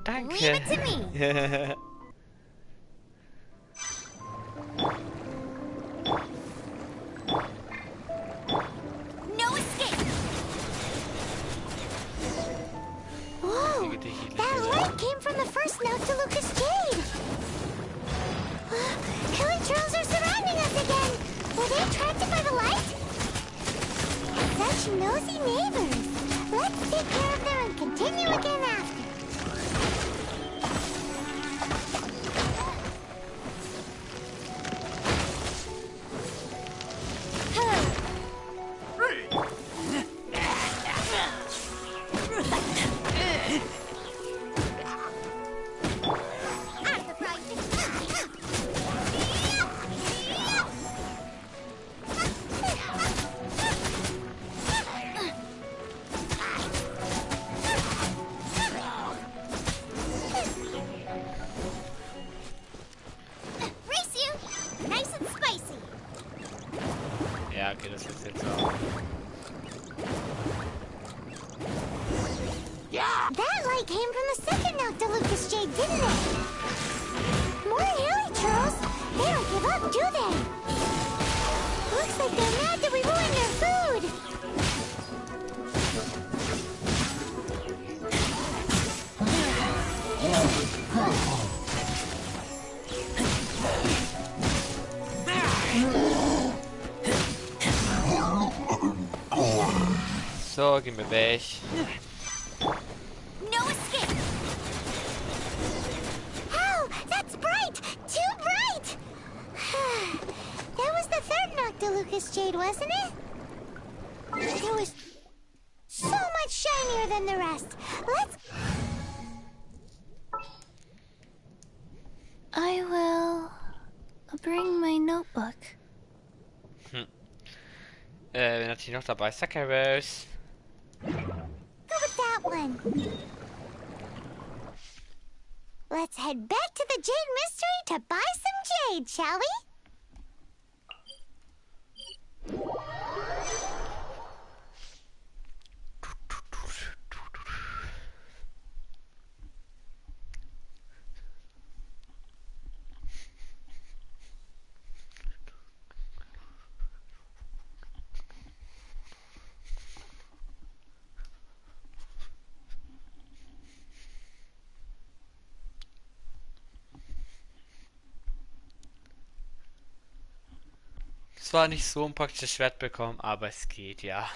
Danke.
Leave it to me. No escape. Whoa, that light came from the first note to Lucas Jade. Killing trolls are surrounding us again. Were they attracted by the light? Such nosy neighbors. Let's take care of them and continue again after.
Ja, okay, das ist jetzt auch.
That light came from the second note to Lucas Jade, didn't it? More hilly trolls. They don't give up, do they? Looks like they're mad that we ruined their food.
So, gehen wir weg.
No escape. Oh, that's bright! Too bright! That was the third Noctilucus Jade, wasn't it? It was so much shinier than the rest. Let's...
I will bring my notebook.
Wer natürlich noch dabei? Sacaros.
Go with that one. Let's head back to the Jade Mystery to buy some jade, shall we?
Zwar nicht so ein praktisches Schwert bekommen, aber es geht, ja.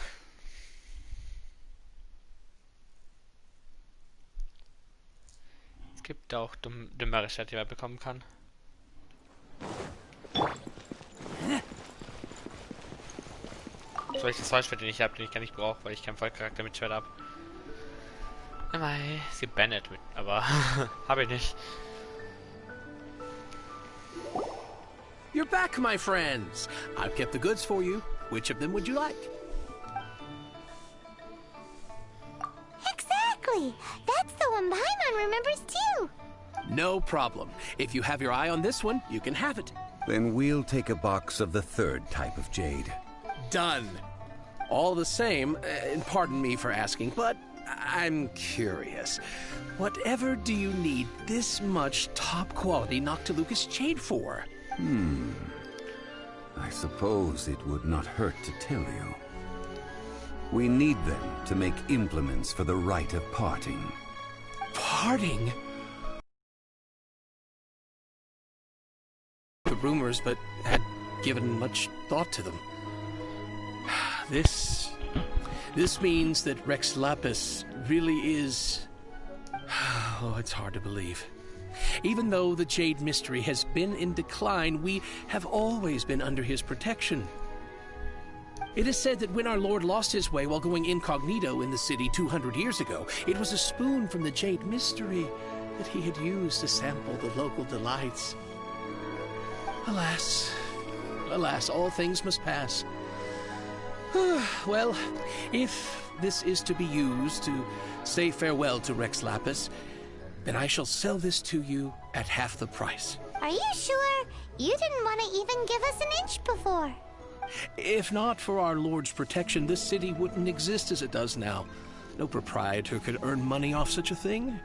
Es gibt auch dümmere Schwerter, die man bekommen kann. Soll ich das Holzschwert, den ich habe, den ich gar nicht brauche, weil ich keinen Vollcharakter mit Schwert habe. Es gibt Bennett mit, aber habe ich nicht.
You're back, my friends. I've kept the goods for you. Which of them would you like?
Exactly! That's the one Paimon remembers too!
No problem. If you have your eye on this one, you can have it.
Then we'll take a box of the third type of jade.
Done. All the same, and pardon me for asking, but I'm curious. Whatever do you need this much top-quality Noctilucous jade for?
I suppose it would not hurt to tell you. We need them to make implements for the rite of parting.
Parting? The rumors, but had given much thought to them. This means that Rex Lapis really is... Oh, it's hard to believe. Even though the Jade Mystery has been in decline, we have always been under his protection. It is said that when our Lord lost his way while going incognito in the city 200 years ago, it was a spoon from the Jade Mystery that he had used to sample the local delights. Alas, alas, all things must pass. Well, if this is to be used to say farewell to Rex Lapis, then I shall sell this to you at half the price.
Are you sure? You didn't want to even give us an inch before.
If not for our Lord's protection, this city wouldn't exist as it does now. No proprietor could earn money off such a thing.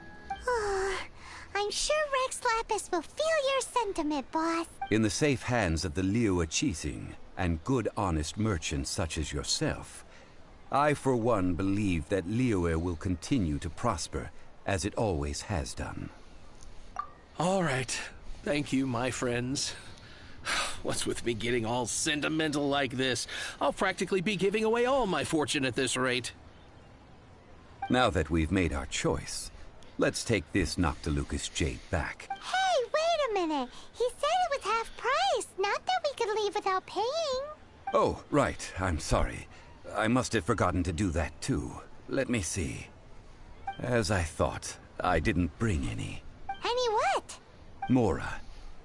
I'm sure Rex Lapis will feel your sentiment, boss.
In the safe hands of the Liu Chising and good honest merchants such as yourself, I for one believe that Liyue will continue to prosper as it always has done.
All right. Thank you, my friends. What's with me getting all sentimental like this? I'll practically be giving away all my fortune at this rate.
Now that we've made our choice, let's take this Noctilucous jade back.
Hey, wait a minute. He said it was half price, not that we could leave without paying.
Oh, right. I'm sorry. I must have forgotten to do that too. Let me see. As I thought, I didn't bring any.
Any what?
Mora.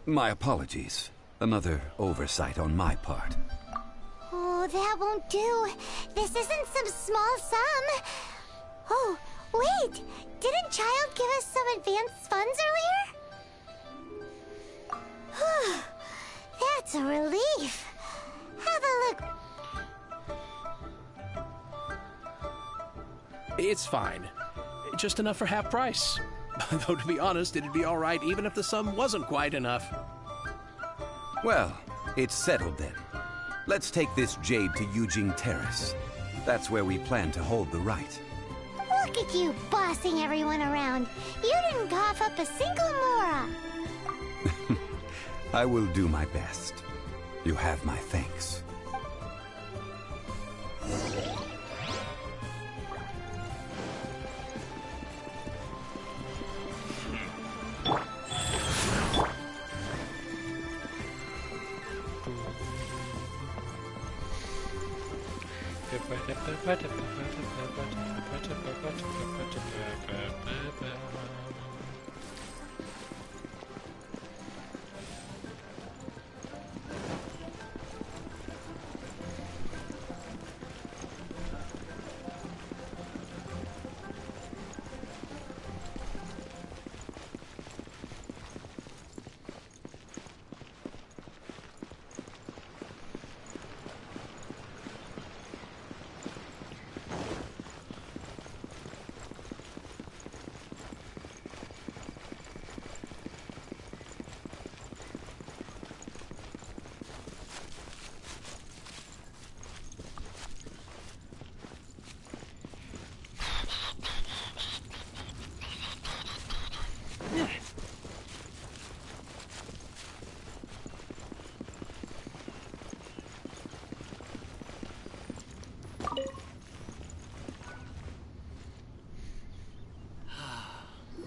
My apologies. Another oversight on my part.
Oh, that won't do. This isn't some small sum. Oh, wait! Didn't Child give us some advanced funds earlier? That's a relief. Have a look.
It's fine. Just enough for half price. Though, to be honest, it'd be all right even if the sum wasn't quite enough.
Well, it's settled then. Let's take this jade to Yujing Terrace. That's where we plan to hold the rite.
Look at you bossing everyone around. You didn't cough up a single Mora.
I will do my best. You have my thanks.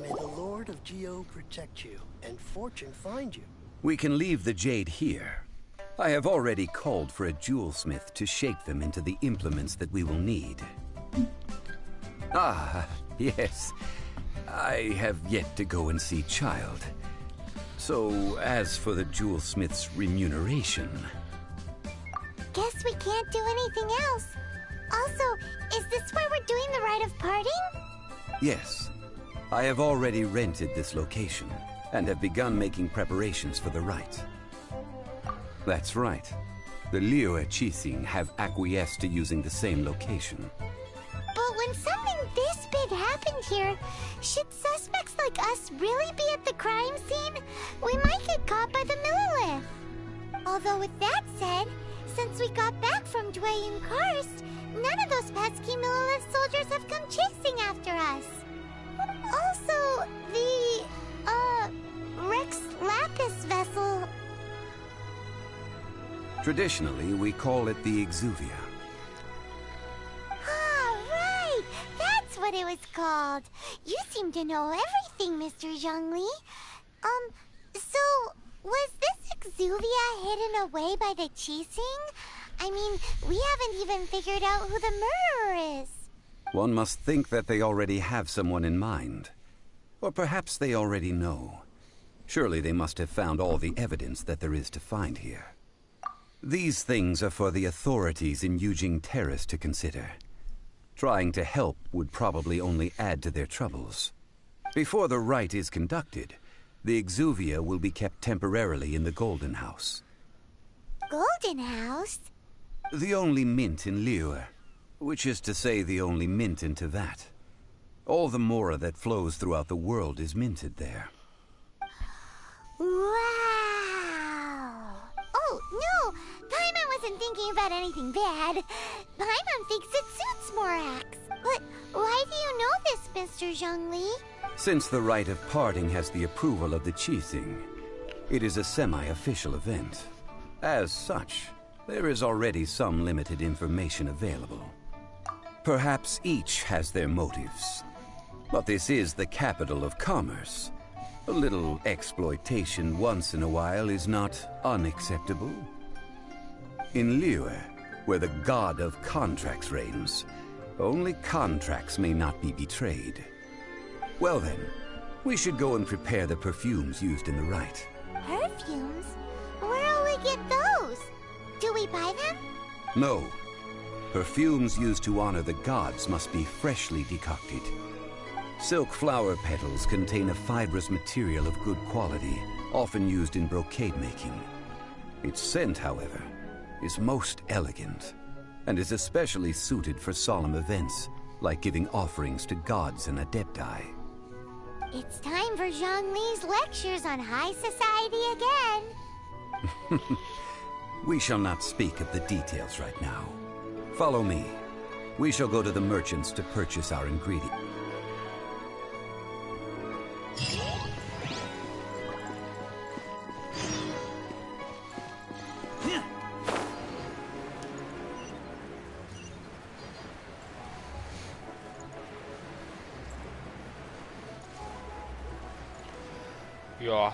May the Lord of Geo protect you, and fortune find you.
We can leave the jade here. I have already called for a jewelsmith to shape them into the implements that we will need. Ah, yes. I have yet to go and see Child. So, as for the jewelsmith's remuneration...
Guess we can't do anything else. Also, is this where we're doing the rite of parting?
Yes. I have already rented this location, and have begun making preparations for the rite. That's right. The Liyue Qixing have acquiesced to using the same location.
But when something this big happened here, should suspects like us really be at the crime scene? We might get caught by the Millilith. Although with that said, since we got back from Dwayne Karst, none of those pesky Millilith soldiers have come chasing after us. Also, the, Rex Lapis vessel...
Traditionally, we call it the Exuvia.
Ah, right! That's what it was called. You seem to know everything, Mr. Zhongli. So, was this Exuvia hidden away by the Qixing? I mean, we haven't even figured out who the murderer is.
One must think that they already have someone in mind. Or perhaps they already know. Surely they must have found all the evidence that there is to find here. These things are for the authorities in Yujing Terrace to consider. Trying to help would probably only add to their troubles. Before the rite is conducted, the Exuvia will be kept temporarily in the Golden House.
Golden House?
The only mint in Liyue, which is to say the only mint in Teyvat. All the mora that flows throughout the world is minted there.
Wow! Oh, no! Paimon wasn't thinking about anything bad. Paimon thinks it suits Morax. But why do you know this, Mr. Zhongli?
Since the rite of parting has the approval of the Qixing, it is a semi-official event. As such, there is already some limited information available. Perhaps each has their motives. But this is the capital of commerce. A little exploitation once in a while is not unacceptable. In Liyue, where the god of contracts reigns, only contracts may not be betrayed. Well then, we should go and prepare the perfumes used in the rite.
Perfumes? Where'll we get those? Do we buy them?
No. Perfumes used to honor the gods must be freshly decocted. Silk flower petals contain a fibrous material of good quality, often used in brocade making. Its scent, however, is most elegant, and is especially suited for solemn events, like giving offerings to gods and adepti.
It's time for Zhongli's lectures on high society again.
We shall not speak of the details right now. Follow me. We shall go to the merchants to purchase our ingredients.
Ja.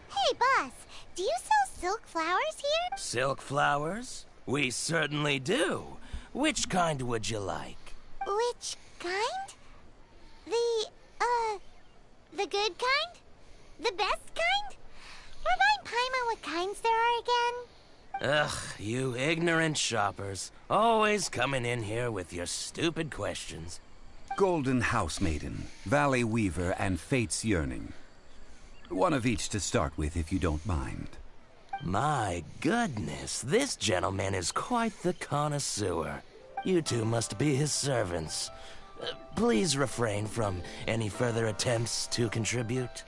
Hey, boss, do you sell silk flowers here?
Silk flowers? We certainly do. Which kind would you like?
Which kind? The good kind? The best kind? Remind Paimon what kinds there are again?
Ugh, you ignorant shoppers. Always coming in here with your stupid questions.
Golden House Maiden, Valley Weaver, and Fate's Yearning. One of each to start with, if you don't mind.
My goodness, this gentleman is quite the connoisseur. You two must be his servants. Please refrain from any further attempts to contribute.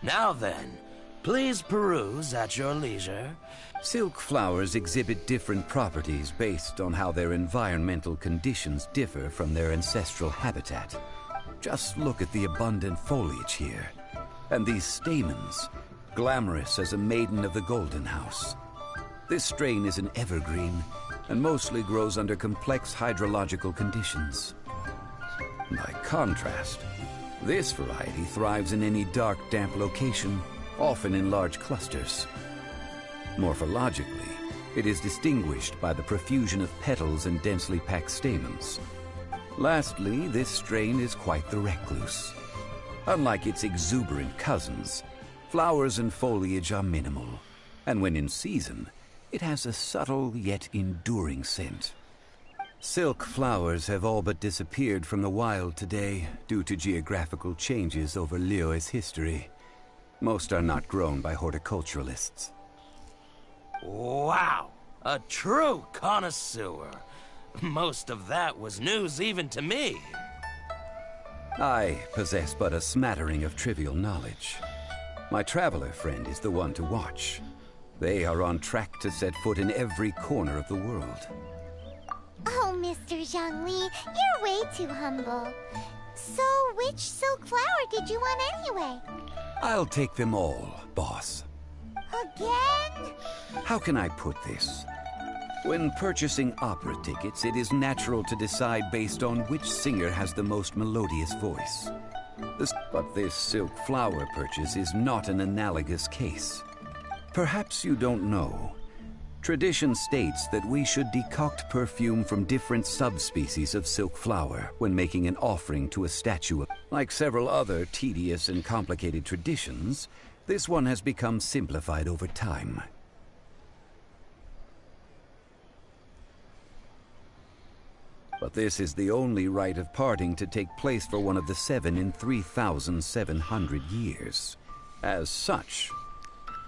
Now then, please peruse at your leisure.
Silk flowers exhibit different properties based on how their environmental conditions differ from their ancestral habitat. Just look at the abundant foliage here. And these stamens, glamorous as a maiden of the Golden House. This strain is an evergreen and mostly grows under complex hydrological conditions. By contrast, this variety thrives in any dark, damp location, often in large clusters. Morphologically, it is distinguished by the profusion of petals and densely packed stamens. Lastly, this strain is quite the recluse. Unlike its exuberant cousins, flowers and foliage are minimal, and when in season, it has a subtle yet enduring scent. Silk flowers have all but disappeared from the wild today due to geographical changes over Liyue's history. Most are not grown by horticulturalists.
Wow! A true connoisseur. Most of that was news even to me.
I possess but a smattering of trivial knowledge. My traveler friend is the one to watch. They are on track to set foot in every corner of the world.
Oh, Mr. Zhongli, you're way too humble. So, which silk flower did you want anyway?
I'll take them all, boss.
Again?
How can I put this? When purchasing opera tickets, it is natural to decide based on which singer has the most melodious voice. But this silk flower purchase is not an analogous case. Perhaps you don't know. Tradition states that we should decoct perfume from different subspecies of silk flower when making an offering to a statue. Like several other tedious and complicated traditions, this one has become simplified over time. But this is the only rite of parting to take place for one of the 7 in 3,700 years. As such,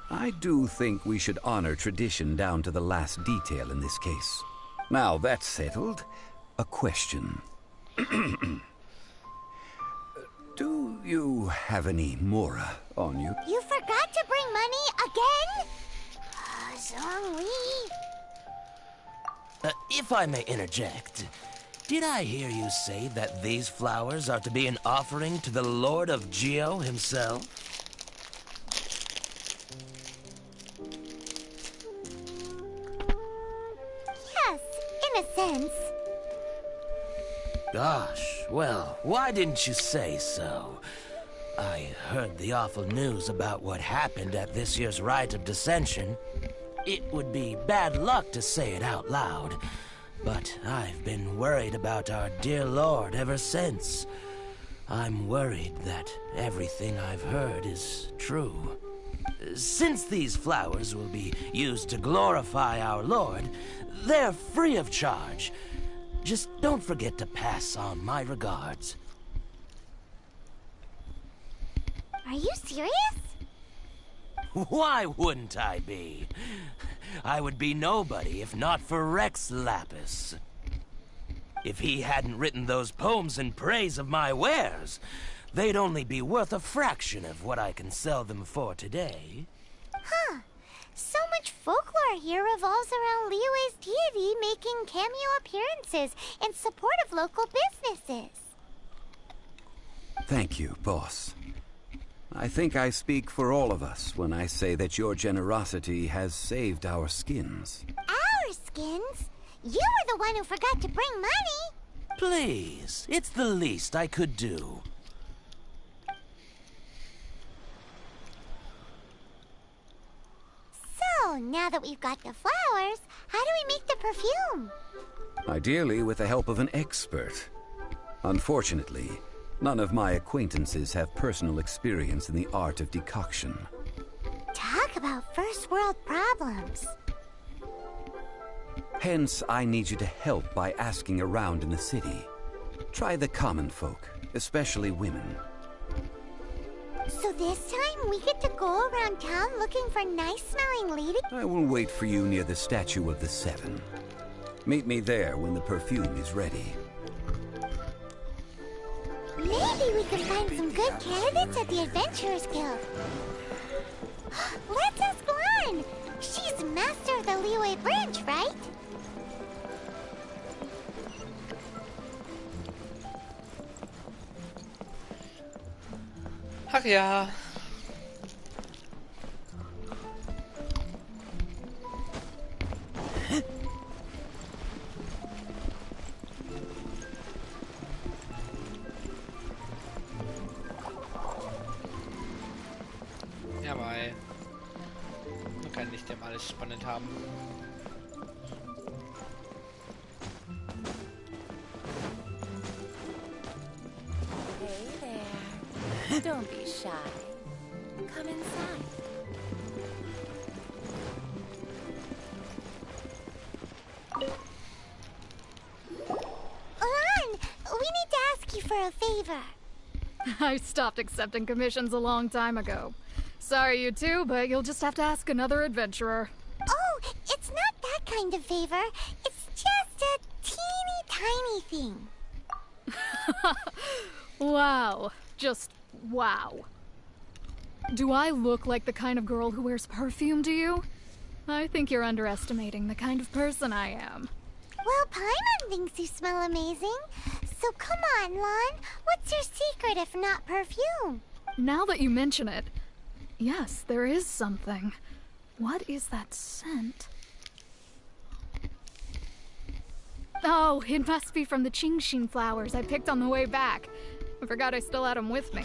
I do think we should honor tradition down to the last detail in this case. Now that's settled, a question. Do you have any mora on you?
You forgot to bring money again? Zhongli.
If I may interject, did I hear you say that these flowers are to be an offering to the Lord of Geo himself?
Yes, in a sense.
Gosh, well, why didn't you say so? I heard the awful news about what happened at this year's Rite of Dissension. It would be bad luck to say it out loud, but I've been worried about our dear Lord ever since. I'm worried that everything I've heard is true. Since these flowers will be used to glorify our Lord, they're free of charge. Just don't forget to pass on my regards.
Are you serious?
Why wouldn't I be? I would be nobody if not for Rex Lapis. If he hadn't written those poems in praise of my wares, they'd only be worth a fraction of what I can sell them for today.
Huh. So much folklore here revolves around Liyue's deity making cameo appearances in support of local businesses.
Thank you, boss. I think I speak for all of us when I say that your generosity has saved our skins.
Our skins? You were the one who forgot to bring money.
Please, it's the least I could do.
So, now that we've got the flowers, how do we make the perfume?
Ideally with the help of an expert. Unfortunately, none of my acquaintances have personal experience in the art of decoction.
Talk about first world problems.
Hence, I need you to help by asking around in the city. Try the common folk, especially women.
So this time we get to go around town looking for nice-smelling ladies?
I will wait for you near the statue of the 7. Meet me there when the perfume is ready.
Maybe we can find some good candidates at the Adventurers Guild. Let's ask Lan. She's master of the Liyue branch, right?
Ach ja. Ja, weil man kann nicht immer alles spannend haben.
Hey there. Don't be shy. Come inside.
Lan, we need to ask you for a favor.
I stopped accepting commissions a long time ago. Sorry, you two, but you'll just have to ask another adventurer.
Oh, it's not that kind of favor. It's just a teeny tiny thing.
Wow. Just wow. Do I look like the kind of girl who wears perfume to you? I think you're underestimating the kind of person I am.
Well, Paimon thinks you smell amazing. So come on, Lan. What's your secret if not perfume?
Now that you mention it, yes, there is something. What is that scent? Oh, it must be from the Genshin flowers I picked on the way back. I forgot I still had them with me.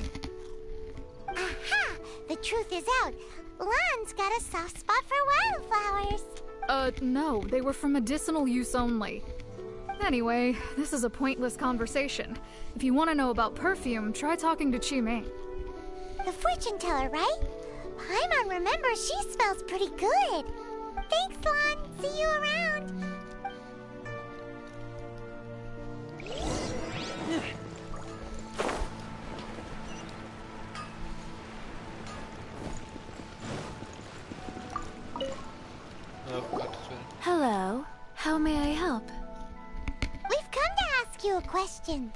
Aha! The truth is out. Lan's got a soft spot for wildflowers.
No, they were for medicinal use only. Anyway, this is a pointless conversation. If you want to know about perfume, try talking to Qimei.
The fortune teller, right? Paimon remembers she smells pretty good. Thanks, Lan. See you around.
Hello. How may I help?
We've come to ask you a question.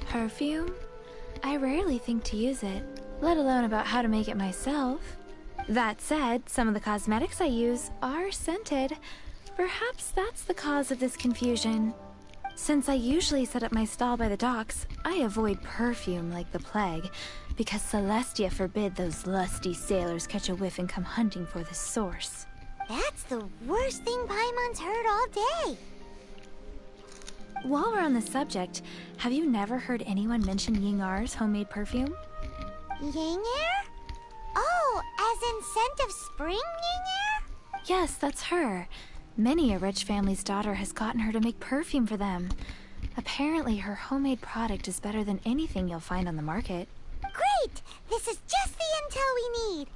Perfume? I rarely think to use it, let alone about how to make it myself. That said, some of the cosmetics I use are scented. Perhaps that's the cause of this confusion. Since I usually set up my stall by the docks, I avoid perfume like the plague, because Celestia forbid those lusty sailors catch a whiff and come hunting for the source.
That's the worst thing Paimon's heard all day.
While we're on the subject, have you never heard anyone mention Yingar's homemade perfume?
Yingar? Oh, as in scent of spring, Yingar?
Yes, that's her. Many a rich family's daughter has gotten her to make perfume for them. Apparently, her homemade product is better than anything you'll find on the market.
Great! This is just the intel we need.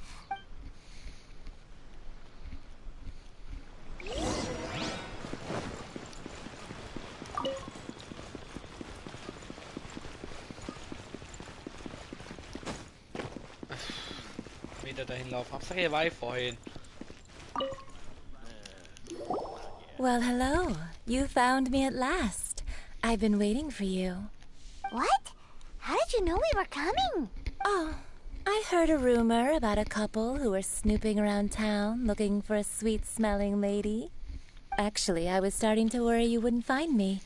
Wieder dahin laufen. Hauptsache ihr war vorhin.
Well, hello. You found me at last. I've been waiting for you.
What? How did you know we were coming?
Oh, I heard a rumor about a couple who were snooping around town looking for a sweet-smelling lady. Actually, I was starting to worry you wouldn't find me.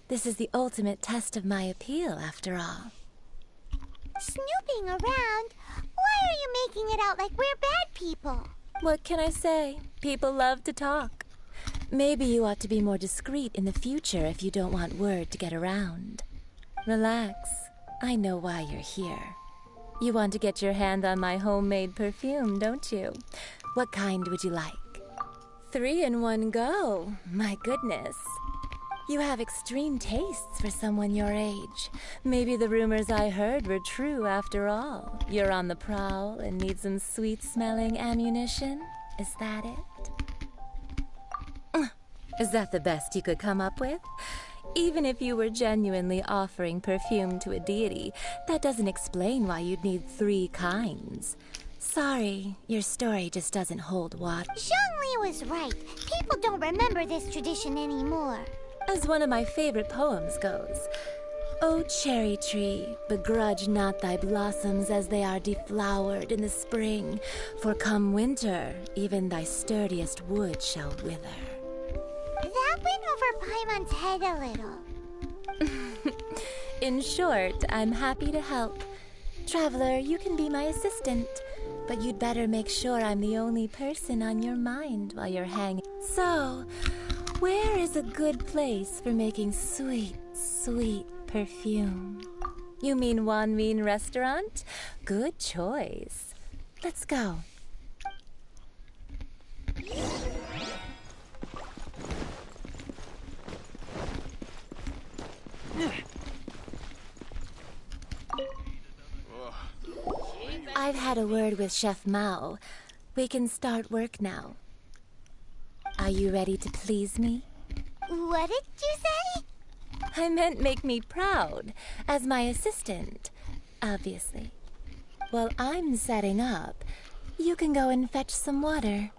This is the ultimate test of my appeal, after all.
Snooping around? Why are you making it out like we're bad people?
What can I say? People love to talk. Maybe you ought to be more discreet in the future if you don't want word to get around. Relax. I know why you're here. You want to get your hand on my homemade perfume, don't you? What kind would you like? 3 in one go. My goodness. You have extreme tastes for someone your age. Maybe the rumors I heard were true after all. You're on the prowl and need some sweet-smelling ammunition? Is that it? Is that the best you could come up with? Even if you were genuinely offering perfume to a deity, that doesn't explain why you'd need 3 kinds. Sorry, your story just doesn't hold water.
Zhongli was right. People don't remember this tradition anymore.
As one of my favorite poems goes, "O cherry tree, begrudge not thy blossoms as they are deflowered in the spring, for come winter, even thy sturdiest wood shall wither."
That went over Paimon's head a little.
In short, I'm happy to help. Traveler, you can be my assistant, but you'd better make sure I'm the only person on your mind while you're hanging. So, where is a good place for making sweet, sweet perfume? You mean Wan Min Restaurant? Good choice. Let's go. I've had a word with Chef Mao. We can start work now. Are you ready to please me?
What did you say?
I meant make me proud, as my assistant, obviously. While I'm setting up, you can go and fetch some water.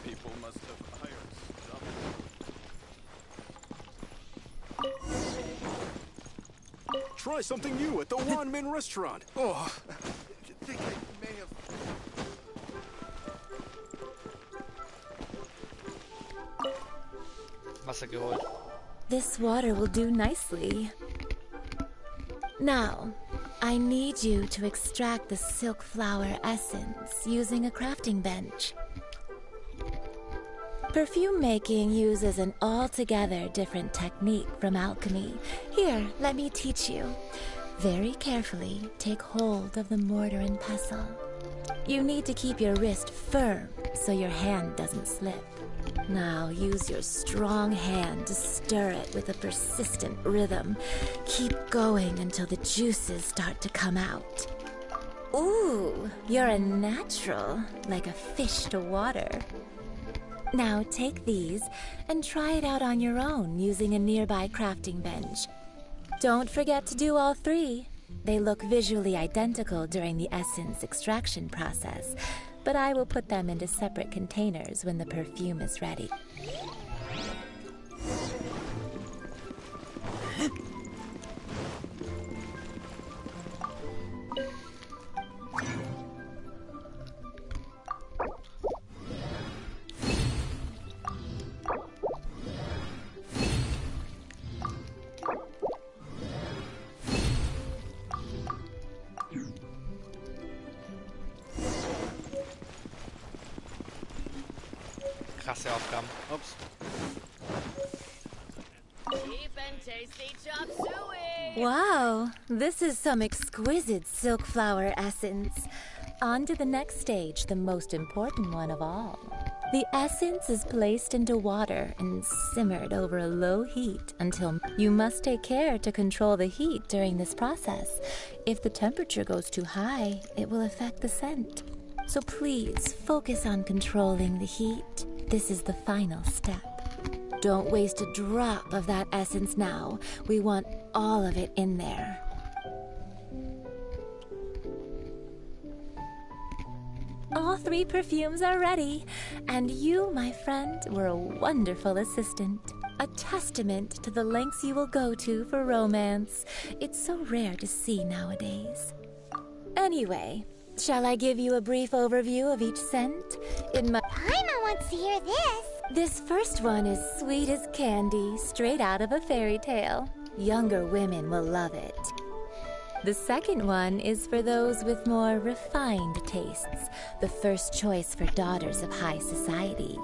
People must have hired
Try something new at the Wan Min Restaurant. Oh, I think I may have...
Wasser geholt.
This water will do nicely. Now, I need you to extract the silk flower essence using a crafting bench. Perfume making uses an altogether different technique from alchemy. Here, let me teach you. Very carefully, take hold of the mortar and pestle. You need to keep your wrist firm so your hand doesn't slip. Now use your strong hand to stir it with a persistent rhythm. Keep going until the juices start to come out. Ooh, you're a natural, like a fish to water. Now take these and try it out on your own using a nearby crafting bench. Don't forget to do all three. They look visually identical during the essence extraction process, but I will put them into separate containers when the perfume is ready.
Krasse Aufgaben. Ups.
Cheap and tasty chop suey.
Wow, this is some exquisite silk flower essence. On to the next stage, the most important one of all. The essence is placed into water and simmered over a low heat until you must take care to control the heat during this process. If the temperature goes too high, it will affect the scent. So please focus on controlling the heat. This is the final step. Don't waste a drop of that essence now. We want all of it in there. All three perfumes are ready, and you, my friend, were a wonderful assistant. A testament to the lengths you will go to for romance. It's so rare to see nowadays. Anyway, shall I give you a brief overview of each scent?
Paimon wants to hear this.
This first one is sweet as candy, straight out of a fairy tale. Younger women will love it. The second one is for those with more refined tastes, the first choice for daughters of high society.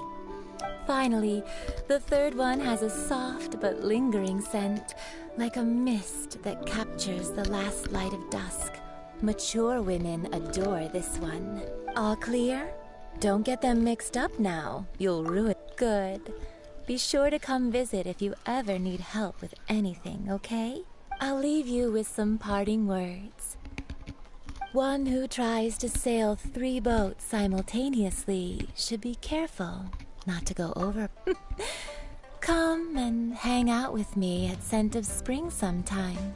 Finally, the third one has a soft but lingering scent, like a mist that captures the last light of dusk. Mature women adore this one. All clear? Don't get them mixed up now. You'll ruin it. Good. Be sure to come visit if you ever need help with anything, okay? I'll leave you with some parting words. One who tries to sail 3 boats simultaneously should be careful not to go over. Come and hang out with me at Scent of Spring sometime.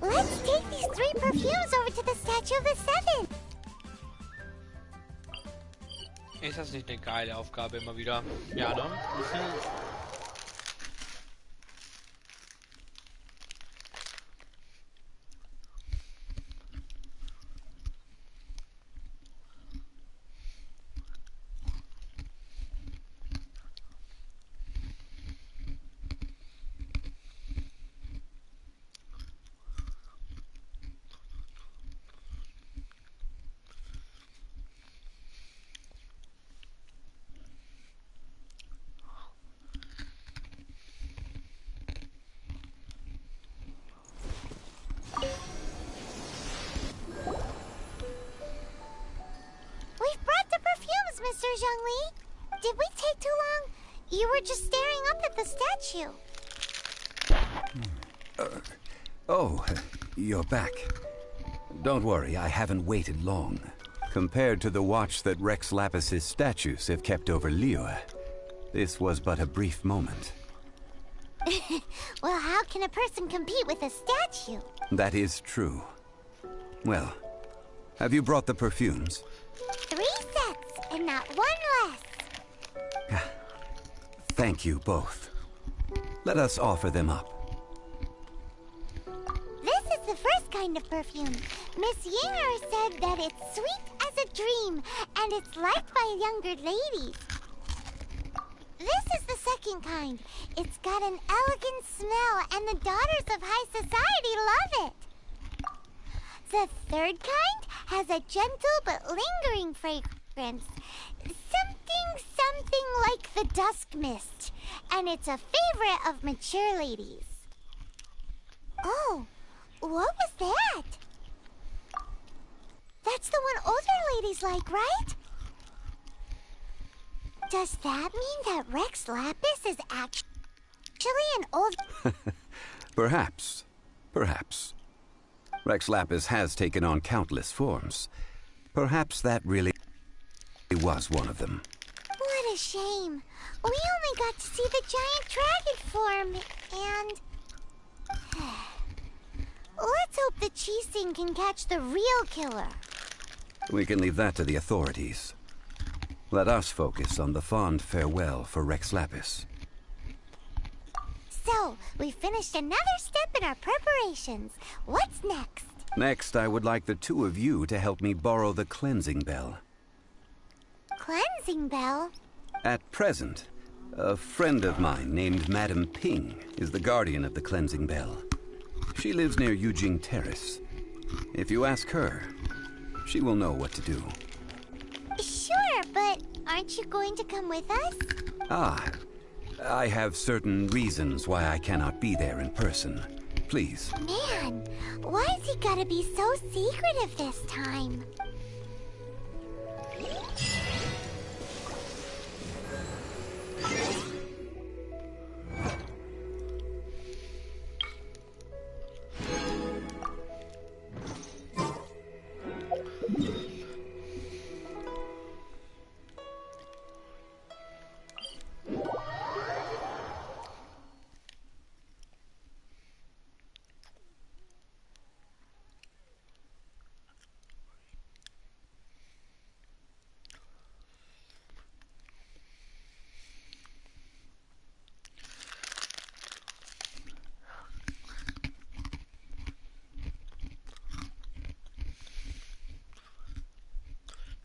Let's take these 3 perfumes over to the Statue of the Seven.
Ist das nicht eine geile Aufgabe immer wieder? Ja, ne?
We've brought the perfumes, Mr. Zhongli. Did we take too long? You were just staring up at the statue.
Oh, you're back. Don't worry, I haven't waited long. Compared to the watch that Rex Lapis's statues have kept over Liyue, this was but a brief moment.
Well, how can a person compete with a statue?
That is true. Well, have you brought the perfumes?
3 sets, and not 1 less.
Thank you both. Let us offer them up.
This is the first kind of perfume. Miss Yinger said that it's sweet as a dream, and it's liked by younger ladies. This is the second kind. It's got an elegant smell, and the daughters of high society love it. The third kind has a gentle but lingering fragrance. Something like the dusk mist. And it's a favorite of mature ladies. Oh, what was that? That's the one older ladies like, right? Does that mean that Rex Lapis is actually an old...
Perhaps. Perhaps. Rex Lapis has taken on countless forms. Perhaps that really was one of them.
What a shame. We only got to see the giant dragon form, and... Let's hope the Qixing can catch the real killer.
We can leave that to the authorities. Let us focus on the fond farewell for Rex Lapis.
So, we finished another step in our preparations. What's next?
Next, I would like the 2 of you to help me borrow the cleansing bell.
Cleansing bell?
At present, a friend of mine named Madame Ping is the guardian of the cleansing bell. She lives near Yujing Terrace. If you ask her, she will know what to do.
Sure, but aren't you going to come with us?
Ah, I have certain reasons why I cannot be there in person. Please.
Man, why's he gotta be so secretive this time?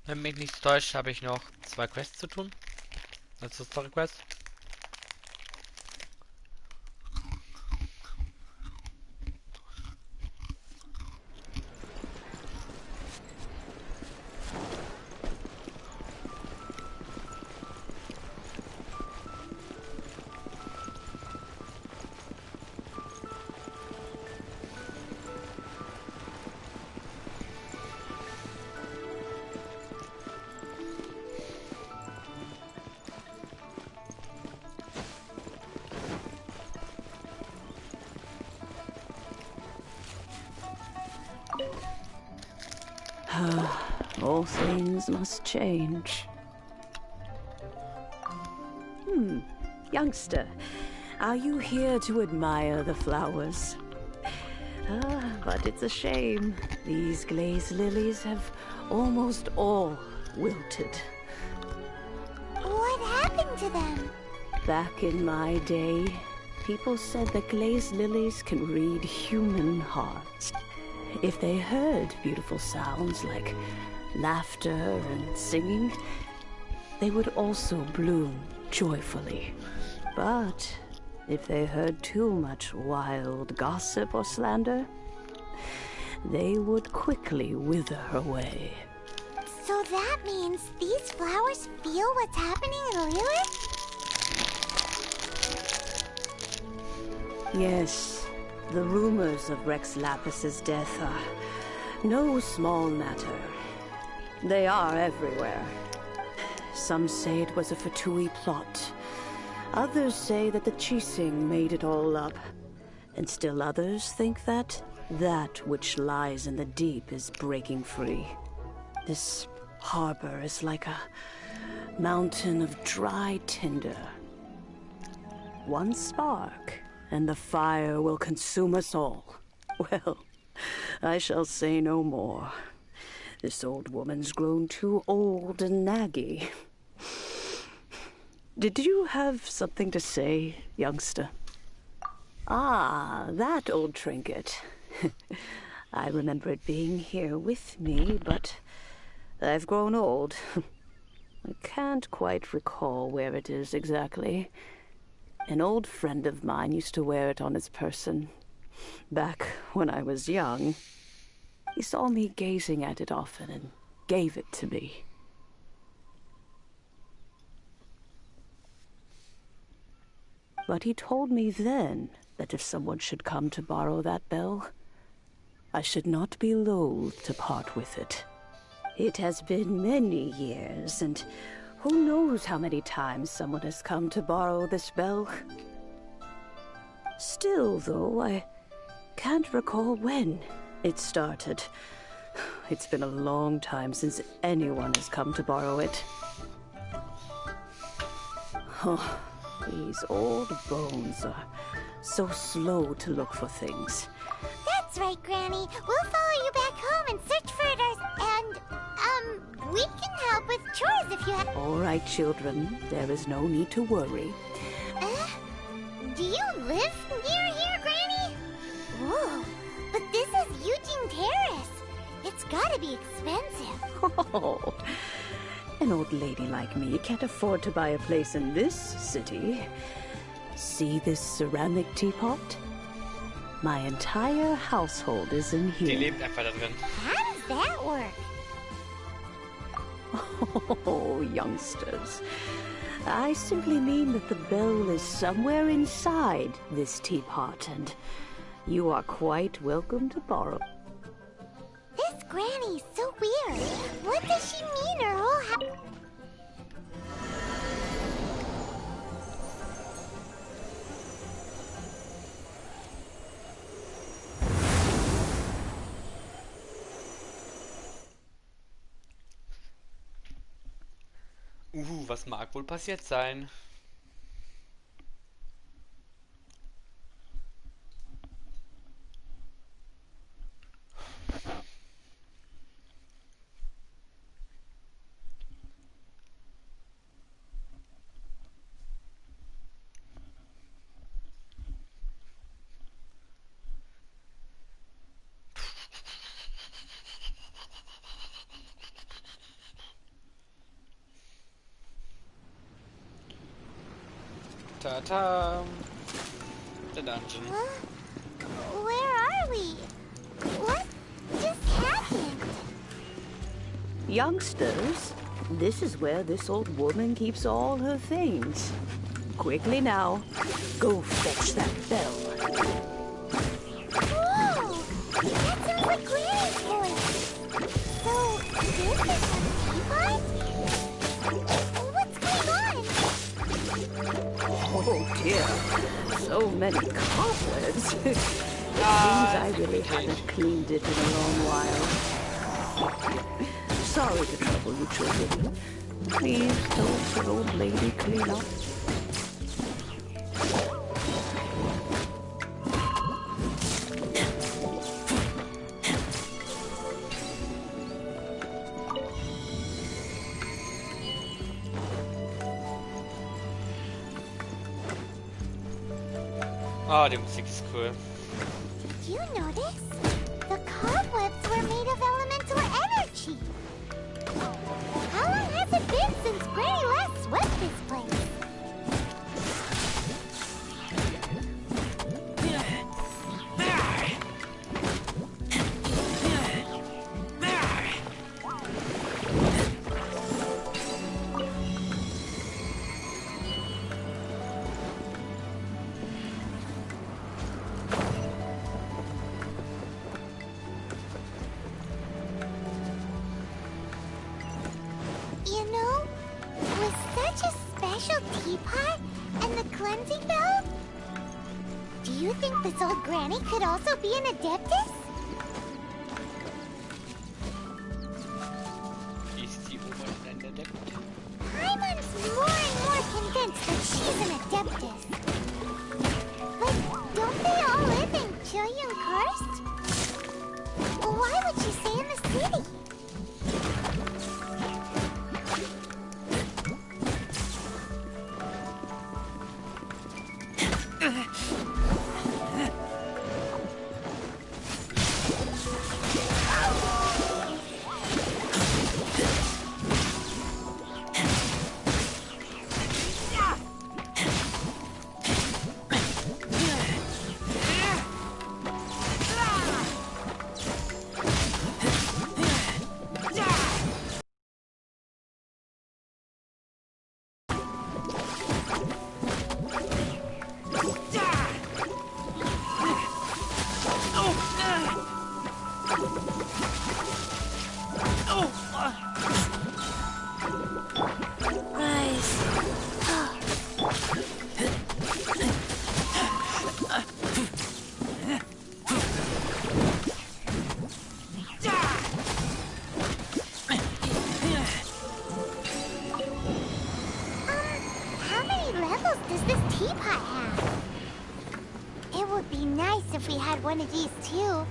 Wenn mich nicht täuscht, habe ich noch 2 Quests zu tun. Also Story Quest.
All things must change. Youngster, are you here to admire the flowers? But it's a shame. These glazed lilies have almost all wilted.
What happened to them?
Back in my day, people said that glazed lilies can read human hearts. If they heard beautiful sounds like laughter and singing, they would also bloom joyfully. But if they heard too much wild gossip or slander, they would quickly wither away.
So that means these flowers feel what's happening in Lilith?
Yes, the rumors of Rex Lapis's death are no small matter. They are everywhere. Some say it was a Fatui plot. Others say that the Chising made it all up. And still others think that which lies in the deep is breaking free. This harbor is like a mountain of dry tinder. One spark, and the fire will consume us all. Well, I shall say no more. This old woman's grown too old and naggy. Did you have something to say, youngster? Ah, that old trinket. I remember it being here with me, but I've grown old. I can't quite recall where it is exactly. An old friend of mine used to wear it on his person. Back when I was young, he saw me gazing at it often and gave it to me. But he told me then that if someone should come to borrow that bell, I should not be loath to part with it. It has been many years, and who knows how many times someone has come to borrow this bell. Still, though, I can't recall when it started. It's been a long time since anyone has come to borrow it. Oh, these old bones are so slow to look for things.
That's right, Granny. We'll follow you back home and search for it and, we can help with chores if you have...
All right, children. There is no need to worry.
Do you live near here, Granny? Whoa, but this is Eugene Terrace. It's gotta be expensive.
Oh, an old lady like me can't afford to buy a place in this city. See this ceramic teapot? My entire household is in here.
Die lebt einfach da drin.
How does that work?
Oh, youngsters. I simply mean that the bell is somewhere inside this teapot, and you are quite welcome to borrow.
This Granny's so weird. What does she mean her whole house?
Was mag wohl passiert sein? Ta-ta! The dungeon.
Where are we? What just happened?
Youngsters, this is where this old woman keeps all her things. Quickly now, go fetch that bell.
Whoa! That sounds like Granny's voice. So, this is her teapot? What's going on?
Oh dear, so many cobwebs. It seems I really haven't cleaned it in a long while. Sorry to trouble you children. Please don't let old lady clean up.
Oh, die Musik ist cool.
Did you notice? The cobwebs were made of elemental energy. How long has it been since Granny last swept this place? You know, with such a special teapot and the cleansing bell, do you think this old granny could also be an adeptus?
Ist die Oma ein Adept?
Paimon's more and more convinced that she's an adeptus. But don't they all live in Chillian Karst? Why would she stay in the city? How many levels does this teapot have? It would be nice if we had one of these too.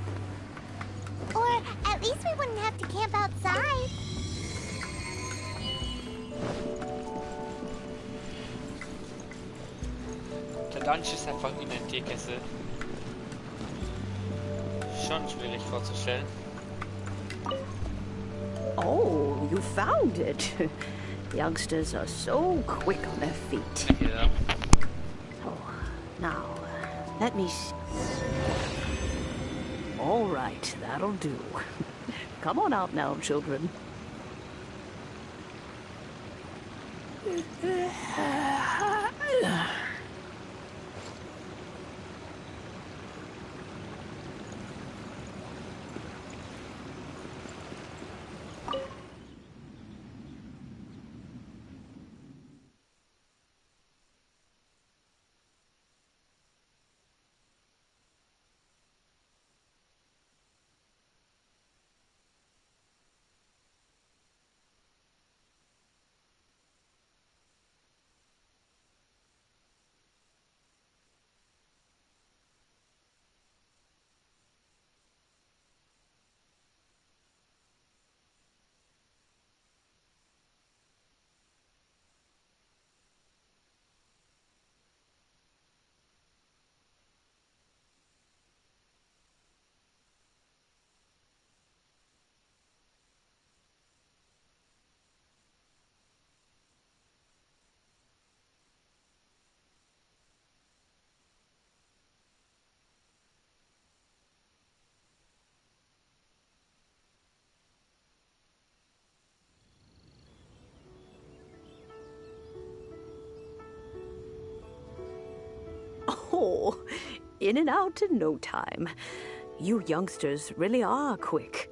Or at least we wouldn't have to camp outside.
Der Dungeon ist einfach wie ein Teekessel. Schon schwierig vorzustellen.
Oh, you found it. Youngsters are so quick on their feet.
Yeah.
Oh, now, let me see. All right, that'll do. Come on out now, children. Oh, in and out in no time. You youngsters really are quick.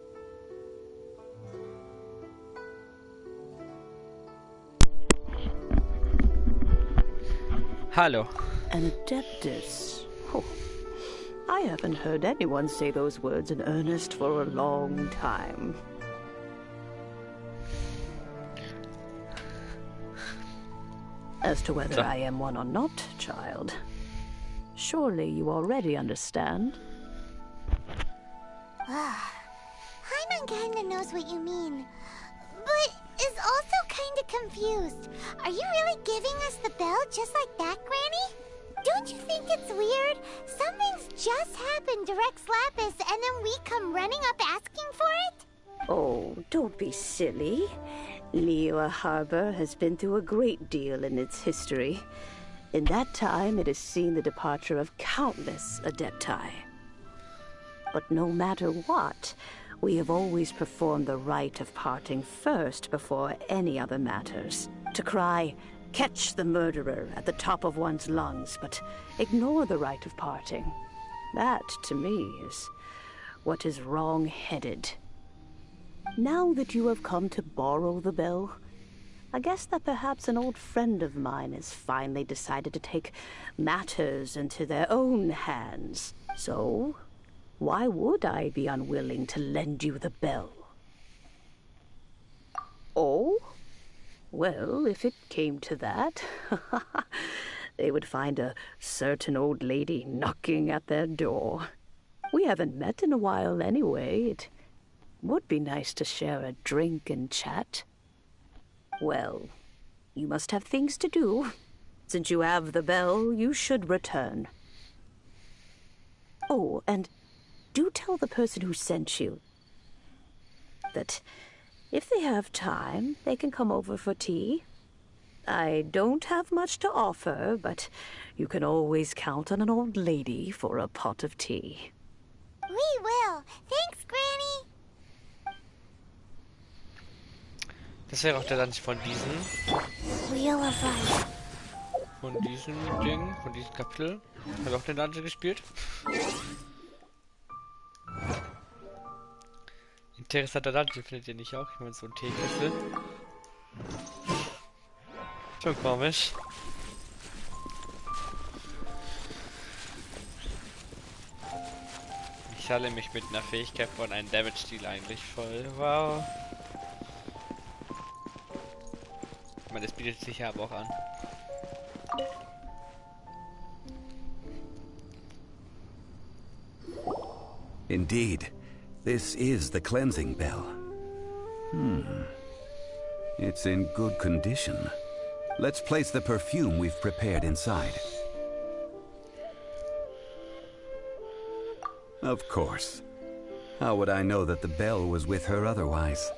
Hallo.
An adeptus. Oh, I haven't heard anyone say those words in earnest for a long time. As to whether I am one or not, child, surely you already understand.
Paimon kinda knows what you mean, but is also kinda confused. Are you really giving us the bell just like that, Granny? Do don't you think it's weird? Something's just happened to Rex Lapis, and then we come running up asking for it?
Oh, don't be silly. Liyue Harbor has been through a great deal in its history. In that time, it has seen the departure of countless Adepti. But no matter what, we have always performed the rite of parting first before any other matters. To cry, "Catch the murderer," at the top of one's lungs, but ignore the rite of parting. That, to me, is what is wrong-headed. Now that you have come to borrow the bell, I guess that perhaps an old friend of mine has finally decided to take matters into their own hands. So, why would I be unwilling to lend you the bell? Oh? Well, if it came to that, they would find a certain old lady knocking at their door. We haven't met in a while anyway. It would be nice to share a drink and chat. Well, you must have things to do. Since you have the bell, you should return. Oh, and do tell the person who sent you that if they have time, they can come over for tea. I don't have much to offer, but you can always count on an old lady for a pot of tea.
We will. Thanks, Granny.
Das wäre auch der Dungeon von diesem.
Wheel of Life.
Von diesem Ding, von diesem Kapitel. Hat auch den Dungeon gespielt. Interessanter Dungeon findet ihr nicht auch? Ich meine, so ein Teekessel. Schon komisch. Ich halle mich mit einer Fähigkeit von einem Damage-Deal eigentlich voll. Wow. Ich meine, das bietet sich ja aber auch an.
Indeed, this is the cleansing bell. It's in good condition. Let's place the perfume we've prepared inside. Of course. How would I know that the bell was with her otherwise?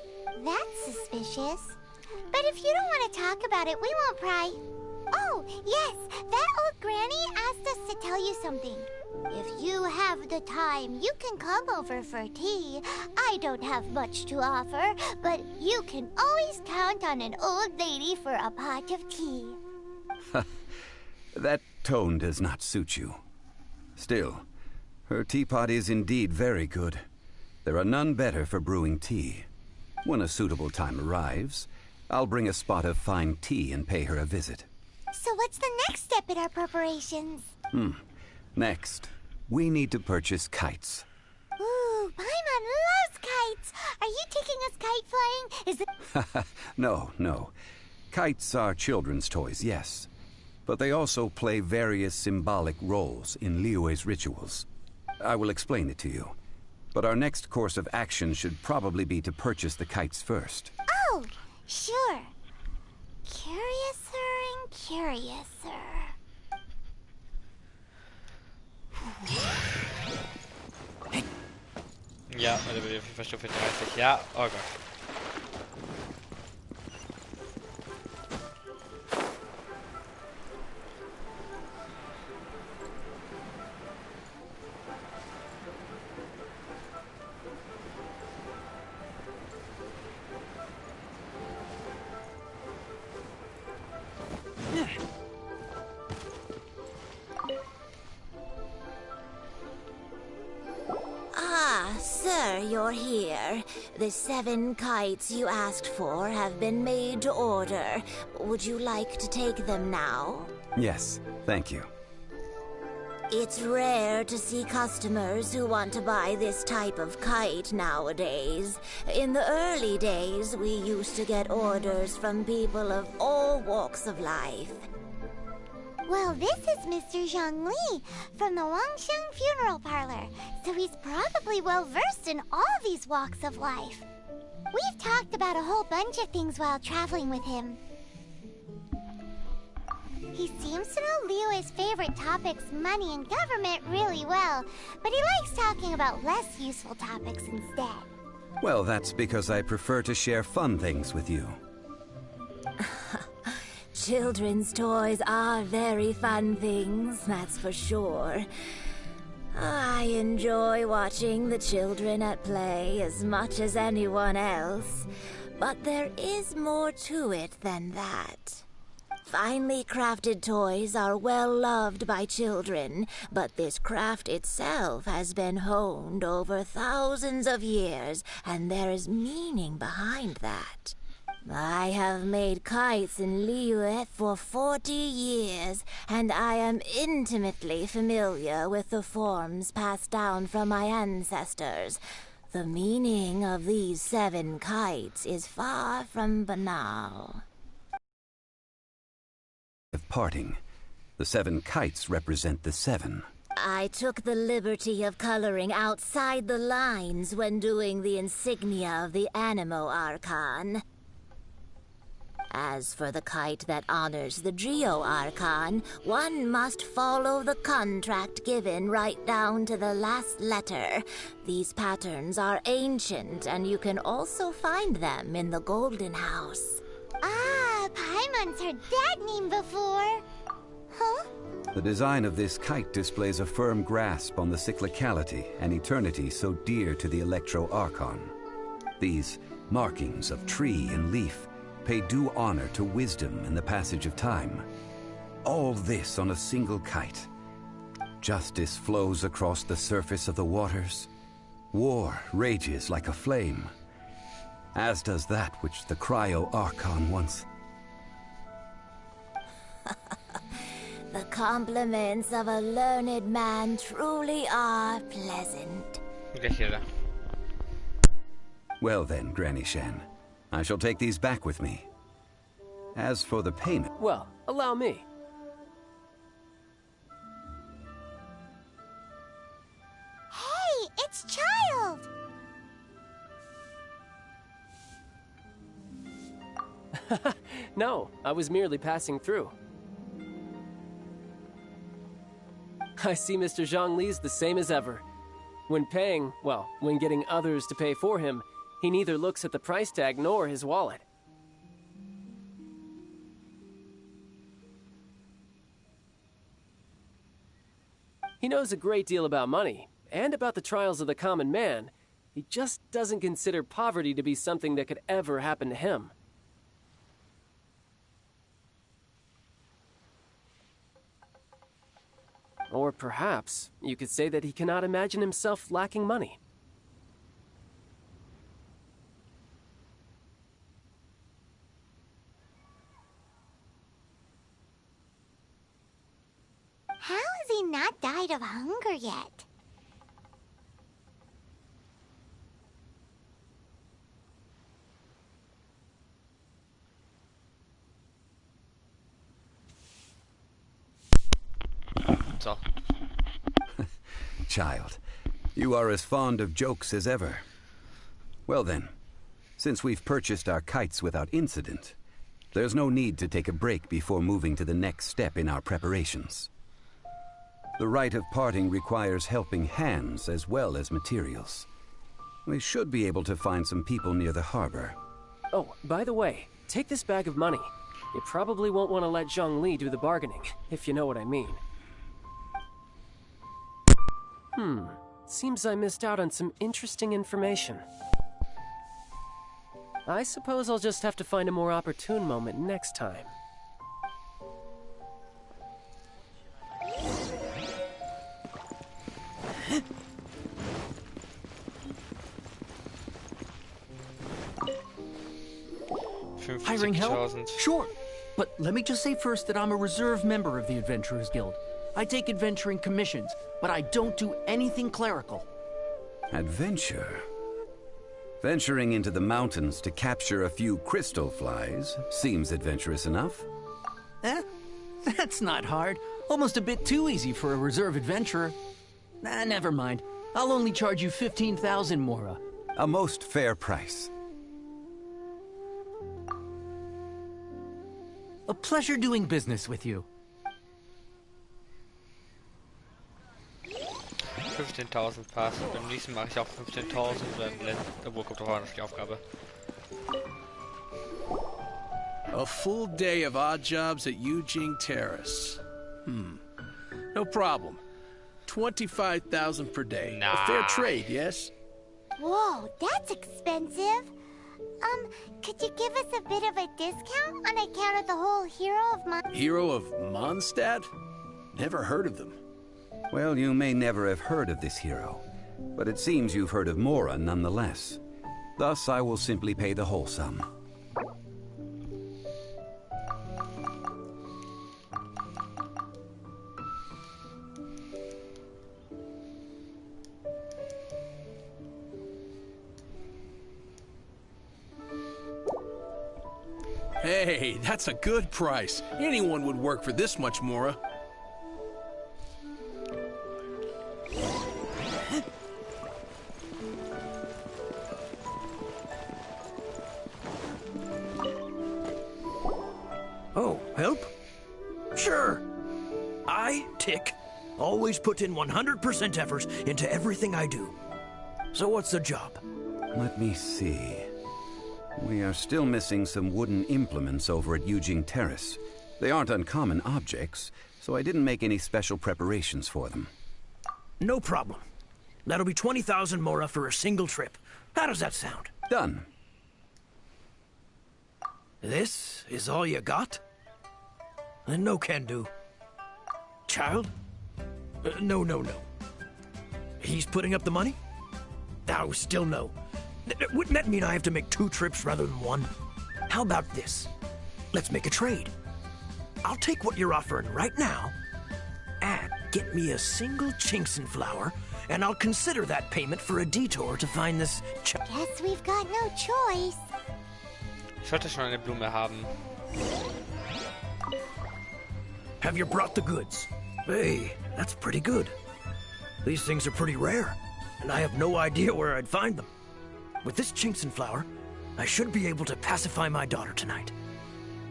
That's suspicious. But if you don't want to talk about it, we won't pry. Oh, yes, that old granny asked us to tell you something. If you have the time, you can come over for tea. I don't have much to offer, but you can always count on an old lady for a pot of tea.
That tone does not suit you. Still, her teapot is indeed very good. There are none better for brewing tea. When a suitable time arrives, I'll bring a spot of fine tea and pay her a visit.
So what's the next step in our preparations?
Next, we need to purchase kites.
Ooh, Paimon loves kites! Are you taking us kite flying? Is it...
No. Kites are children's toys, yes. But they also play various symbolic roles in Liyue's rituals. I will explain it to you. But our next course of action should probably be to purchase the kites first.
Oh, sure. Curiouser and curiouser.
Ja, also wir auf Stufe 30. Ja, oh Gott.
Sir, you're here. The 7 kites you asked for have been made to order. Would you like to take them now?
Yes, thank you.
It's rare to see customers who want to buy this type of kite nowadays. In the early days, we used to get orders from people of all walks of life.
Well, this is Mr. Zhongli from the Wangsheng Funeral Parlor, so he's probably well-versed in all these walks of life. We've talked about a whole bunch of things while traveling with him. He seems to know Liyue's favorite topics, money and government, really well, but he likes talking about less useful topics instead.
Well, that's because I prefer to share fun things with you.
Children's toys are very fun things, that's for sure. I enjoy watching the children at play as much as anyone else, but there is more to it than that. Finely crafted toys are well loved by children, but this craft itself has been honed over thousands of years, and there is meaning behind that. I have made kites in Liyue for 40 years, and I am intimately familiar with the forms passed down from my ancestors. The meaning of these 7 kites is far from banal.
Of parting, the 7 kites represent the 7.
I took the liberty of coloring outside the lines when doing the insignia of the Animo Archon. As for the kite that honors the Geo Archon, one must follow the contract given right down to the last letter. These patterns are ancient, and you can also find them in the Golden House.
Ah, Paimon's heard that name before. Huh?
The design of this kite displays a firm grasp on the cyclicality and eternity so dear to the Electro Archon. These markings of tree and leaf pay due honor to wisdom and the passage of time. All this on a single kite. Justice flows across the surface of the waters. War rages like a flame, as does that which the Cryo Archon once...
The compliments of a learned man truly are pleasant.
Well then, Granny Shan, I shall take these back with me. As for the payment...
Well, allow me.
Hey, it's Child!
No, I was merely passing through. I see Mr. Zhongli's the same as ever. When paying, well, when getting others to pay for him, he neither looks at the price tag nor his wallet. He knows a great deal about money, and about the trials of the common man. He just doesn't consider poverty to be something that could ever happen to him. Or perhaps you could say that he cannot imagine himself lacking money.
How has he not died of hunger yet?
So.
Child, you are as fond of jokes as ever. Well then, since we've purchased our kites without incident, there's no need to take a break before moving to the next step in our preparations. The rite of parting requires helping hands as well as materials. We should be able to find some people near the harbor.
Oh, by the way, take this bag of money. You probably won't want to let Zhongli do the bargaining, if you know what I mean. Seems I missed out on some interesting information. I suppose I'll just have to find a more opportune moment next time.
Hiring help? Sure. But let me just say first that I'm a reserve member of the Adventurers Guild. I take adventuring commissions, but I don't do anything clerical.
Adventure? Venturing into the mountains to capture a few crystal flies seems adventurous enough.
That's not hard. Almost a bit too easy for a reserve adventurer. Never mind. I'll only charge you 15,000 Mora.
A most fair price.
A pleasure doing business with you.
15.000 passt. Beim nächsten mache ich auch 15.000. Obwohl, kommt drauf an, auf die Aufgabe.
A full day of odd jobs at Eugene Terrace. No problem. 25,000 per day.
Nah.
A fair trade, yes?
Whoa, that's expensive. Could you give us a bit of a discount on account of the whole Hero of
Hero of Mondstadt? Never heard of them.
Well, you may never have heard of this hero, but it seems you've heard of Mora nonetheless. Thus, I will simply pay the whole sum.
Hey, that's a good price. Anyone would work for this much, Mora.
Oh, help? Sure. I, Tick, always put in 100% effort into everything I do. So what's the job?
Let me see. We are still missing some wooden implements over at Eugene Terrace. They aren't uncommon objects, so I didn't make any special preparations for them.
No problem. That'll be 20,000 Mora for a single trip. How does that sound?
Done.
This is all you got? Then no can do. Child? No. He's putting up the money? Oh, still no. Wouldn't that mean I have to make 2 trips rather than 1? How about this? Let's make a trade. I'll take what you're offering right now and get me a single Chinxin flower, and I'll consider that payment for a detour to find this
Guess we've got no choice.
Ich sollte schon eine Blume haben.
Have you brought the goods? Hey, that's pretty good. These things are pretty rare, and I have no idea where I'd find them. With this Chinxin flower, I should be able to pacify my daughter tonight.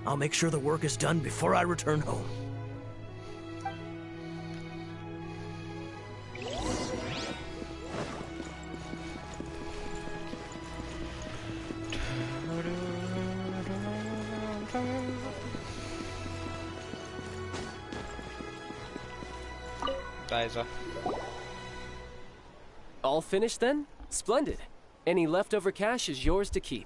I'll make sure the work is done before I return home.
Da ist er.
All finished then? Splendid. Any leftover cash is yours to keep.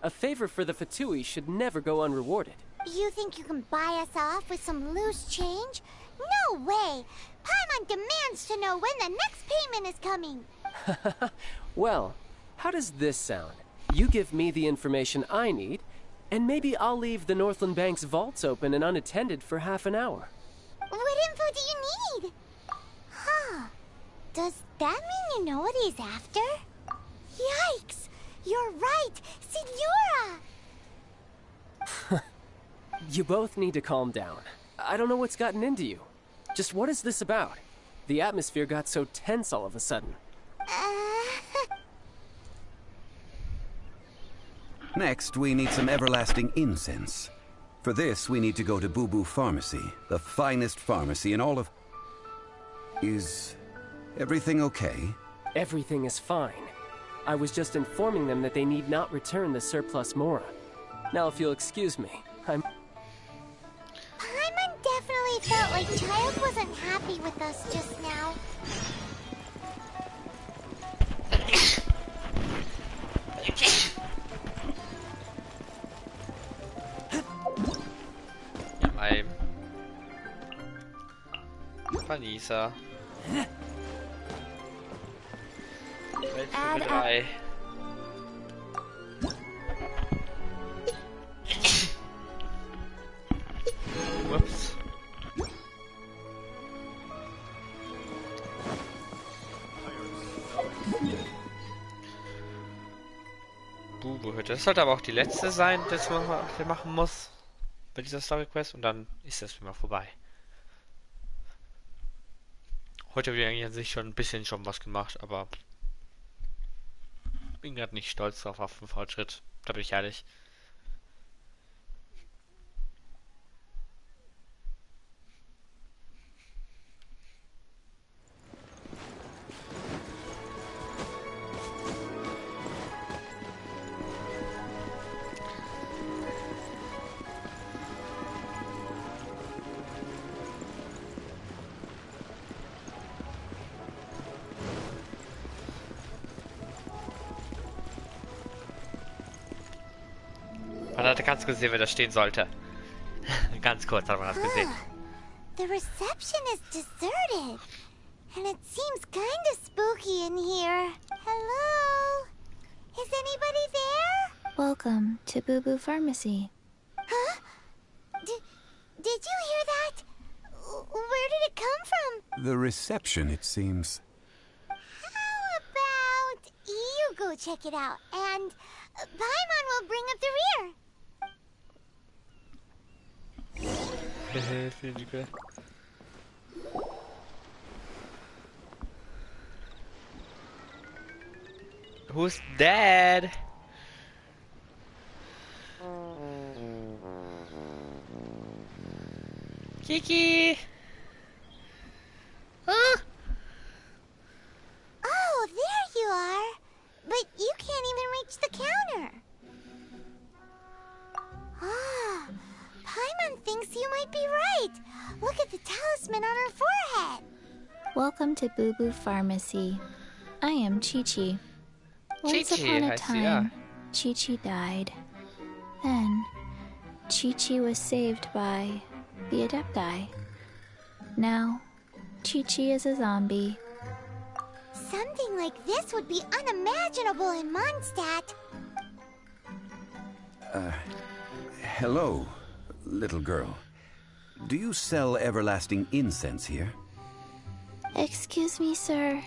A favor for the Fatui should never go unrewarded.
You think you can buy us off with some loose change? No way! Paimon demands to know when the next payment is coming.
Well, how does this sound? You give me the information I need, and maybe I'll leave the Northland Bank's vaults open and unattended for half an hour.
What info do you need? Huh. Does that mean you know what he's after? Yikes! You're right! Signora!
You both need to calm down. I don't know what's gotten into you. Just what is this about? The atmosphere got so tense all of a sudden.
Next, we need some everlasting incense. For this, we need to go to Boo Boo Pharmacy, the finest pharmacy in all of... Is everything okay?
Everything is fine. I was just informing them that they need not return the surplus Mora. Now, if you'll excuse me, I'm...
Paimon definitely felt like Child wasn't happy with us just now.
Hi. Vanessa. Welt für 3. Whoops. Bubu-Hütte. Das sollte aber auch die letzte sein, das man machen muss bei dieser Story Quest, und dann ist das immer vorbei. Heute habe ich eigentlich an sich schon ein bisschen was gemacht, aber bin gerade nicht stolz drauf auf den Fortschritt. Da bin ich ehrlich. Man hatte ganz gesehen, wer da stehen sollte. Ganz kurz hat man das gesehen.
The reception is deserted. And it seems kind of spooky in here. Hello? Is anybody there?
Welcome to Boo Boo Pharmacy.
Huh? Did you hear that? Where did it come from?
The reception, it seems.
How about you go check it out, and Paimon will bring up the rear.
Who's dead? Kiki! Huh?
Oh, there you are. But you can't even reach the counter. Ah, Paimon thinks you might be right. Look at the talisman on her forehead.
Welcome to Boo Boo Pharmacy. I am Chi-Chi. Once
Chi-Chi,
upon
I
a
see,
time,
yeah.
Chi-Chi died. Then, Chi-Chi was saved by the Adepti. Now, Chi-Chi is a zombie.
Something like this would be unimaginable in Mondstadt.
Hello, little girl. Do you sell everlasting incense here?
Excuse me, sir.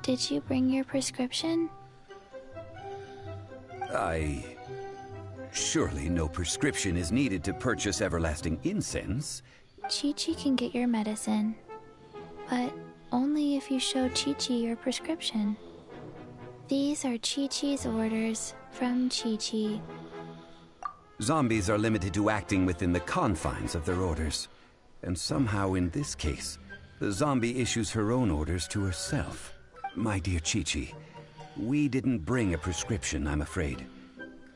Did you bring your prescription?
Surely no prescription is needed to purchase everlasting incense.
Chi-Chi can get your medicine, but only if you show Chi-Chi your prescription. These are Chi-Chi's orders from Chi-Chi.
Zombies are limited to acting within the confines of their orders. And somehow in this case, the zombie issues her own orders to herself. My dear Chi-Chi, we didn't bring a prescription, I'm afraid.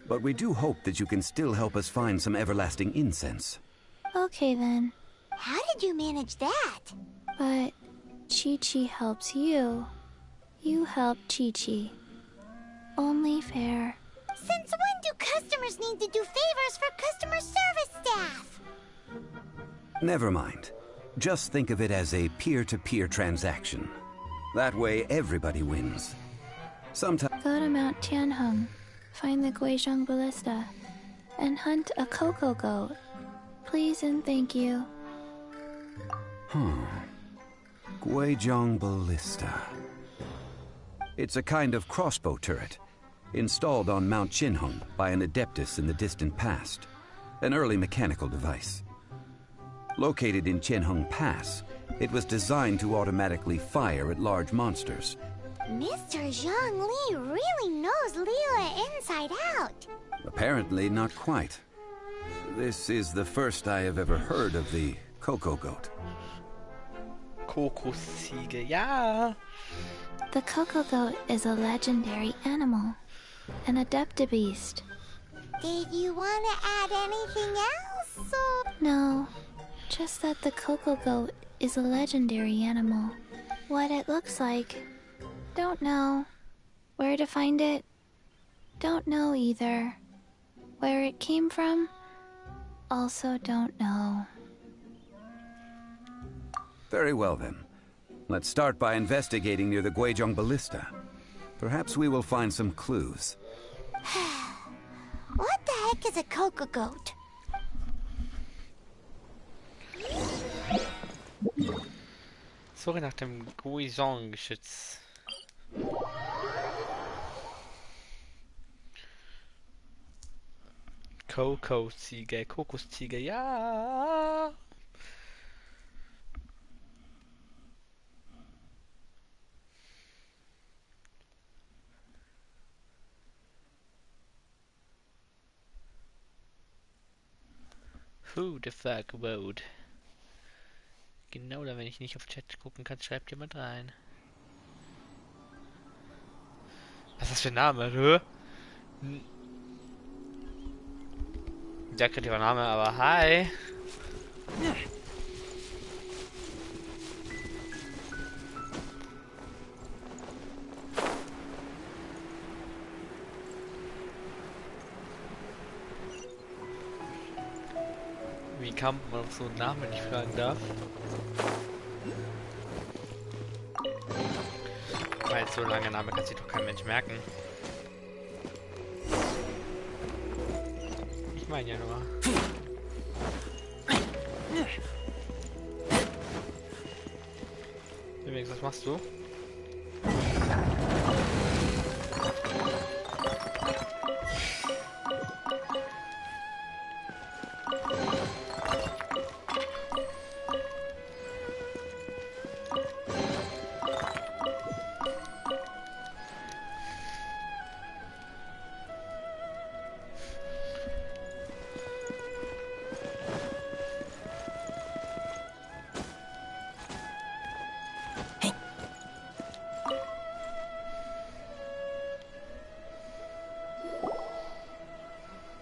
But we do hope that you can still help us find some everlasting incense.
Okay then.
How did you manage that?
But Chi-Chi helps you. You help Chi-Chi. Only fair.
Since when do customers need to do favors for customer service staff?
Never mind. Just think of it as a peer-to-peer transaction. That way everybody wins. Sometimes...
Go to Mount Tianheng, find the Guizhong Ballista, and hunt a cocoa goat. Please and thank you.
Guizhong Ballista. It's a kind of crossbow turret, installed on Mount Tianheng by an adeptus in the distant past. An early mechanical device. Located in Tianheng Pass, it was designed to automatically fire at large monsters.
Mr. Zhongli really knows Liyue inside out.
Apparently not quite. This is the first I have ever heard of the cocoa goat.
Kokosziege, ja.
The cocoa goat is a legendary animal, an adeptabeast.
Did you want to add anything else, or...
No, just that the cocoa goat is a legendary animal. What it looks like, don't know. Where to find it, don't know either. Where it came from, also don't know.
Very well then. Let's start by investigating near the Guizhong Ballista. Perhaps we will find some clues.
What the heck is a cocoa goat?
Suche nach dem Guizhong-Geschütz. Kokosziege, Kokosziege, ja. Who the fuck would? Genau, da wenn ich nicht auf Chat gucken kann, schreibt jemand rein. Was ist das für ein Name? Hä? Sehr kreativer Name, aber hi. kam man auf so einen Namen, wenn ich fragen darf? Weil so lange Name kann sich doch kein Mensch merken. Ich meine ja nur. Übrigens, was machst du?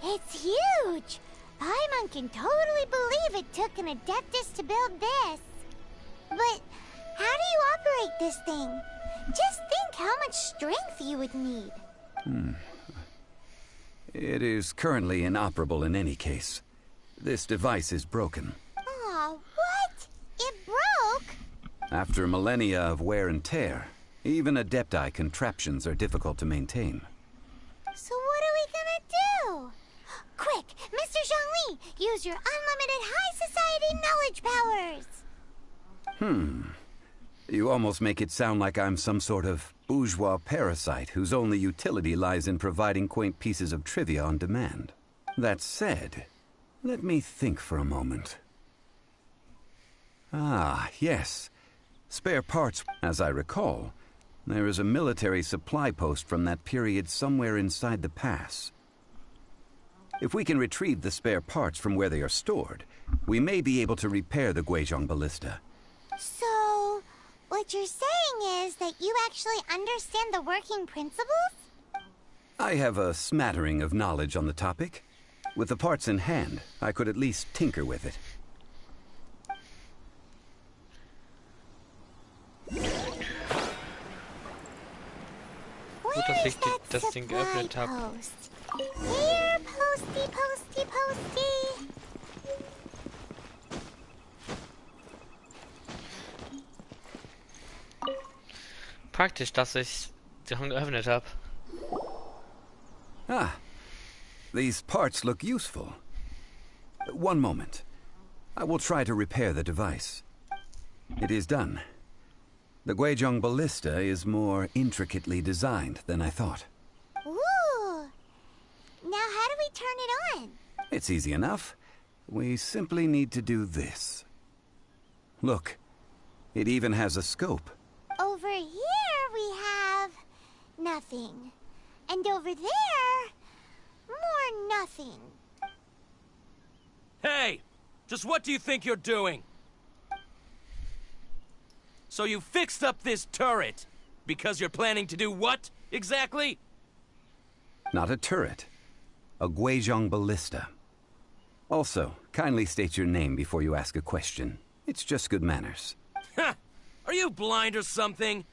It's huge! Paimon can totally believe it took an Adeptus to build this. But how do you operate this thing? Just think how much strength you would need.
It is currently inoperable in any case. This device is broken.
Aw, what? It broke?
After millennia of wear and tear, even Adepti contraptions are difficult to maintain.
So what are we gonna do? Quick, Mr. Zhongli, use your unlimited high society knowledge powers!
You almost make it sound like I'm some sort of bourgeois parasite whose only utility lies in providing quaint pieces of trivia on demand. That said, let me think for a moment. Ah, yes. Spare parts, as I recall. There is a military supply post from that period somewhere inside the pass. If we can retrieve the spare parts from where they are stored, we may be able to repair the Guizhong ballista.
So, what you're saying is that you actually understand the working principles?
I have a smattering of knowledge on the topic. With the parts in hand, I could at least tinker with it.
Gut, dass ich das Ding geöffnet habe.
Here, posty, posty, posty.
Praktisch, dass ich die Hand geöffnet habe.
Ah, these parts look useful. One moment. I will try to repair the device. It is done. The Guizhong ballista is more intricately designed than I thought.
Ooh. Now how do we turn it on?
It's easy enough. We simply need to do this. Look, it even has a scope.
Over here we have nothing. And over there, more nothing.
Hey! Just what do you think you're doing? So you fixed up this turret because you're planning to do what, exactly?
Not a turret. A Guizhong ballista. Also, kindly state your name before you ask a question. It's just good manners.
Ha! Are you blind or something?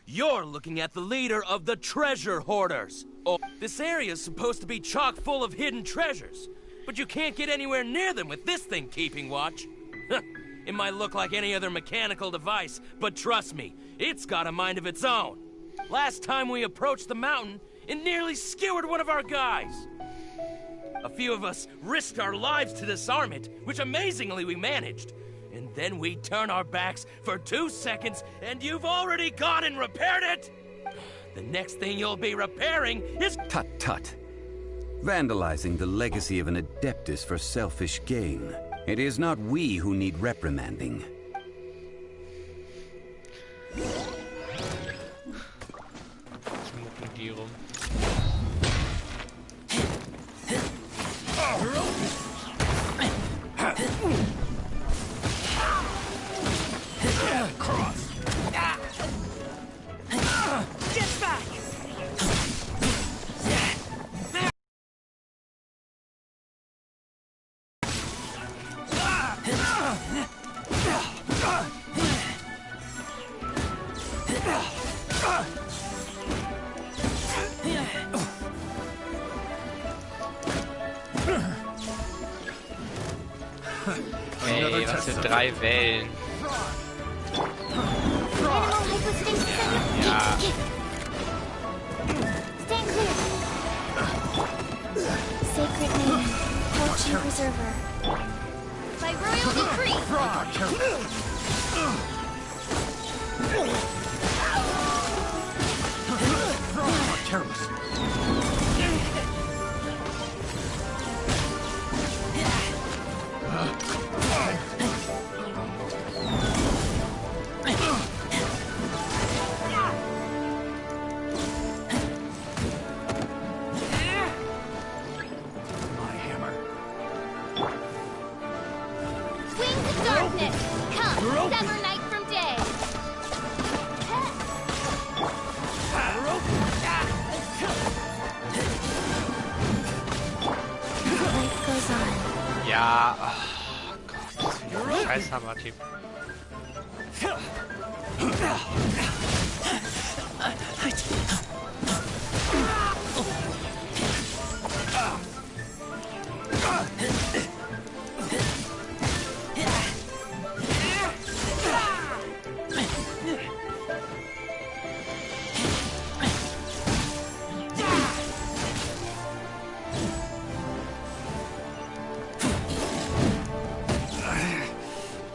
You're looking at the leader of the treasure hoarders. Oh, this area's supposed to be chock full of hidden treasures, but you can't get anywhere near them with this thing keeping watch. It might look like any other mechanical device, but trust me, it's got a mind of its own. Last time we approached the mountain, it nearly skewered one of our guys. A few of us risked our lives to disarm it, which amazingly we managed. And then we turn our backs for 2 seconds, and you've already gone and repaired it? The next thing you'll be repairing is—
Tut tut. Vandalizing the legacy of an Adeptus for selfish gain. It is not we who need reprimanding.
Schmucken die rum.
Cross. Get back!
Ey, was für 3 Wellen. Ja.
Stand clear. Sacred name, Pochi Preserver.
By royal decree. Wings of darkness, come, sever night from day.
Life goes on.
Ja. Oh Gott, scheiß Hammer-Typ.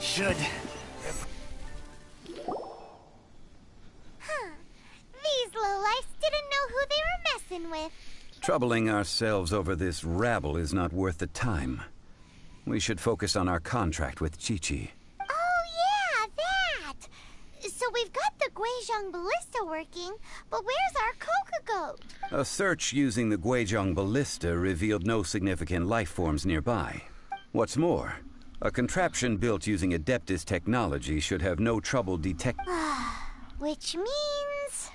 Should. Huh. These lowlifes didn't know who they were messing with.
Troubling ourselves over this rabble is not worth the time. We should focus on our contract with Chi-Chi.
Oh yeah, that! So we've got the Guizhong Ballista working, but where's our Coca Goat?
A search using the Guizhong Ballista revealed no significant life forms nearby. What's more, a contraption built using Adeptus technology should have no trouble detecting.
Which means...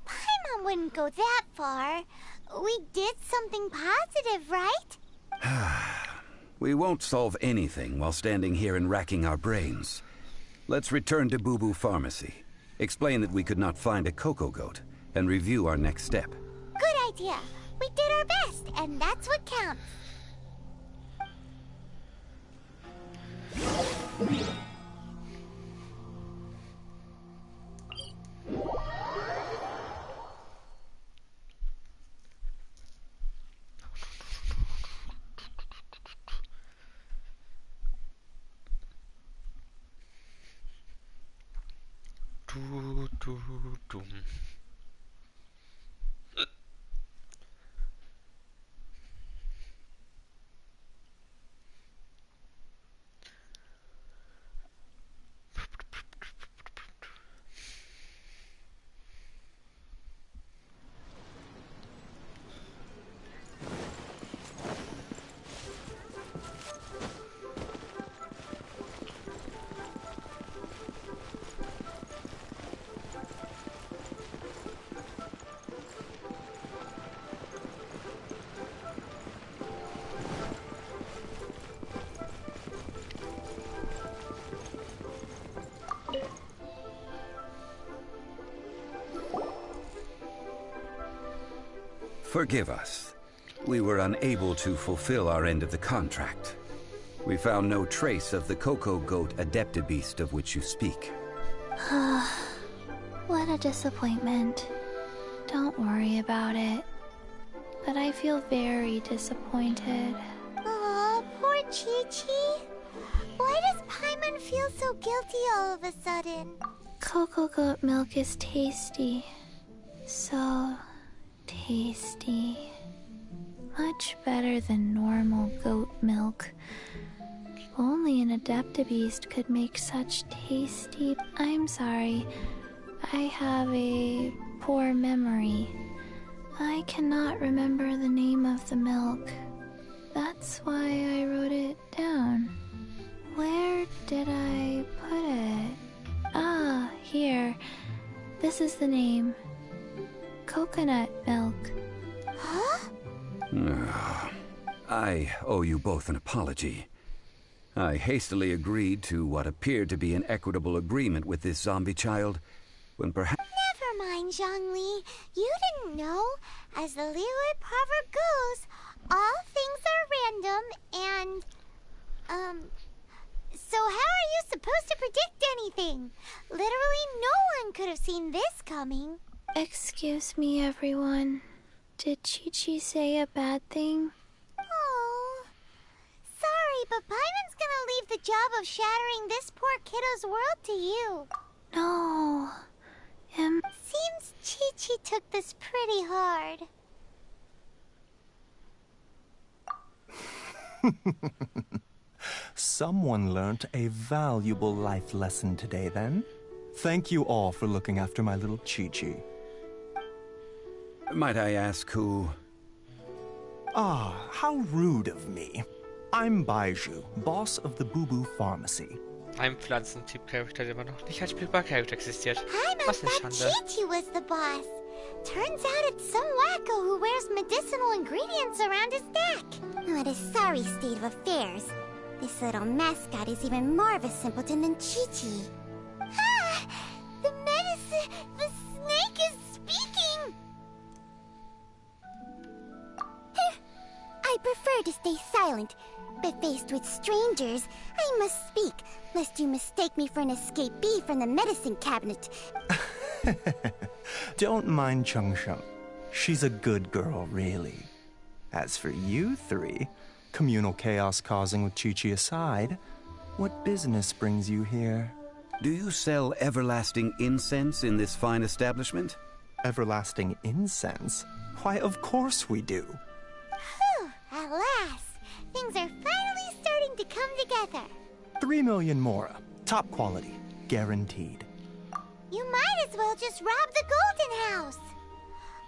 Paimon wouldn't go that far. We did something positive, right?
We won't solve anything while standing here and racking our brains. Let's return to Boo Boo Pharmacy, explain that we could not find a Coco Goat, and review our next step.
Good idea. We did our best, and that's what counts.
Forgive us. We were unable to fulfill our end of the contract. We found no trace of the Coco Goat Adeptibeast of which you speak.
What a disappointment. Don't worry about it. But I feel very disappointed.
Aw, poor Chi-Chi. Why does Paimon feel so guilty all of a sudden?
Coco Goat milk is tasty. So tasty. Much better than normal goat milk. Only an Adeptibeast could make such tasty... I'm sorry. I have a poor memory. I cannot remember the name of the milk. That's why I wrote it down. Where did I put it? Ah, here. This is the name. Coconut milk.
Huh?
I owe you both an apology. I hastily agreed to what appeared to be an equitable agreement with this zombie child, when perhaps...
Never mind, Zhongli. You didn't know. As the Liyue proverb goes, all things are random and, So how are you supposed to predict anything? Literally no one could have seen this coming.
Excuse me, everyone. Did Chi-Chi say a bad thing?
Oh, sorry, but Paimon's gonna leave the job of shattering this poor kiddo's world to you.
No.
Seems Chi-Chi took this pretty hard.
Someone learnt a valuable life lesson today, then. Thank you all for looking after my little Chi-Chi.
Might I ask who...
Ah, how rude of me. I'm Baiju, boss of the Boo Boo Pharmacy.
Ein Pflanzentyp-Charakter, der immer noch nicht als spielbarer Charakter existiert. Was eine
thought
Schande.
Chi-Chi was the boss. Turns out it's some wacko who wears medicinal ingredients around his neck.
What a sorry state of affairs. This little mascot is even more of a simpleton than Chi-Chi.
Ah! The medicine... The snake is speaking!
I prefer to stay silent, but faced with strangers, I must speak, lest you mistake me for an escapee from the medicine cabinet.
Don't mind Chung Sheng. She's a good girl, really. As for you three, communal chaos causing with Chi-Chi aside, what business brings you here?
Do you sell everlasting incense in this fine establishment?
Everlasting incense? Why, of course we do.
Whew, at last. Things are finally starting to come together.
3 million mora. Top quality. Guaranteed.
You might as well just rob the Golden House.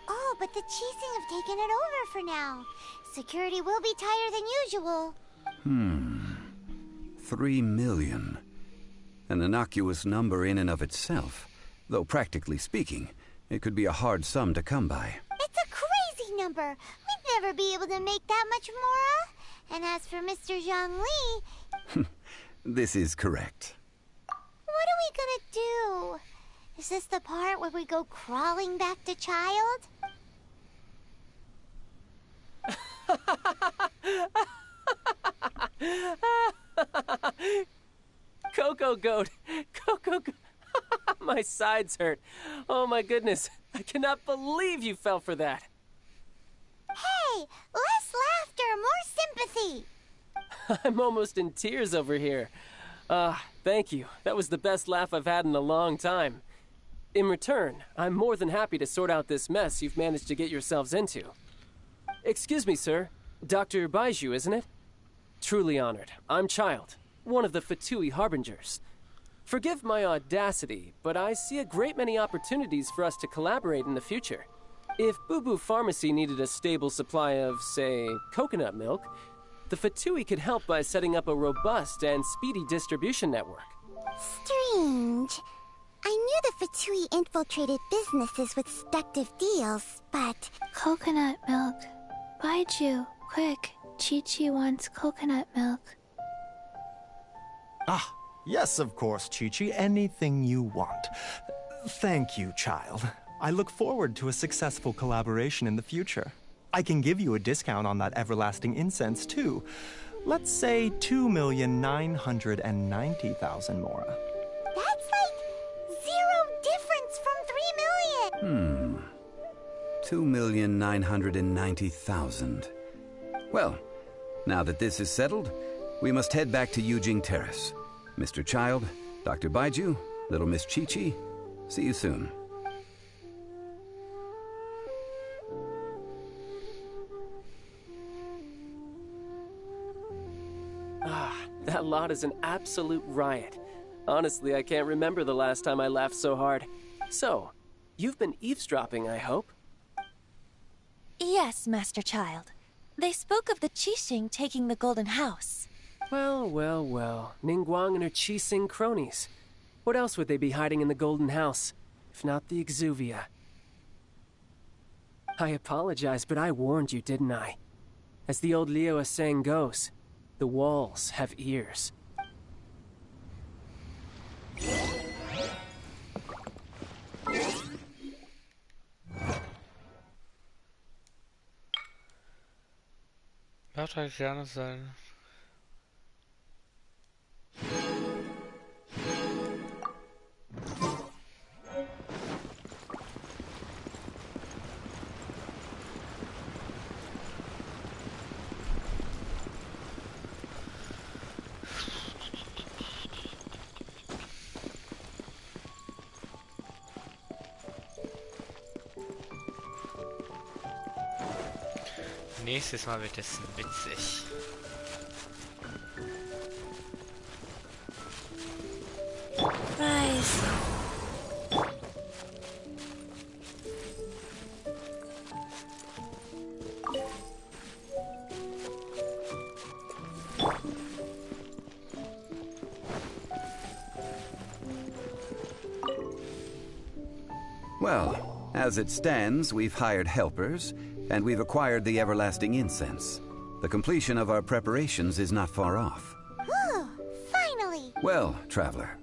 Oh, but the Chising have taken it over for now. Security will be tighter than usual.
3 million. An innocuous number in and of itself. Though practically speaking, it could be a hard sum to come by.
It's a crazy number. We'd never be able to make that much mora. And as for Mr. Zhongli...
This is correct.
What are we gonna do? Is this the part where we go crawling back to Child?
Coco Goat! Coco Goat! My sides hurt. Oh my goodness. I cannot believe you fell for that.
Hey! Less laughter, more sympathy!
I'm almost in tears over here. Thank you. That was the best laugh I've had in a long time. In return, I'm more than happy to sort out this mess you've managed to get yourselves into. Excuse me, sir. Dr. Baiju, isn't it? Truly honored. I'm Child, one of the Fatui Harbingers. Forgive my audacity, but I see a great many opportunities for us to collaborate in the future. If Boo Boo Pharmacy needed a stable supply of, say, coconut milk, the Fatui could help by setting up a robust and speedy distribution network.
Strange. I knew the Fatui infiltrated businesses with seductive deals, but...
Coconut milk. Baiju, quick. Chi-Chi wants coconut milk.
Ah, yes, of course, Chi-Chi. Anything you want. Thank you, Child. I look forward to a successful collaboration in the future. I can give you a discount on that everlasting incense, too. Let's say 2,990,000 mora.
That's like 0 difference from 3 million!
2,990,000. Well, now that this is settled, we must head back to Yujing Terrace. Mr. Child, Dr. Baiju, little Miss Chi-Chi, see you soon.
That lot is an absolute riot. Honestly, I can't remember the last time I laughed so hard. So, you've been eavesdropping, I hope?
Yes, Master Child. They spoke of the Qixing taking the Golden House.
Well, well, well. Ningguang and her Qixing cronies. What else would they be hiding in the Golden House, if not the Exuvia? I apologize, but I warned you, didn't I? As the old Liu saying goes, the walls have ears.
Wird halt gerne sein. Nächstes Mal wird es witzig.
Rise.
Well, as it stands, we've hired helpers, and we've acquired the everlasting incense. The completion of our preparations is not far off.
Whew, finally!
Well, traveler,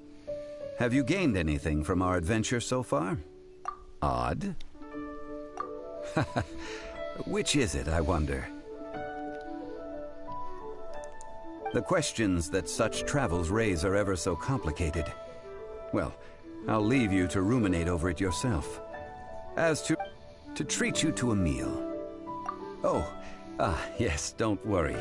have you gained anything from our adventure so far? Odd? Which is it, I wonder? The questions that such travels raise are ever so complicated. Well, I'll leave you to ruminate over it yourself. As to treat you to a meal. Oh, yes, don't worry.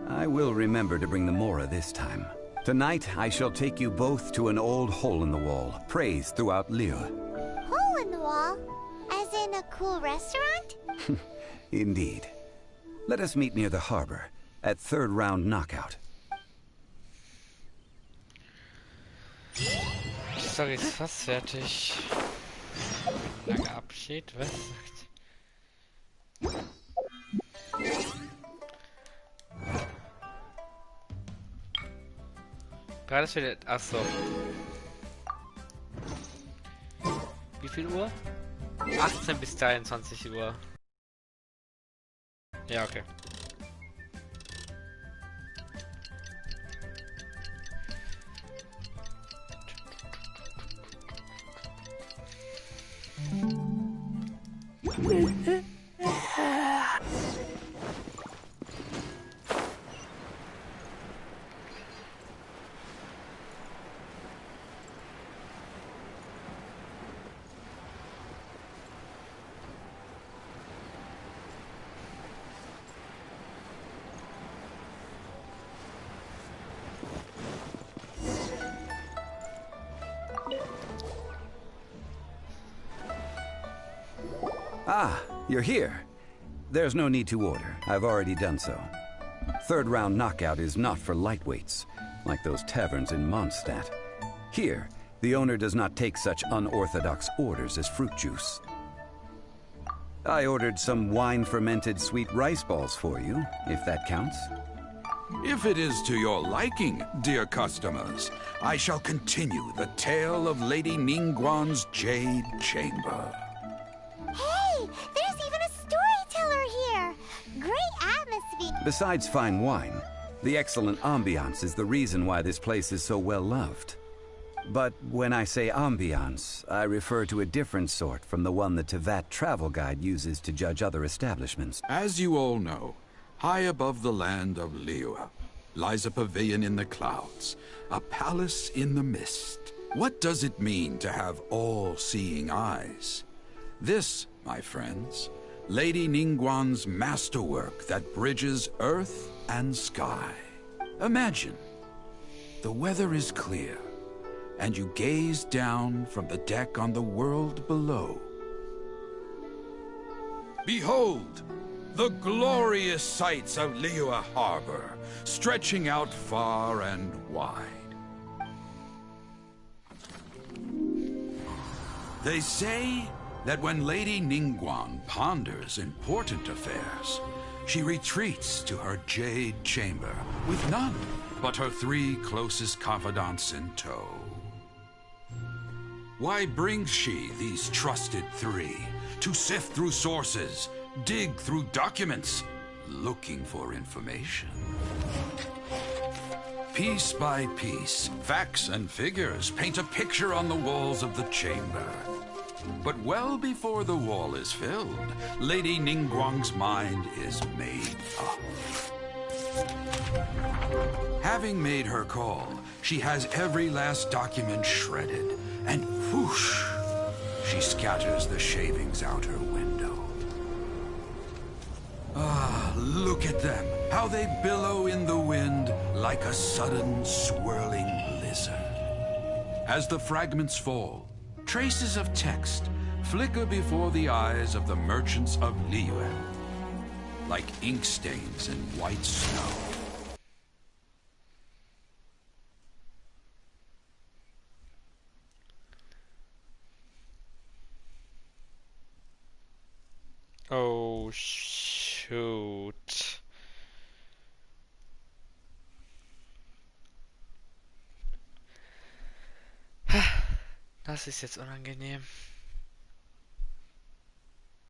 I will remember to bring the Mora this time. Tonight, I shall take you both to an old hole-in-the-wall, praised throughout Liyue.
Hole in the wall? As in a cool restaurant?
Indeed. Let us meet near the harbor, at third round knockout.
Die Story ist fast fertig. Langer Abschied, was sagt? Gerade ist wieder. Achso. Wie viel Uhr? 18 bis 23 Uhr. Ja, okay.
Ah, you're here. There's no need to order. I've already done so. Third round knockout is not for lightweights, like those taverns in Mondstadt. Here, the owner does not take such unorthodox orders as fruit juice. I ordered some wine-fermented sweet rice balls for you, if that counts.
If it is to your liking, dear customers, I shall continue the tale of Lady Ningguang's Jade Chamber.
Hey, there's even a storyteller here! Great atmosphere!
Besides fine wine, the excellent ambiance is the reason why this place is so well loved. But when I say ambiance, I refer to a different sort from the one the Tevat travel guide uses to judge other establishments.
As you all know, high above the land of Liyue lies a pavilion in the clouds, a palace in the mist. What does it mean to have all-seeing eyes? This, my friends, Lady Ningguang's masterwork that bridges earth and sky. Imagine, the weather is clear, and you gaze down from the deck on the world below. Behold, the glorious sights of Liyue Harbor, stretching out far and wide. They say that when Lady Ningguang ponders important affairs, she retreats to her jade chamber with none but her 3 closest confidants in tow. Why brings she these trusted 3 to sift through sources, dig through documents, looking for information? Piece by piece, facts and figures paint a picture on the walls of the chamber. But well before the wall is filled, Lady Ningguang's mind is made up. Having made her call, she has every last document shredded, and whoosh, she scatters the shavings out her window. Ah, look at them, how they billow in the wind like a sudden swirling blizzard. As the fragments fall, traces of text flicker before the eyes of the merchants of Liyue. like ink stains in white snow.
Oh, shoot. Das ist jetzt unangenehm.